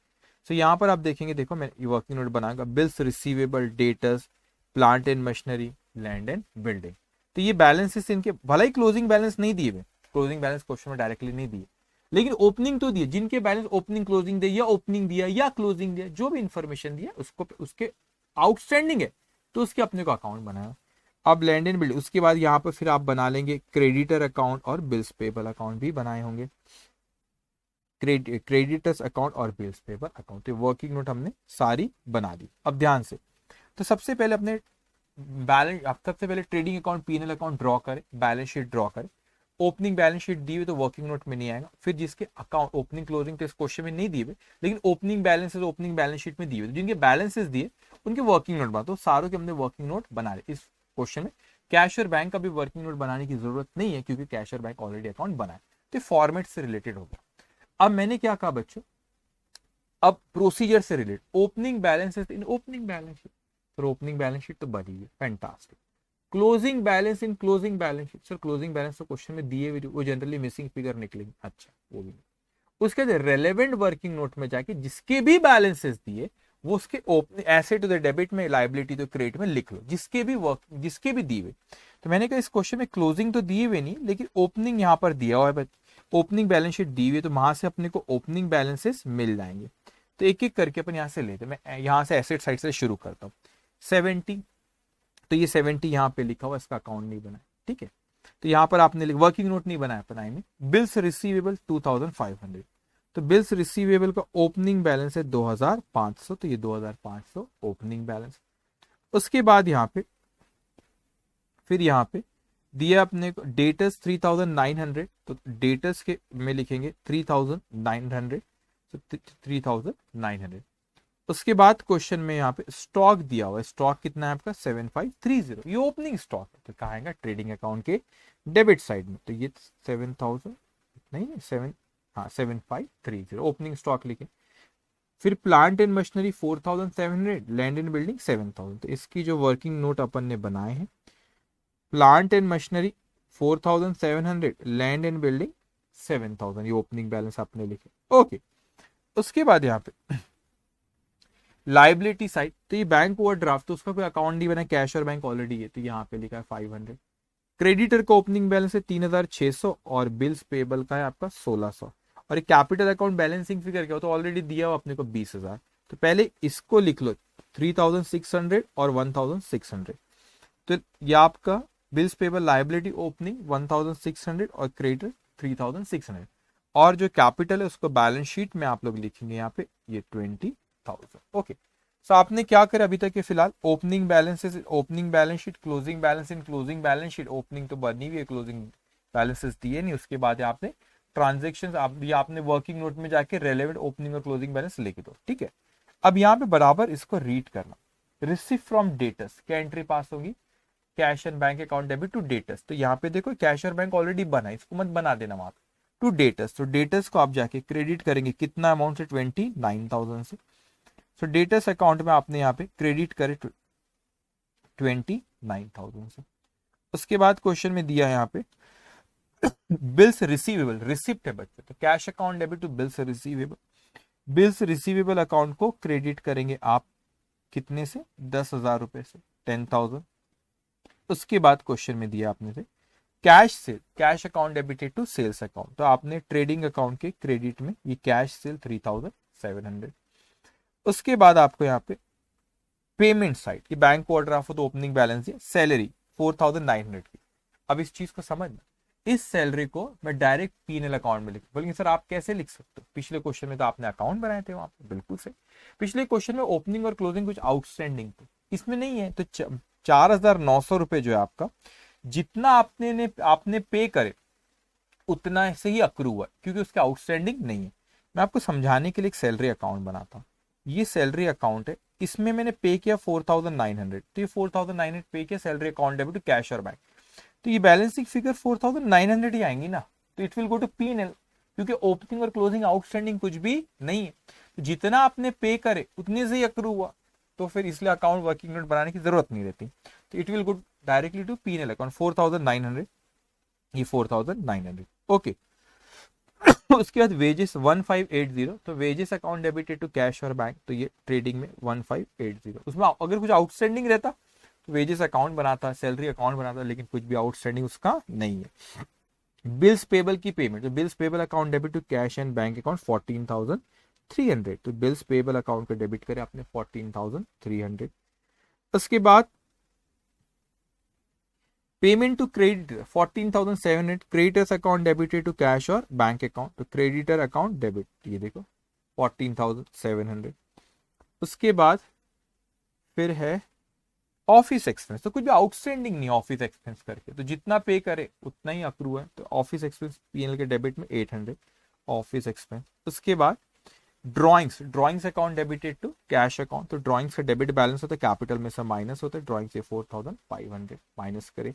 तो यहाँ पर आप देखेंगे, देखो मैं वर्किंग नोट बनाऊंगा, bills receivable, debtors, plant and machinery, land and building. तो ये बैलेंसेस इनके, भला ही क्लोजिंग बैलेंस नहीं दिए, क्लोजिंग बैलेंस क्वेश्चन में डायरेक्टली नहीं दिए, लेकिन ओपनिंग तो दिए। जिनके बैलेंस ओपनिंग क्लोजिंग दे, या ओपनिंग दिया या क्लोजिंग दिया, जो भी इंफॉर्मेशन दिया उसको, उसके आउटस्टैंडिंग है तो उसके अपने को अकाउंट बनाया। अब लैंड एंड बिल्ड, उसके बाद यहाँ पर फिर आप बना लेंगे क्रेडिटर अकाउंट और बिल्स पेबल अकाउंट भी बनाए होंगे, क्रेडिटर्स अकाउंट और बिल्स पेबल अकाउंट। तो वर्किंग नोट हमने सारी बना दी। अब ध्यान से, तो सबसे पहले अपने बैलेंस, आप सबसे पहले trading account P&L account draw करें, बैलेंस शीट ड्रॉ करें। ओपनिंग बैलेंस शीट दी हुई तो वर्किंग नोट में नहीं आएगा। फिर जिसके अकाउंट ओपनिंग क्लोजिंग तो इस क्वेश्चन में नहीं दिए हुए, लेकिन opening balances opening balance sheet में दिए हुए, जिनके बैलेंसेस दिए उनके वर्किंग नोट बना, तो सारों के हमने वर्किंग नोट बना रहे इस क्वेश्चन में। कैश और बैंक का भी वर्किंग नोट बनाने की जरूरत नहीं है, क्योंकि कैश और बैंक ऑलरेडी अकाउंट बनाए, तो फॉर्मेट से रिलेटेड हो गया। अब मैंने क्या कहा बच्चों, अब प्रोसीजर से related, opening balances in opening balance sheet, तो ओपनिंग बैलेंस शीट तो बनी है, फैंटास्टिक। क्लोजिंग बैलेंस इन closing balance sheet, sir closing balance तो क्वेश्चन में दिए हुए, वो जनरली मिसिंग फिगर निकलेंगे, अच्छा वो भी नहीं। उसके बाद रेलेवेंट वर्किंग नोट में जाके जिसके भी बैलेंसेस दिए वो उसके एसेट टू द डेबिट में, लाइबिलिटी तो क्रेडिट में लिख लो, जिसके भी दिए हुए। तो मैंने कहा इस क्वेश्चन में क्लोजिंग तो दिए हुए नहीं, लेकिन ओपनिंग यहाँ पर दिया हुआ है, ओपनिंग बैलेंस शीट दी हुई है, तो वहां से अपने को ओपनिंग बैलेंसेस मिल जाएंगे। तो एक एक करके अपन यहाँ से लेते, मैं यहाँ से एसेट साइड से शुरू करता हूँ। 70, तो ये 70 यहाँ पे लिखा हुआ, इसका अकाउंट नहीं बना है, ठीक है। तो यहाँ पर आपने वर्किंग नोट नहीं बनाया अपन में। बिल्स रिसीवेबल 2500, तो बिल्स रिसीवेबल का ओपनिंग बैलेंस है 2500, तो ये 2500 ओपनिंग बैलेंस। उसके बाद यहाँ पे फिर यहाँ पे दिया अपने को डेटर्स 3900, तो डेटर्स के में लिखेंगे 3900, तो 3900। उसके बाद क्वेश्चन में यहाँ पे स्टॉक दिया हुआ है, स्टॉक कितना है आपका 7530, ये ओपनिंग स्टॉक है, तो कहा आएगा ट्रेडिंग अकाउंट के डेबिट साइड में, तो ये 7000 नहीं 7530 ओपनिंग स्टॉक लिखे। फिर plant and machinery 4700, land and building 7000, तो इसकी जो वर्किंग नोट अपन ने बनाए हैं, plant and machinery 4700, land and building 7000, ये ओपनिंग बैलेंस आपने लिखे, ओके। उसके बाद यहाँ पे लाइबिलिटी साइड, तो ये बैंक ओवरड्राफ्ट, तो उसका कोई अकाउंट नहीं बना, कैश और बैंक ऑलरेडी है, तो यहाँ पे लिखा है 500। क्रेडिटर का ओपनिंग बैलेंस है 3600, और बिल्स पेबल का है आपका 1600, और कैपिटल अकाउंट बैलेंसिंग फिगर क्या हो, तो ऑलरेडी दिया हुआ अपने को 20000, तो पहले इसको लिख लो 3600 और 1600। तो ये आपका बिल्स पेबल लाइबिलिटी ओपनिंग 1600 और क्रेडिटर 3600, और जो कैपिटल है उसको बैलेंस शीट में आप लोग लिखेंगे यहाँ पे ये 20,000, ओके। सो आपने क्या करा अभी तक के फिलहाल, opening balances, opening balance sheet, closing balance इन क्लोजिंग बैलेंस शीट, ओपनिंग तो बनी हुई है, क्लोजिंग बैलेंसेस दिए नहीं। उसके बाद आपने ट्रांजेक्शन, आपने वर्किंग नोट में जाके रेलेवेंट ओपनिंग और क्लोजिंग बैलेंस लिख दो, ठीक है। अब यहाँ पे बराबर इसको रीड करना, रिसीव फ्रॉम डेटर्स, क्या एंट्री पास होगी, cash and bank account debit to debtors, तो यहाँ पे देखो कैश और बैंक ऑलरेडी बना है, इसको मत बना देना वहां टू डेटर्स, तो डेटर्स को आप जाके क्रेडिट करेंगे कितना अमाउंट से 29,000 से, सो डेटर्स अकाउंट में आपने यहाँ पे क्रेडिट करे 29,000 से। उसके बाद क्वेश्चन में दिया है यहाँ पे बिल्स रिसीवेबल, रिसिप्ट है बच्चे, तो cash account debit to bills receivable, bills receivable account को क्रेडिट करेंगे आप कितने से, 10,000 रुपए से, 10,000। उसके बाद क्वेश्चन में दिया आपने से cash sale, cash account debited to sales account, तो आपने ट्रेडिंग अकाउंट के क्रेडिट में ये कैश सेल 3700। उसके बाद आपको यहाँ पे पेमेंट साइड, ये बैंक ओवरड्राफ्ट हो तो ओपनिंग बैलेंस दिया, सैलरी 4900 की। अब इस चीज को समझना, इस सैलरी को मैं डायरेक्ट पीएनएल अकाउंट में लिख, बोलेंगे सर आप कैसे लिख सकते हो, पिछले क्वेश्चन में तो आपने अकाउंट बनाए थे वहां पे, बिल्कुल सही। पिछले क्वेश्चन में ओपनिंग और क्लोजिंग कुछ आउटस्टैंडिंग थे, इसमें नहीं है, तो 4900 रुपए जो है आपका, जितना आपने पे करे उतना से ही अक्रू हुआ, क्योंकि उसके आउटस्टैंडिंग नहीं है। मैं आपको समझाने के लिए एक सैलरी अकाउंट बनाता हूँ, ये सैलरी अकाउंट है, इसमें मैंने पे किया 4900, तो ये 4900 पे किया salary account debit to cash और बैंक, तो ये बैलेंसिंग फिगर 4900 ही आएंगी ना, तो it will go to PNL, क्योंकि ओपनिंग और क्लोजिंग आउटस्टैंडिंग कुछ भी नहीं है, तो जितना आपने पे करे उतने से ही अक्रू हुआ, तो फिर इसलिए अकाउंट वर्किंग नोट बनाने की जरूरत नहीं रहती, तो it will go directly to PNL account 4900, ये 4900। ओके। उसके बाद वेजेस 1580, तो wages account debited to cash और बैंक, तो ये ट्रेडिंग में 1580, उसमें अगर कुछ आउटस्टैंडिंग रहता तो वेजेस अकाउंट बनाता, सैलरी अकाउंट बनाता, लेकिन कुछ भी आउटस्टैंडिंग उसका नहीं है। बिल्स पेबल की पेमेंट, तो bills payable account debit to cash and bank account 14300, तो बिल्स पेबल अकाउंट को डेबिट करे आपने 14300। उसके बाद payment to creditor 14700, creditors account debited to cash और बैंक अकाउंट, तो क्रेडिटर अकाउंट डेबिट, ये देखो 14700। उसके बाद फिर है ऑफिस एक्सपेंस, तो कुछ भी आउटस्टैंडिंग नहीं ऑफिस एक्सपेंस करके, तो जितना पे करे उतना ही अक्रू है, तो ऑफिस एक्सपेंस पीएनएल के डेबिट में 800 ऑफिस एक्सपेंस। उसके बाद drawings account debited to cash account, तो ड्राइंग्स का डेबिट बैलेंस होता है, कैपिटल में से माइनस होता है, ड्राइंग से 4500 माइनस करे।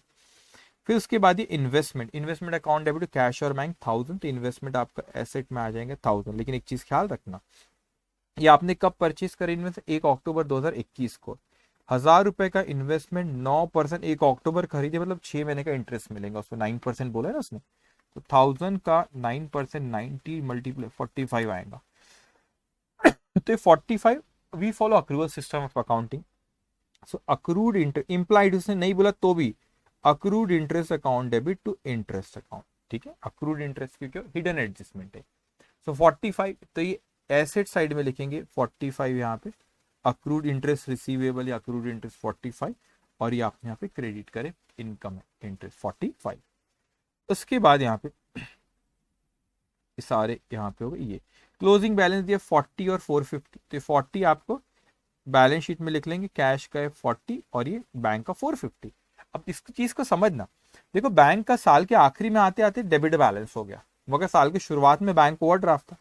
फिर उसके बाद ये investment account debit to cash और बैंक 1000, तो इन्वेस्टमेंट आपका एसेट में आ जाएंगे 1000, लेकिन एक चीज ख्याल रखना, ये आपने कब परचेज करे इन्वेस्ट, 1 अक्टूबर 2021 को, 1000 रुपए का इन्वेस्टमेंट 9%, 1 अक्टूबर खरीदे मतलब 6 महीने का इंटरेस्ट मिलेगा, उसमें 9% बोला है ना उसने, तो 1000 का 9%, 90 मल्टीप्लाई 45 आएगा, तो 45, we follow accrual system of accounting, so accrued implied उसने नहीं बोला तो भी accrued interest account debit to interest account, ठीक है, अक्रूड इंटरेस्ट क्योंकि हिडन एडजस्टमेंट है। सो 45, तो ये एसेट साइड में लिखेंगे 45 यहाँ पे, अक्रूड इंटरेस्ट रिसीवेबल या अक्रूड इंटरेस्ट 45, और ये आपने यहाँ पे क्रेडिट करे इनकम है इंटरेस्ट 45। उसके बाद यहाँ पे सारे यहाँ पे हो गए, ये क्लोजिंग बैलेंस दिया 40 और 450, तो 40 आपको बैलेंस शीट में लिख लेंगे, कैश का है 40 और ये बैंक का 450। अब इस चीज को समझना, देखो बैंक का साल के आखिरी में आते आते डेबिट बैलेंस हो गया, मगर साल की शुरुआत में बैंक ओवरड्राफ्ट था,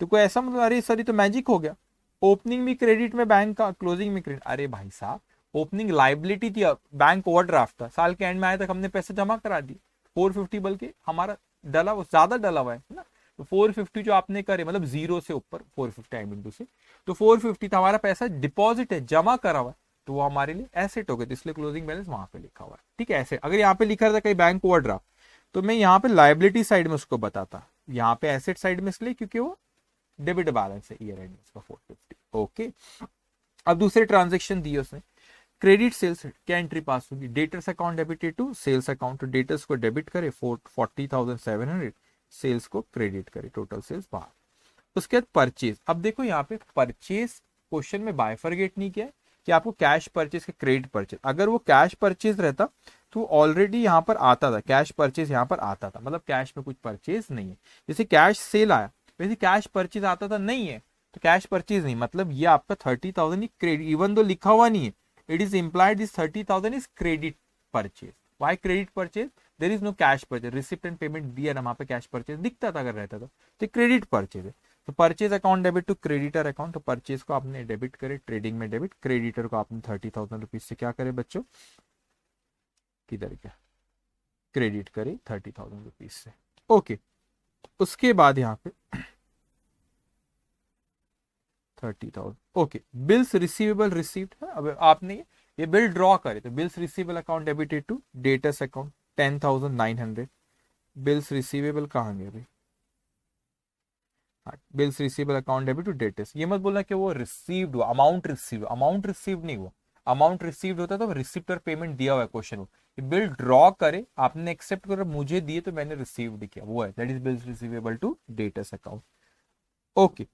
तो कोई ऐसा मतलब अरे सर ये तो मैजिक हो गया, ओपनिंग भी क्रेडिट में बैंक का, क्लोजिंग में क्रेडिट, अरे भाई साहब ओपनिंग लाइबिलिटी थी, बैंक ओवरड्राफ्ट था, साल के एंड में आए तक हमने पैसे जमा करा दिए 450, बल्कि हमारा डला ज्यादा डला हुआ है ना, तो 450 जो आपने करे मतलब जीरो से ऊपर 450 आई बिंदु से, तो 450 था हमारा पैसा डिपॉजिट है, जमा करा हुआ है, तो वो हमारे लिए एसेट हो गए, तो इसलिए क्लोजिंग बैलेंस वहां पे लिखा हुआ है, ठीक है। ऐसे अगर यहाँ पे लिखा रहता कहीं बैंक ओवरड्राफ्ट, तो मैं यहाँ पे लाइबिलिटी साइड में उसको बताता, यहाँ पे एसेट साइड में इसलिए क्योंकि वो डेबिट बैलेंस है ईयर एंड इसका 450। ओके, अब दूसरे ट्रांजेक्शन दिए उसने, क्रेडिट सेल्स क्या एंट्री पास होगी, debtors account debited to sales account, तो डेटर्स को डेबिट करे 40,700, सेल्स को क्रेडिट करे, टोटल सेल्स बाहर। उसके बाद परचेज, अब देखो यहाँ पे परचेज क्वेश्चन में बाइफरगेट नहीं किया है कि आपको कैश परचेज का क्रेडिट परचेज, अगर वो कैश परचेज रहता तो ऑलरेडी यहाँ पर आता था, कैश परचेज यहाँ पर आता था, मतलब कैश में कुछ परचेज नहीं है, जैसे कैश सेल आया वैसे कैश परचेज आता था, नहीं है तो कैश परचेज नहीं, मतलब ये आपका 30,000 क्रेडिट, इवन दो लिखा हुआ नहीं है, it is implied this 30,000 is credit purchase. Why credit purchase, there is no cash purchase, receipt and payment दिया ना, वहां पे कैश परचेज दिखता था अगर रहता था, तो क्रेडिट परचेज है, तो purchase account debit to creditor account, तो परचेज को आपने डेबिट करे ट्रेडिंग में डेबिट, क्रेडिटर को आपने 30,000 रुपीज से क्या करे बच्चों, किधर क्या क्रेडिट करे 30,000 रुपीज से। ओके, उसके बाद यहाँ पे 30,000। ओके, बिल्स रिसीवेबल रिसीव्ड है, अब आपने ये बिल ड्रॉ करे, तो bills receivable account debited to debtors account 10,900, bills receivable कहाँ गए भाई, bills receivable account debit to debtors, ये मत बोलना कि वो रिसीव्ड हुआ, अमाउंट रिसीव्ड नहीं हुआ, अमाउंट रिसीव्ड होता तो रिसिप्ट और पेमेंट दिया हुआ है क्वेश्चन में, बिल ड्रॉ करे, आपने एक्सेप्ट कर मुझे दिए तो मैंने रिसीव्ड किया, वो है that is bills receivable to debtors account. Okay,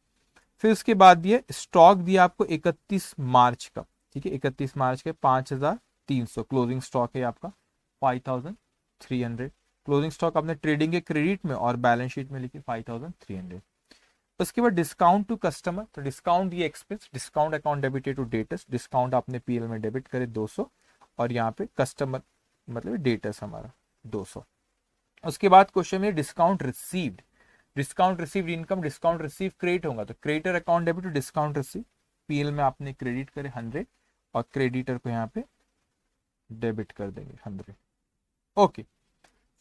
फिर उसके बाद दिया स्टॉक दिया आपको 31 मार्च का, ठीक है 31 मार्च के 5300 क्लोजिंग स्टॉक है आपका 5300। क्लोजिंग स्टॉक आपने ट्रेडिंग के क्रेडिट में और बैलेंस शीट में लिखी 5300। उसके बाद डिस्काउंट टू कस्टमर, तो डिस्काउंट ये expense, discount account debited to debtors, discount आपने पीएल में डेबिट करे 200 और यहाँ पे कस्टमर मतलब डेटर्स हमारा 200। उसके बाद क्वेश्चन में discount received, discount received income, discount receive credit होगा तो creditor account debit to discount receive, PL में आपने क्रेडिट करे 100 और क्रेडिटर को यहाँ पे डेबिट कर देंगे 100। ओके,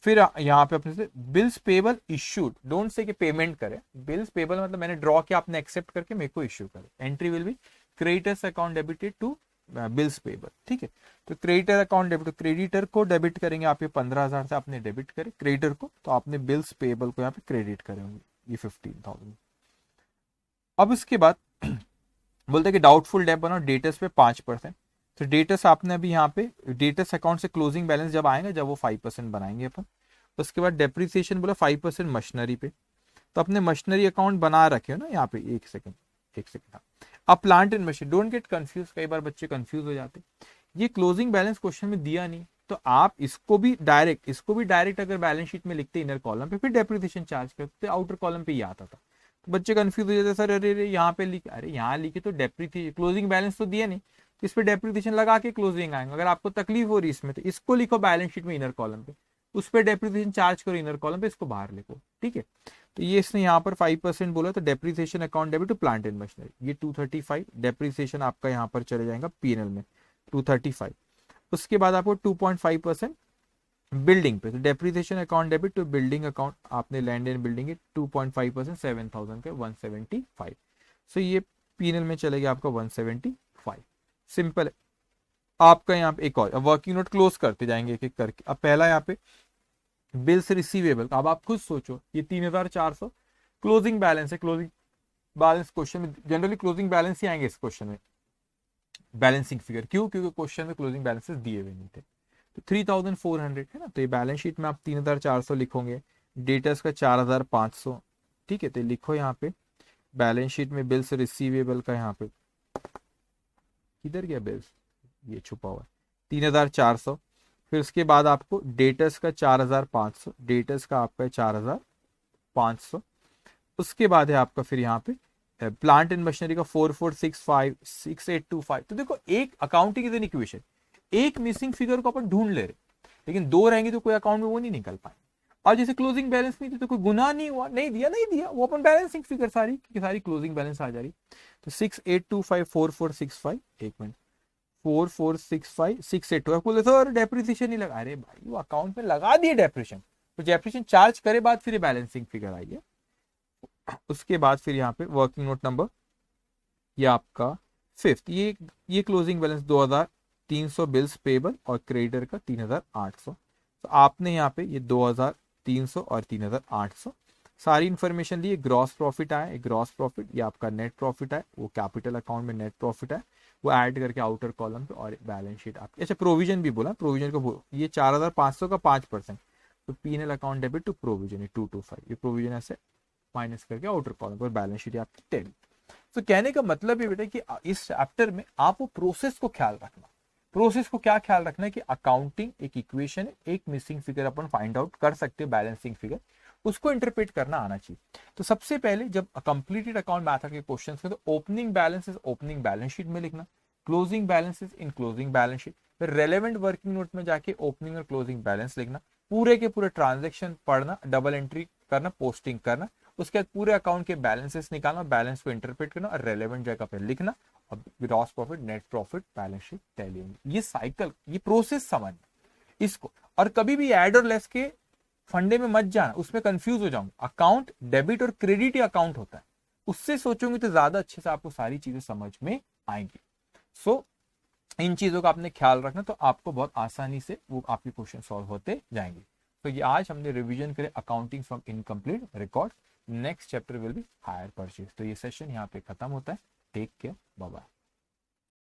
फिर यहाँ पे अपने से bills payable issued, don't say कि पेमेंट करें, बिल्स पेबल मतलब मैंने ड्रॉ किया आपने एक्सेप्ट करके मेरे को इश्यू करे, entry will be creditors account debited to bills payable, ठीक है। तो क्रेडिटर अकाउंट डेबिट, क्रेडिटर को डेबिट करेंगे आप, ये 15,000 से आपने डेबिट करे क्रेडिटर को, तो आपने बिल्स पेबल को यहाँ पे क्रेडिट करेंगे ये 15,000। अब इसके बाद बोलते हैं कि डाउटफुल डेट बनाओ डेटर्स पे 5%, तो डेटर्स आपने अभी यहाँ पे डेटर्स अकाउंट से क्लोजिंग बैलेंस जब आएगा जब वो 5% बनाएंगे अपन। उसके बाद डेप्रिसिएशन बोला 5% मशीनरी पे, तो अपने मशीनरी अकाउंट बना रखे हो ना यहाँ पे, एक सेकंड हाँ। अब plant and machine, don't get confuse, कई बार बच्चे कंफ्यूज हो जाते, ये क्लोजिंग बैलेंस क्वेश्चन में दिया नहीं तो आप इसको भी डायरेक्ट अगर बैलेंस शीट में लिखते इनर कॉलम पे फिर डेप्रिसिएशन चार्ज करते आउटर कॉलम पे ही आता था, तो बच्चे कंफ्यूज हो जाते सर अरे यहाँ पे लिखे, अरे यहाँ लिखे तो डेप्रिसिएशन, क्लोजिंग बैलेंस तो दिया नहीं तो इस पे डेप्रिसिएशन लगा के क्लोजिंग आएंगे, अगर आपको तकलीफ हो रही इसमें तो इसको लिखो बैलेंस शीट में इनर कॉलम पे, उस पर डेप्रिसिएशन चार्ज करो इनर कॉलम पे, इसको बाहर लिखो, ठीक है। तो ये इसने यहाँ पर 5% बोला तो depreciation account debit to plant and machinery, ये 235 डेप्रिसिएशन आपका यहाँ पर चले जाएगा पीएनएल में 235। उसके बाद आपको 2.5% बिल्डिंग पे, तो depreciation account debit to building account, आपने लैंड एंड बिल्डिंग 2.5% 7,000 के 175, सो ये पीएनएल में चलेगा आपका 175। सिंपल है। आपका यहाँ पे एक और वर्किंग नोट क्लोज करते जाएंगे एक एक करके। अब पहला यहाँ पे बिल्स रिसीवेबल, अब आप खुद सोचो ये 3,400 क्लोजिंग बैलेंस है, क्लोजिंग बैलेंस क्वेश्चन में जनरली क्लोजिंग बैलेंस ही आएंगे इस क्वेश्चन में, बैलेंसिंग फिगर, क्यों, क्योंकि क्वेश्चन में क्लोजिंग बैलेंसेस दिए हुए नहीं थे। तो 3,400 है ना, तो ये बैलेंस शीट में आप 3,400 लिखोगे, डेटर्स का 4,500, ठीक है। तो लिखो यहाँ पे बैलेंस शीट में बिल्स रिसीवेबल का, यहाँ पे किधर गया बिल्स, ये छुपा हुआ है 3,400। फिर उसके बाद आपको डेटर्स का 4,500, डेटर्स का आपका 4,500। उसके बाद है आपका फिर यहाँ पे प्लांट एंड मशीनरी का 4,465 6,825। तो देखो एक अकाउंटिंग इज एन इक्वेशन, एक मिसिंग फिगर को अपन ढूंढ ले रहे, लेकिन दो रहेंगे तो कोई अकाउंट में वो नहीं निकल पाए। और जैसे क्लोजिंग बैलेंस नहीं थी तो कोई गुना नहीं हुआ, नहीं दिया वो अपन बैलेंसिंग फिगर सारी की सारी क्लोजिंग बैलेंस आ जा रही। तो 6,825 4,465, एक मिनट 4,465 6,825 बोले सर डेप्रिसिएशन नहीं लगा, अरे भाई वो अकाउंट में लगा दिए डेप्रिसिएशन, तो डेप्रिसिएशन चार्ज करे बाद फिर बैलेंसिंग फिगर आई है। उसके बाद फिर यहाँ पे वर्किंग नोट नंबर ये आपका फिफ्थ, ये क्लोजिंग बैलेंस 2,300 बिल्स पेबल और क्रेडिटर का 3,800। तो आपने यहाँ पे ये 2,300 और 3,800 सारी इंफॉर्मेशन दी। ग्रॉस प्रॉफिट आया, ग्रॉस प्रॉफिट, ये आपका नेट प्रॉफिट है, वो कैपिटल अकाउंट में नेट प्रॉफिट है, वो ऐड करके आउटर कॉलम पे, और बैलेंस शीट आपकी। अच्छा प्रोविजन भी बोला, प्रोविजन को ये 4,500 का 5%, तो PNL account debit to provision 225, ये प्रोविजन ऐसे माइनस करके आउटर कॉलम पर बैलेंस शीट आपकी टैली। तो कहने का मतलब ये बेटा कि इस चैप्टर में आप वो प्रोसेस को ख्याल रखना, प्रोसेस को क्या ख्याल रखना है कि अकाउंटिंग एक इक्वेशन है, एक मिसिंग फिगर अपन फाइंड आउट कर सकते हैं बैलेंसिंग फिगर, उसको इंटरप्रेट करना आना चाहिए। तो सबसे पहले जब कंप्लीटेड अकाउंट मैथड के क्वेश्चंस में, तो opening balances opening balance sheet में लिखना, closing balances in closing balance sheet, फिर रेलेवेंट वर्किंग नोट में जाके ओपनिंग और क्लोजिंग बैलेंस लिखना, पूरे के पूरे ट्रांजेक्शन पढ़ना, डबल एंट्री करना, पोस्टिंग करना, उसके बाद पूरे अकाउंट के बैलेंसेस निकालना, बैलेंस को इंटरप्रेट करना और रेलेवेंट जगह पे लिखना, और gross profit net profit balance sheet tally होंगी। ये साइकिल, ये प्रोसेस समझ इसको। और कभी भी ऐड और लेस के फंडे में मत जाना, उसमें कंफ्यूज हो जाऊंगा। अकाउंट डेबिट और क्रेडिट ही अकाउंट होता है, उससे सोचोगे तो ज्यादा अच्छे से आपको सारी चीजें समझ में आएंगी। सो इन चीजों का आपने ख्याल रखना, तो आपको बहुत आसानी से वो आपके क्वेश्चन सॉल्व होते जाएंगे। तो ये आज हमने रिवीजन करे accounting from incomplete record. Next chapter will be hire purchase. तो ये सेशन यहाँ पे खत्म होता है। Take care, bye bye.